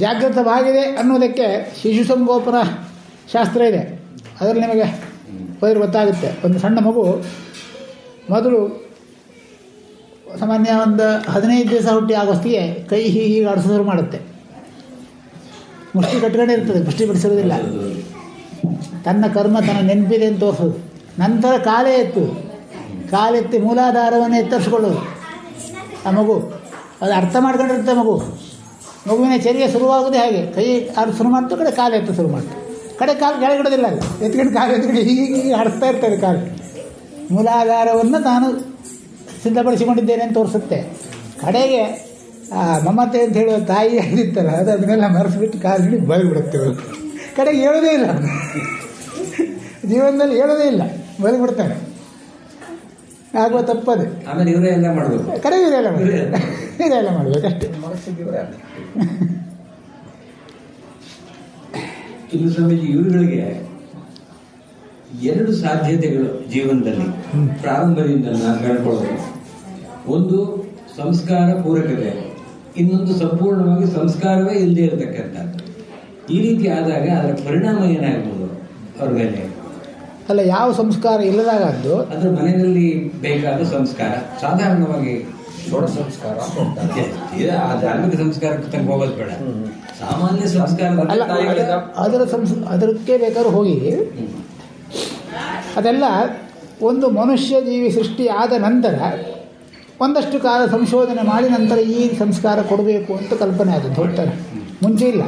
ಜಾಗೃತವಾಗಿದೆ ಅನ್ನೋದಕ್ಕೆ ಶಿಶು ಸಂಗೋಪನಾ ಶಾಸ್ತ್ರ ಇದೆ, ಅದರಲ್ಲಿ ನಿಮಗೆ ಗೊತ್ತಾಗುತ್ತೆ. ಒಂದು ಸಣ್ಣ ಮಗು ಮೊದಲು ಸಾಮಾನ್ಯ ಒಂದು 15 ದಿವಸ ಹುಟ್ಟಿ ಆಗೋಷ್ಟಿಗೆ ಕೈ ಹೀಗೆ ಆಡಿಸೋ ಶುರು ಮಾಡುತ್ತೆ. ಮುಷ್ಟಿ ಕಟ್ಕೊಂಡೇ ಇರ್ತದೆ, ಮುಷ್ಟಿ ಬಿಡಿಸಿರೋದಿಲ್ಲ. ತನ್ನ ಕರ್ಮ ತನ್ನ ನೆನಪಿದೆ ಅಂತ ತೋರಿಸೋದು. ನಂತರ ಕಾಲೆತ್ತಿ ಮೂಲಾಧಾರವನ್ನು ಎತ್ತರಿಸ್ಕೊಳ್ಳೋದು ಆ ಮಗು. ಅದು ಅರ್ಥ ಮಾಡ್ಕೊಂಡಿರುತ್ತೆ ಮಗುವಿನ ಚರ್ಯ ಶುರುವಾಗೋದೇ ಹಾಗೆ. ಕೈ ಆಡಿಸ್ ಶುರು ಮಾಡ್ತು, ಕಡೆ ಕಾಲು ಎತ್ತ ಶುರು ಮಾಡ್ತು, ಕಡೆ ಕಾಲು ಕೆಳಗಿಡೋದಿಲ್ಲ, ಅಲ್ಲ ಎತ್ಕೊಂಡು ಕಾಲು ಎತ್ಕೊಂಡು ಹೀಗೆ ಆಡಿಸ್ತಾ ಇರ್ತದೆ. ಕಾಲು ಮೂಲಾಧಾರವನ್ನು ತಾನು ಸಿದ್ಧಪಡಿಸಿಕೊಂಡಿದ್ದೇನೆ ಅಂತ ತೋರಿಸುತ್ತೆ. ಕಡೆಗೆ ಮಮತೆ ಅಂತ ಹೇಳುವ ತಾಯಿ ಆಗಿತ್ತಲ್ಲ, ಅದನ್ನೆಲ್ಲ ಮರೆಸಿಬಿಟ್ಟು ಕಾಲು ಹಿಡಿ ಬಲಿಬಿಡುತ್ತೆ. ಕಡೆಗೆ ಹೇಳೋದೇ ಇಲ್ಲ, ಜೀವನದಲ್ಲಿ ಹೇಳೋದೇ ಇಲ್ಲ, ಬಲಿಬಿಡ್ತಾರೆ. ಆಗುವ ತಪ್ಪದು. ಆಮೇಲೆ ಇವರೇ ಎಲ್ಲ ಮಾಡಬೇಕು, ಕಡೆಗೆ ಇವರೆಲ್ಲ ಮಾಡಬೇಕಷ್ಟೇ. ಇನ್ನು ಸ್ವಾಮೀಜಿ, ಇವುಗಳಿಗೆ 2 ಸಾಧ್ಯತೆಗಳು ಜೀವನದಲ್ಲಿ ಪ್ರಾರಂಭದಿಂದ ನಾನು ಹೇಳ್ಕೊಳ್ಳೋದು. ಒಂದು ಸಂಸ್ಕಾರ ಪೂರಕತೆ, ಇನ್ನೊಂದು ಸಂಪೂರ್ಣವಾಗಿ ಸಂಸ್ಕಾರವೇ ಇಲ್ಲದೆ ಇರತಕ್ಕಂಥದ್ದು. ಈ ರೀತಿ ಆದಾಗ ಅದರ ಪರಿಣಾಮ ಏನಾಗ್ಬೋದು ಅವ್ರ ಮೇಲೆ? ಅಲ್ಲ, ಯಾವ ಸಂಸ್ಕಾರ ಇಲ್ಲದಾಗದ್ದು ಅದ್ರ ಮನೆಯಲ್ಲಿ ಬೇಕಾದ ಸಂಸ್ಕಾರ ಸಾಧಾರಣವಾಗಿ ಸಂಸ್ಕಾರ, ಧಾರ್ಮಿಕ ಸಂಸ್ಕಾರಕ್ಕೆ ತನಕ ಹೋಗೋದು ಬೇಡ, ಸಾಮಾನ್ಯ ಸಂಸ್ಕಾರ. ಅದಕ್ಕೆ ಬೇಕಾದ್ರೂ ಹೋಗಿ ಅದೆಲ್ಲ ಒಂದು ಮನುಷ್ಯ ಜೀವಿ ಸೃಷ್ಟಿ ಆದ ನಂತರ ಒಂದಷ್ಟು ಕಾಲ ಸಂಶೋಧನೆ ಮಾಡಿ ನಂತರ ಈ ಸಂಸ್ಕಾರ ಕೊಡಬೇಕು ಅಂತ ಕಲ್ಪನೆ ಆದದ್ದು ಹೊರತಾರೆ. ಮುಂಚೆ ಇಲ್ಲ.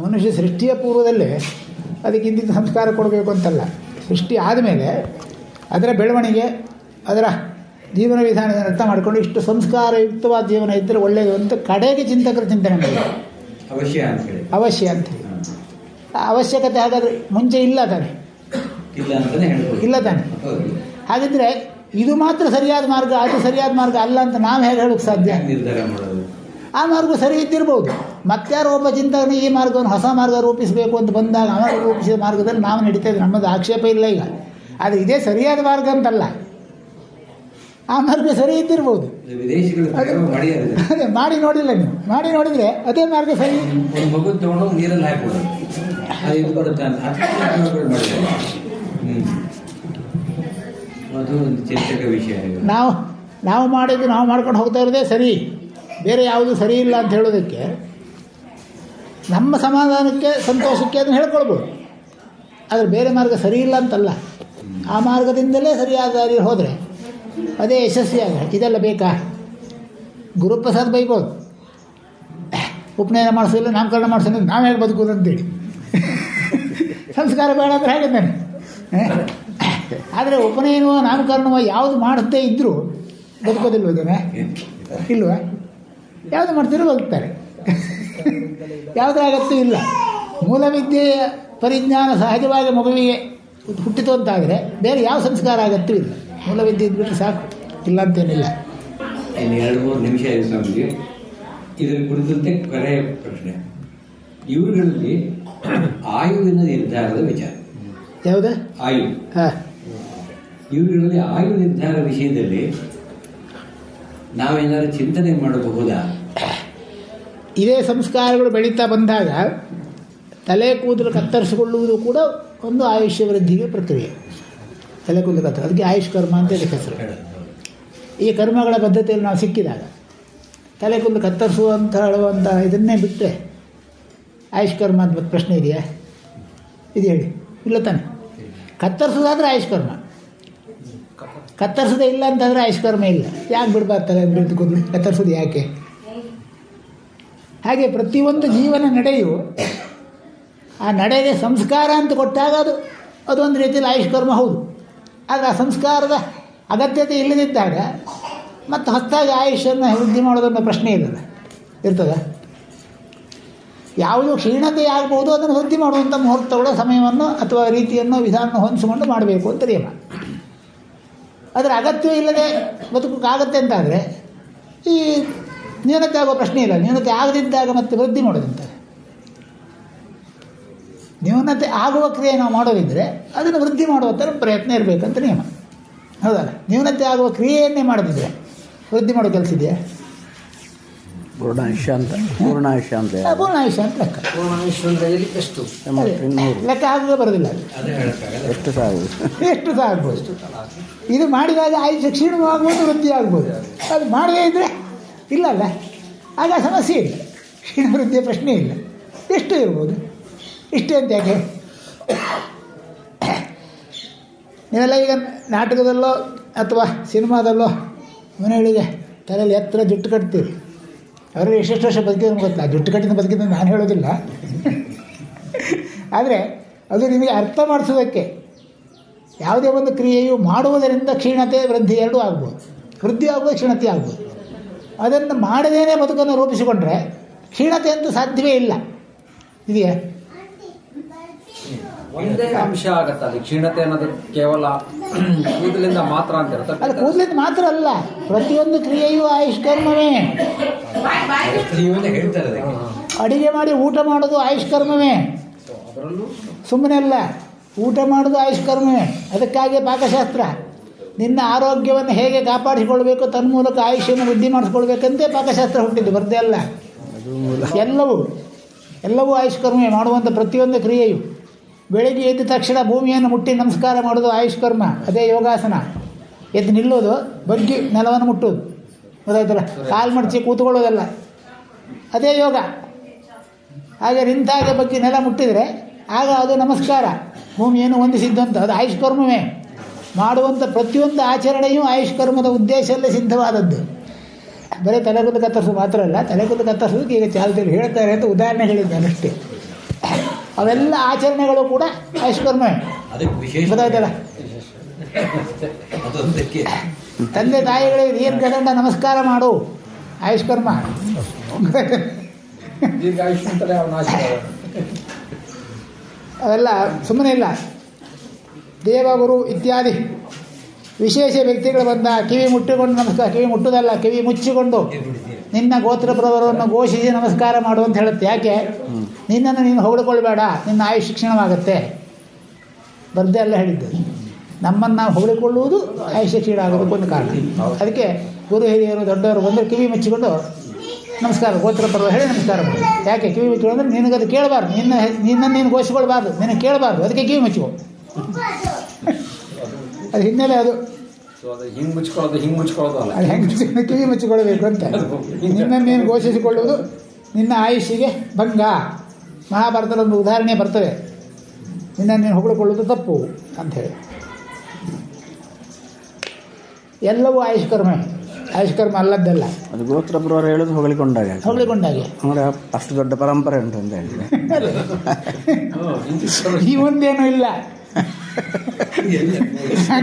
ಮನುಷ್ಯ ಸೃಷ್ಟಿಯ ಪೂರ್ವದಲ್ಲೇ ಅದಕ್ಕೆ ಇಂದಿನ ಸಂಸ್ಕಾರ ಕೊಡಬೇಕು ಅಂತಲ್ಲ. ಸೃಷ್ಟಿ ಆದಮೇಲೆ ಅದರ ಬೆಳವಣಿಗೆ, ಅದರ ಜೀವನ ವಿಧಾನದ ಅರ್ಥ ಮಾಡಿಕೊಂಡು ಇಷ್ಟು ಸಂಸ್ಕಾರಯುಕ್ತವಾದ ಜೀವನ ಇದ್ದರೆ ಒಳ್ಳೆಯದು ಅಂತ ಕಡೆಗೆ ಚಿಂತಕರು ಚಿಂತನೆ ಮಾಡಿದ್ದಾರೆ. ಅವಶ್ಯ ಅಂತೇಳಿ. ಅವಶ್ಯಕತೆ ಹಾಗಾದರೆ ಮುಂಚೆ ಇಲ್ಲ ತಾನೆ, ಇಲ್ಲ ತಾನೆ. ಹಾಗಿದ್ರೆ ಇದು ಮಾತ್ರ ಸರಿಯಾದ ಮಾರ್ಗ, ಅದು ಸರಿಯಾದ ಮಾರ್ಗ ಅಲ್ಲ ಅಂತ ನಾವು ಹೇಗೆ ಹೇಳೋಕ್ಕೆ ಸಾಧ್ಯ? ನಿರ್ಧಾರ ಮಾಡೋದು ಆ ಮಾರ್ಗ ಸರಿ ಇದ್ದಿರ್ಬೋದು. ಮತ್ತಾರೋ ಒಬ್ಬ ಚಿಂತಕನು ಈ ಮಾರ್ಗವನ್ನು ಹೊಸ ಮಾರ್ಗ ರೂಪಿಸಬೇಕು ಅಂತ ಬಂದಾಗ ಅವನು ರೂಪಿಸಿದ ಮಾರ್ಗದಲ್ಲಿ ನಾವು ನಡೀತಾ ಇದ್ದೀವಿ, ನಮ್ಮದು ಆಕ್ಷೇಪ ಇಲ್ಲ ಈಗ. ಆದರೆ ಇದೇ ಸರಿಯಾದ ಮಾರ್ಗ ಅಂತಲ್ಲ, ಆ ಮಾರ್ಗ ಸರಿ ಇದ್ದಿರ್ಬೋದು. ಅದೇ ಮಾಡಿ ನೋಡಿಲ್ಲ ನೀವು, ಮಾಡಿ ನೋಡಿದರೆ ಅದೇ ಮಾರ್ಗ ಸರಿ. ಒಂದು ಮಗು ತಗೊಂಡು ನೀರಲ್ಲಿ ಹಾಕ್ಬೋದು, ಅದು ಒಂದು ಚಿಂತಕ ವಿಷಯ. ನಾವು ಮಾಡಿದ್ದು ನಾವು ಮಾಡ್ಕೊಂಡು ಹೋಗ್ತಾ ಇರೋದೇ ಸರಿ, ಬೇರೆ ಯಾವುದು ಸರಿ ಇಲ್ಲ ಅಂತ ಹೇಳೋದಕ್ಕೆ ನಮ್ಮ ಸಮಾಧಾನಕ್ಕೆ ಸಂತೋಷಕ್ಕೆ ಅದನ್ನು ಹೇಳ್ಕೊಳ್ಬೋದು. ಆದರೆ ಬೇರೆ ಮಾರ್ಗ ಸರಿ ಇಲ್ಲ ಅಂತಲ್ಲ, ಆ ಮಾರ್ಗದಿಂದಲೇ ಸರಿಯಾದ ದಾರಿ ಹೋದರೆ ಅದೇ ಯಶಸ್ವಿಯಾಗ. ಇದೆಲ್ಲ ಬೇಕಾ? ಗುರುಪ್ರಸಾದ್ ಬೈಬೋದು, ಉಪನಯನ ಮಾಡಿಸಿಲ್ಲ ನಾಮಕರಣ ಮಾಡಿಸಿಲ್ಲ ನಾವು ಹೇಗೆ ಬದುಕೋದು ಅಂತೇಳಿ. ಸಂಸ್ಕಾರ ಬೇಡ ಅಂದರೆ ಹೇಗೆ ತಾನೆ. ಆದರೆ ಉಪನಯನವೋ ನಾಮಕರಣವೋ ಯಾವುದು ಮಾಡದೇ ಇದ್ದರೂ ಬದುಕೋದಿಲ್ವ ಇದನ್ನೇ? ಇಲ್ವ? ಯಾವುದು ಮಾಡ್ತಿರೋ ಬದುಕ್ತಾರೆ. ಯಾವುದೇ ಅಗತ್ಯ ಇಲ್ಲ. ಮೂಲವಿದ್ಯೆಯ ಪರಿಜ್ಞಾನ ಸಹಜವಾಗಿ ಮಗುವಿಗೆ ಹುಟ್ಟಿತು ಅಂತಾದರೆ ಬೇರೆ ಯಾವ ಸಂಸ್ಕಾರ ಅಗತ್ಯವಿಲ್ಲ. ಮೂಲವಿದ್ಯೆ ಇದ್ಬಿಟ್ರೆ ಸಾಕು, ಇಲ್ಲ ಅಂತೇನಿಲ್ಲ. ಇನ್ನು 2-3 ನಿಮಿಷ ಇದೆ ಸ್ವಾಮೀಜಿ. ಇದರ ಕುರಿತಂತೆ ಕೊನೆಯ ಪ್ರಶ್ನೆ. ಇವುಗಳಲ್ಲಿ ಆಯುವಿನ ನಿರ್ಧಾರದ ವಿಚಾರ ಯಾವುದು? ಆಯು. ಇವುಗಳಲ್ಲಿ ಆಯು ನಿರ್ಧಾರ ವಿಷಯದಲ್ಲಿ ನಾವೇನಾದರೂ ಚಿಂತನೆ ಮಾಡಬಹುದಾ? ಇದೇ ಸಂಸ್ಕಾರಗಳು ಬೆಳೀತಾ ಬಂದಾಗ ತಲೆ ಕೂದಲು ಕತ್ತರಿಸಿಕೊಳ್ಳುವುದು ಕೂಡ ಒಂದು ಆಯುಷ್ಯ ವೃದ್ಧಿಗೆ ಪ್ರಕ್ರಿಯೆ. ತಲೆ ಕೂದಲು ಕತ್ತರಿಸಿ, ಅದಕ್ಕೆ ಆಯುಷ್ ಕರ್ಮ ಅಂತ ಇದಕ್ಕೆ ಹೆಸರು. ಈ ಕರ್ಮಗಳ ಪದ್ಧತಿಯಲ್ಲಿ ನಾವು ಸಿಕ್ಕಿದಾಗ ತಲೆ ಕೂದಲು ಕತ್ತರಿಸುವಂತ ಹೇಳುವಂಥ ಇದನ್ನೇ ಬಿಟ್ಟರೆ ಆಯುಷ್ ಕರ್ಮ ಅಂತ ಪ್ರಶ್ನೆ ಇದೆಯಾ? ಇದು ಹೇಳಿ. ಇಲ್ಲ ತಾನೆ. ಕತ್ತರಿಸೋದಾದ್ರೆ ಆಯುಷ್ ಕರ್ಮ, ಕತ್ತರಿಸೋದೇ ಇಲ್ಲ ಅಂತಂದರೆ ಆಯುಷ್ ಕರ್ಮ ಇಲ್ಲ. ಯಾಕೆ ಬಿಡಬಾರ್ತಾರೆ ಬಿದ್ದು ಕೂದಲು ಕತ್ತರಿಸೋದು ಯಾಕೆ? ಹಾಗೆ ಪ್ರತಿಯೊಂದು ಜೀವನ ನಡೆಯು ಆ ನಡೆಗೆ ಸಂಸ್ಕಾರ ಅಂತ ಕೊಟ್ಟಾಗ ಅದೊಂದು ರೀತಿಯಲ್ಲಿ ಆಯುಷ್ ಕರ್ಮ ಹೌದು. ಆದರೆ ಆ ಸಂಸ್ಕಾರದ ಅಗತ್ಯತೆ ಇಲ್ಲದಿದ್ದಾಗ ಮತ್ತು ಹೊಸದಾಗಿ ಆಯುಷನ್ನು ವೃದ್ಧಿ ಮಾಡೋದನ್ನ ಪ್ರಶ್ನೆ ಇಲ್ಲದ ಇರ್ತದ. ಯಾವುದು ಕ್ಷೀಣತೆ ಆಗ್ಬೋದು ಅದನ್ನು ವೃದ್ಧಿ ಮಾಡುವಂಥ ಮುಹೂರ್ತಗಳ ಸಮಯವನ್ನು ಅಥವಾ ರೀತಿಯನ್ನು ವಿಧಾನವನ್ನು ಹೊಂದಿಸಿಕೊಂಡು ಮಾಡಬೇಕು ಅಂತ ನಿಯಮ. ಅದರ ಅಗತ್ಯ ಇಲ್ಲದೆ ಬದುಕೋಕ್ಕಾಗತ್ತೆ ಅಂತಾದರೆ ಈ ನ್ಯೂನತೆ ಆಗುವ ಪ್ರಶ್ನೆ ಇಲ್ಲ. ನ್ಯೂನತೆ ಆಗದಿದ್ದಾಗ ಮತ್ತೆ ವೃದ್ಧಿ ಮಾಡೋದಂತಾರೆ. ನ್ಯೂನತೆ ಆಗುವ ಕ್ರಿಯೆ ನಾವು ಮಾಡೋದಿದ್ದರೆ ಅದನ್ನು ವೃದ್ಧಿ ಮಾಡುವಂಥ ಪ್ರಯತ್ನ ಇರಬೇಕಂತ ನಿಯಮ, ಹೌದಲ್ಲ? ನ್ಯೂನತೆ ಆಗುವ ಕ್ರಿಯೆಯನ್ನೇ ಮಾಡೋದಿದ್ರೆ ವೃದ್ಧಿ ಮಾಡೋ ಕೆಲಸ ಇದೆಯಾ? ಪೂರ್ಣಾಯುಷ್ಯ ಅಂತ ಲೆಕ್ಕ. ಪೂರ್ಣಾಯುಷ್ಯ ಅಂತ ಲೆಕ್ಕ. ಎಷ್ಟು ಲೆಕ್ಕ ಹಾಕುವ ಬರೋದಿಲ್ಲ. ಎಷ್ಟು ಸಹ ಆಗ್ಬೋದು. ಇದು ಮಾಡಿದಾಗ ಆಯುಷ್ಯ ಕ್ಷೀಣವಾಗ್ಬೋದು, ವೃದ್ಧಿ ಆಗ್ಬೋದು. ಅದು ಮಾಡದೇ ಇದ್ದರೆ ಇಲ್ಲ ಅಲ್ಲ, ಆಗ ಸಮಸ್ಯೆ ಇಲ್ಲ. ಕ್ಷೀಣ ವೃದ್ಧಿಯ ಪ್ರಶ್ನೆ ಇಲ್ಲ. ಎಷ್ಟು ಇರ್ಬೋದು? ಇಷ್ಟೇ ಅಂತ ಯಾಕೆ? ನೀವೆಲ್ಲ ಈಗ ನಾಟಕದಲ್ಲೋ ಅಥವಾ ಸಿನಿಮಾದಲ್ಲೋ ಮನೆಗಳಿಗೆ ತಲೆಯಲ್ಲಿ ಎತ್ತರ ಜುಟ್ಟು ಕಟ್ತೀರಿ. ಅವರು ಎಷ್ಟೆಷ್ಟು ವರ್ಷ ಬದುಕಿದ್ರು ಗೊತ್ತಿಲ್ಲ. ಜುಟ್ಟು ಕಟ್ಟಿದ ಬದುಕಿದ್ರೆ ನಾನು ಹೇಳೋದಿಲ್ಲ. ಆದರೆ ಅದು ನಿಮಗೆ ಅರ್ಥ ಮಾಡಿಸೋದಕ್ಕೆ ಯಾವುದೇ ಒಂದು ಕ್ರಿಯೆಯು ಮಾಡುವುದರಿಂದ ಕ್ಷೀಣತೆ ವೃದ್ಧಿ ಎರಡೂ ಆಗ್ಬೋದು. ವೃದ್ಧಿ ಆಗ್ಬೋದು, ಕ್ಷೀಣತೆ ಆಗ್ಬೋದು. ಅದನ್ನು ಮಾಡದೇನೆ ಬದುಕನ್ನು ರೂಪಿಸಿಕೊಂಡ್ರೆ ಕ್ಷೀಣತೆ ಅಂತೂ ಸಾಧ್ಯವೇ ಇಲ್ಲ. ಇದೆಯಾ? ಒಂದೇ ಅಂಶ ಆಗತ್ತೆ ಅದು ಕ್ಷೀಣತೆ ಅನ್ನೋದು. ಕೇವಲ ಕೂದಲಿಂದ ಮಾತ್ರ ಅಂತ ಇರುತ್ತೆ. ಅದು ಕೂದಲಿಂದ ಮಾತ್ರ ಅಲ್ಲ, ಪ್ರತಿಯೊಂದು ಕ್ರಿಯೆಯೂ ಆಯುಷ್ ಕರ್ಮವೇ. ಹೇಳ್ತಾರೆ ಅಡಿಗೆ ಮಾಡಿ ಊಟ ಮಾಡೋದು ಆಯುಷ್ ಕರ್ಮವೇ. ಸುಮ್ಮನೆ ಅಲ್ಲ, ಊಟ ಮಾಡೋದು ಆಯುಷ್ ಕರ್ಮವೇ. ಅದಕ್ಕಾಗಿ ಪಾಕಶಾಸ್ತ್ರ ನಿನ್ನ ಆರೋಗ್ಯವನ್ನು ಹೇಗೆ ಕಾಪಾಡಿಸಿಕೊಳ್ಬೇಕು, ತನ್ಮೂಲಕ ಆಯುಷ್ಯನ್ನು ವೃದ್ಧಿ ಮಾಡಿಸ್ಕೊಳ್ಬೇಕಂತೆ ಪಾಕಶಾಸ್ತ್ರ ಹುಟ್ಟಿದ್ದು, ಬರದೇ ಅಲ್ಲ. ಎಲ್ಲವೂ ಆಯುಷ್ ಕರ್ಮವೇ. ಮಾಡುವಂಥ ಪ್ರತಿಯೊಂದು ಕ್ರಿಯೆಯು ಬೆಳಗ್ಗೆ ಎದ್ದ ತಕ್ಷಣ ಭೂಮಿಯನ್ನು ಮುಟ್ಟಿ ನಮಸ್ಕಾರ ಮಾಡೋದು ಆಯುಷ್ ಕರ್ಮ, ಅದೇ ಯೋಗಾಸನ. ಎದ್ದು ನಿಲ್ಲೋದು, ಬಗ್ಗಿ ನೆಲವನ್ನು ಮುಟ್ಟೋದು, ಗೊತ್ತಾಯ್ತಲ್ಲ? ಕಾಲು ಮಡಚಿ ಕೂತ್ಕೊಳ್ಳೋದಲ್ಲ, ಅದೇ ಯೋಗ. ಹಾಗೆ ನಿಂತಾಗ ಬಗ್ಗೆ ನೆಲ ಮುಟ್ಟಿದರೆ ಆಗ ಅದು ನಮಸ್ಕಾರ. ಭೂಮಿಯನ್ನು ಹೊಂದಿಸಿದ್ದಂಥ ಅದು ಆಯುಷ್ಕರ್ಮವೇ. ಮಾಡುವಂಥ ಪ್ರತಿಯೊಂದು ಆಚರಣೆಯೂ ಆಯುಷ್ಕರ್ಮದ ಉದ್ದೇಶದಲ್ಲೇ ಸಿದ್ಧವಾದದ್ದು. ಬರೀ ತಲೆಗುದ್ದು ಕತ್ತರಿಸು ಮಾತ್ರ ಅಲ್ಲ, ತಲೆಗುದ್ದು ಕತ್ತರಿಸೋದಕ್ಕೆ ಈಗ ಚಾಲ್ತಿಯಲ್ಲಿ ಹೇಳ್ತಾರೆ ಅಂತ ಉದಾಹರಣೆ ಹೇಳಿದ್ದಾನೆ ಅಷ್ಟೇ. ಅವೆಲ್ಲ ಆಚರಣೆಗಳು ಕೂಡ ಆಯುಷ್ಕರ್ಮವೇ. ಗೊತ್ತಾಯ್ತಲ್ಲ? ತಂದೆ ತಾಯಿಗಳಿಗೆ ದೀರ್ಘದಂಡ ನಮಸ್ಕಾರ ಮಾಡು, ಆಯುಷ್ಕರ್ಮ. ದೀರ್ಘಾಯುಷ್ಯ ಅಂತಲೇ ಅವನ ಆಶೀರ್ವಾದ. ಅವೆಲ್ಲ ಸುಮ್ಮನೆ ಇಲ್ಲ. ದೇವಗುರು ಇತ್ಯಾದಿ ವಿಶೇಷ ವ್ಯಕ್ತಿಗಳು ಬಂದ ಕಿವಿ ಮುಟ್ಟಿಕೊಂಡು ನಮಸ್ಕಾರ, ಕಿವಿ ಮುಟ್ಟುವುದಲ್ಲ, ಕಿವಿ ಮುಚ್ಚಿಕೊಂಡು ನಿನ್ನ ಗೋತ್ರಪ್ರವರವನ್ನು ಘೋಷಿಸಿ ನಮಸ್ಕಾರ ಮಾಡು ಅಂತ ಹೇಳುತ್ತೆ. ಯಾಕೆ? ನಿನ್ನನ್ನು ನೀನು ಹೊಗಳಿಕೊಳ್ಬೇಡ, ನಿನ್ನ ಆಯುಷ್ ಶಿಕ್ಷಣವಾಗುತ್ತೆ. ಬರ್ದೇ ಅಲ್ಲ ಹೇಳಿದ್ದು. ನಮ್ಮನ್ನು ನಾವು ಹೊಗಳಿಕೊಳ್ಳುವುದು ಆಯುಷ್ಯ ಕ್ಷೀಣ ಆಗೋದಕ್ಕೊಂದು ಕಾರಣ. ಅದಕ್ಕೆ ಗುರು ಹಿರಿಯರು ದೊಡ್ಡವರು ಬಂದರೆ ಕಿವಿ ಮುಚ್ಚಿಕೊಂಡು ನಮಸ್ಕಾರ, ಗೋತ್ರಪರ್ವ ಹೇಳಿ ನಮಸ್ಕಾರ ಮಾಡಿ. ಯಾಕೆ ಕಿವಿ ಮುಚ್ಚಿಕೊಂಡು? ನಿನಗದು ಕೇಳಬಾರ್ದು, ನಿನ್ನನ್ನು ನೀನು ಘೋಷಿಕೊಳ್ಬಾರ್ದು, ನಿನಗೆ ಕೇಳಬಾರ್ದು, ಅದಕ್ಕೆ ಕಿವಿ ಮುಚ್ಚುವ. ಅದು ಹಿನ್ನೆಲೆ ಅದು. ಹಿಂಗೆ ಮುಚ್ಕೊಳ್ಳೋದು ಅಲ್ಲ, ಅದು ಹೆಂಗೆ ಕಿವಿ ಮುಚ್ಚಿಕೊಳ್ಬೇಕು ಅಂತ. ನಿನ್ನನ್ನು ನೀನು ಘೋಷಿಸಿಕೊಳ್ಳುವುದು ನಿನ್ನ ಆಯುಷ್ಯಿಗೆ ಭಂಗ. ಮಹಾಭಾರತದ ಒಂದು ಉದಾಹರಣೆ ಬರ್ತವೆ, ನಿನ್ನನ್ನು ನೀನು ಹೊಗಳಿಕೊಳ್ಳುವುದು ತಪ್ಪು ಅಂಥೇಳಿ. ಎಲ್ಲವೂ ಆಯುಷ್ಕರ್ಮ, ಆಯುಷ್ಕರ್ಮ ಅಲ್ಲದ್ದಲ್ಲ. ಅದು ಗೋತ್ರಪುರವರು ಹೇಳೋದು ಹೊಗಳಿಕೊಂಡಾಗೆ ಅಂದರೆ ಅಷ್ಟು ದೊಡ್ಡ ಪರಂಪರೆ ಉಂಟು ಅಂತ ಹೇಳಿ. ಈ ಒಂದೇನೂ ಇಲ್ಲ,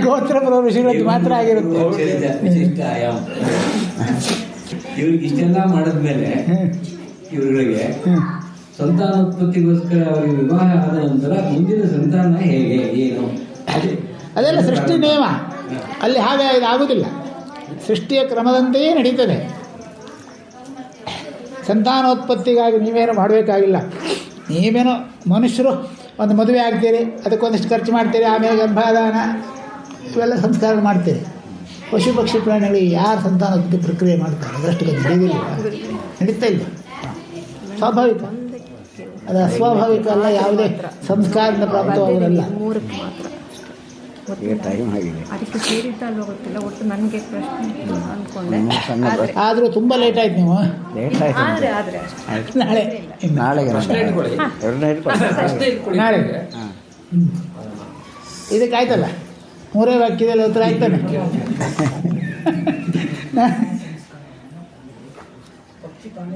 ಗೋತ್ರಪುರ ಋಷಿಗಳಿಗೆ ಮಾತ್ರ ಆಗಿರುತ್ತೆ. ಇವ್ರಿಗೆ ಇಷ್ಟೆಲ್ಲ ಮಾಡಿದ್ಮೇಲೆ ಇವುಗಳಿಗೆ ಸಂತಾನೋತ್ಪತ್ತಿಗೋಸ್ಕರ ಅವರಿಗೆ ವಿವಾಹ ಆದ ನಂತರ ಮುಂದಿನ ಸಂತಾನ ಹೇಗೆ, ಏನು, ಅದೆಲ್ಲ ಸೃಷ್ಟಿ ನಿಯಮ. ಅಲ್ಲಿ ಹಾಗೆ ಇದಾಗುವುದಿಲ್ಲ, ಸೃಷ್ಟಿಯ ಕ್ರಮದಂತೆಯೇ ನಡೀತದೆ. ಸಂತಾನೋತ್ಪತ್ತಿಗಾಗಿ ನೀವೇನು ಮಾಡಬೇಕಾಗಿಲ್ಲ. ನೀವೇನೋ ಮನುಷ್ಯರು ಒಂದು ಮದುವೆ ಆಗ್ತೀರಿ, ಅದಕ್ಕೊಂದಿಷ್ಟು ಖರ್ಚು ಮಾಡ್ತೀರಿ, ಆಮೇಲೆ ಗರ್ಭಾಧಾನ ಇವೆಲ್ಲ ಸಂಸ್ಕಾರ ಮಾಡ್ತೀರಿ. ಪಶು ಪಕ್ಷಿ ಪ್ರಾಣಿಗಳಿಗೆ ಯಾರು ಸಂತಾನೋತ್ಪತ್ತಿ ಪ್ರಕ್ರಿಯೆ ಮಾಡ್ತಾರೆ? ಅದರಷ್ಟು ನಡೆಯೋದಿಲ್ಲ, ನಡೀತಾ ಇಲ್ಲ. ಸ್ವಾಭಾವಿಕ, ಅದು ಅಸ್ವಾಭಾವಿಕ ಅಲ್ಲ, ಯಾವುದೇ ಸಂಸ್ಕಾರದಿಂದ ಪ್ರಾಪ್ತವಾಗುವುದಲ್ಲ. ಅದಕ್ಕೆ ಸೇರಿದ್ದಲ್ಲ ಗೊತ್ತಿಲ್ಲ, ಒಟ್ಟು ನನಗೆ ಪ್ರಶ್ನೆ ಅಂದ್ಕೊಂಡೆ. ಆದರೂ ತುಂಬ ಲೇಟ್ ಆಯ್ತು. ನೀವು ನಾಳೆ ನಾಳೆಗೆ ಇದಕ್ಕೆ ಆಯ್ತಲ್ಲ, 3 ವಾಕ್ಯದಲ್ಲಿ ಉತ್ತರ ಆಯ್ತಾನೆ.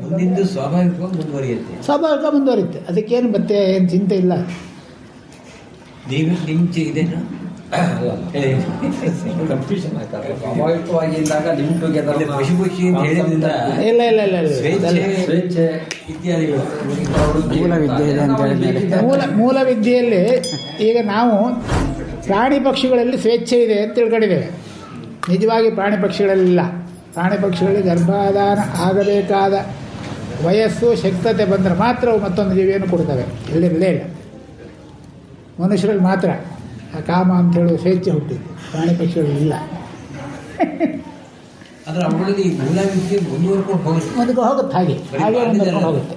ಮುಂದಿದ್ದು ಸ್ವಾಭಾವಿಕವಾಗಿ ಮುಂದುವರಿಯುತ್ತೆ. ಅದಕ್ಕೇನು ಮತ್ತೆ ಏನು ಚಿಂತೆ ಇಲ್ಲ. ನೀವು ನಿಂಚೆ ಇದೇನಾ ಕನ್ಫ್ಯೂಷನ್ ಆಗ್ತದೆ. ಸ್ವಾಭಾವಿಕವಾಗಿ ಇದ್ದಾಗ ಲಿವ್ ಟುಗೆದರ್ ಪಶು ಪಕ್ಷಿ ಅಂತ ಹೇಳಿದ್ರಿಂದ ಇಲ್ಲ ಸ್ವೇಚ್ಛೆ ಇತ್ಯಾದಿಗಳು ಮೂಲ ವಿದ್ಯೆಯಲ್ಲಿ ಈಗ ನಾವು ಪ್ರಾಣಿ ಪಕ್ಷಿಗಳಲ್ಲಿ ಸ್ವೇಚ್ಛೆ ಇದೆ ಅಂತ ತಿಳ್ಕೊಂಡಿದ್ದೇವೆ. ನಿಜವಾಗಿ ಪ್ರಾಣಿ ಪಕ್ಷಿಗಳಲ್ಲಿಲ್ಲ. ಪ್ರಾಣಿ ಪಕ್ಷಿಗಳಲ್ಲಿ ಗರ್ಭಾಧಾನ ಆಗಬೇಕಾದ ವಯಸ್ಸು ಶಕ್ತತೆ ಬಂದರೆ ಮಾತ್ರ ಅವು ಮತ್ತೊಂದು ಜೀವಿಯನ್ನು ಕೊಡ್ತವೆ. ಇಲ್ಲೇ ಇಲ್ಲ. ಮನುಷ್ಯರಲ್ಲಿ ಮಾತ್ರ ಆ ಕಾಮ ಅಂತ ಹೇಳುವ ಸ್ವೇಚ್ಛೆ ಹುಟ್ಟಿದ್ದು, ಪ್ರಾಣಿ ಪಕ್ಷಿಗಳಲ್ಲಿ ಇಲ್ಲ. ಆದರೆ ಅವುಗಳಲ್ಲಿ ಮೂಲ ವಿದ್ಯೆ ಮುಂದುವರ್ಕೊಂಡು ಹೋಗುತ್ತೆ, ಹಾಗೆ ಮುಂದುವರ್ಕೊಂಡು ಹೋಗುತ್ತೆ.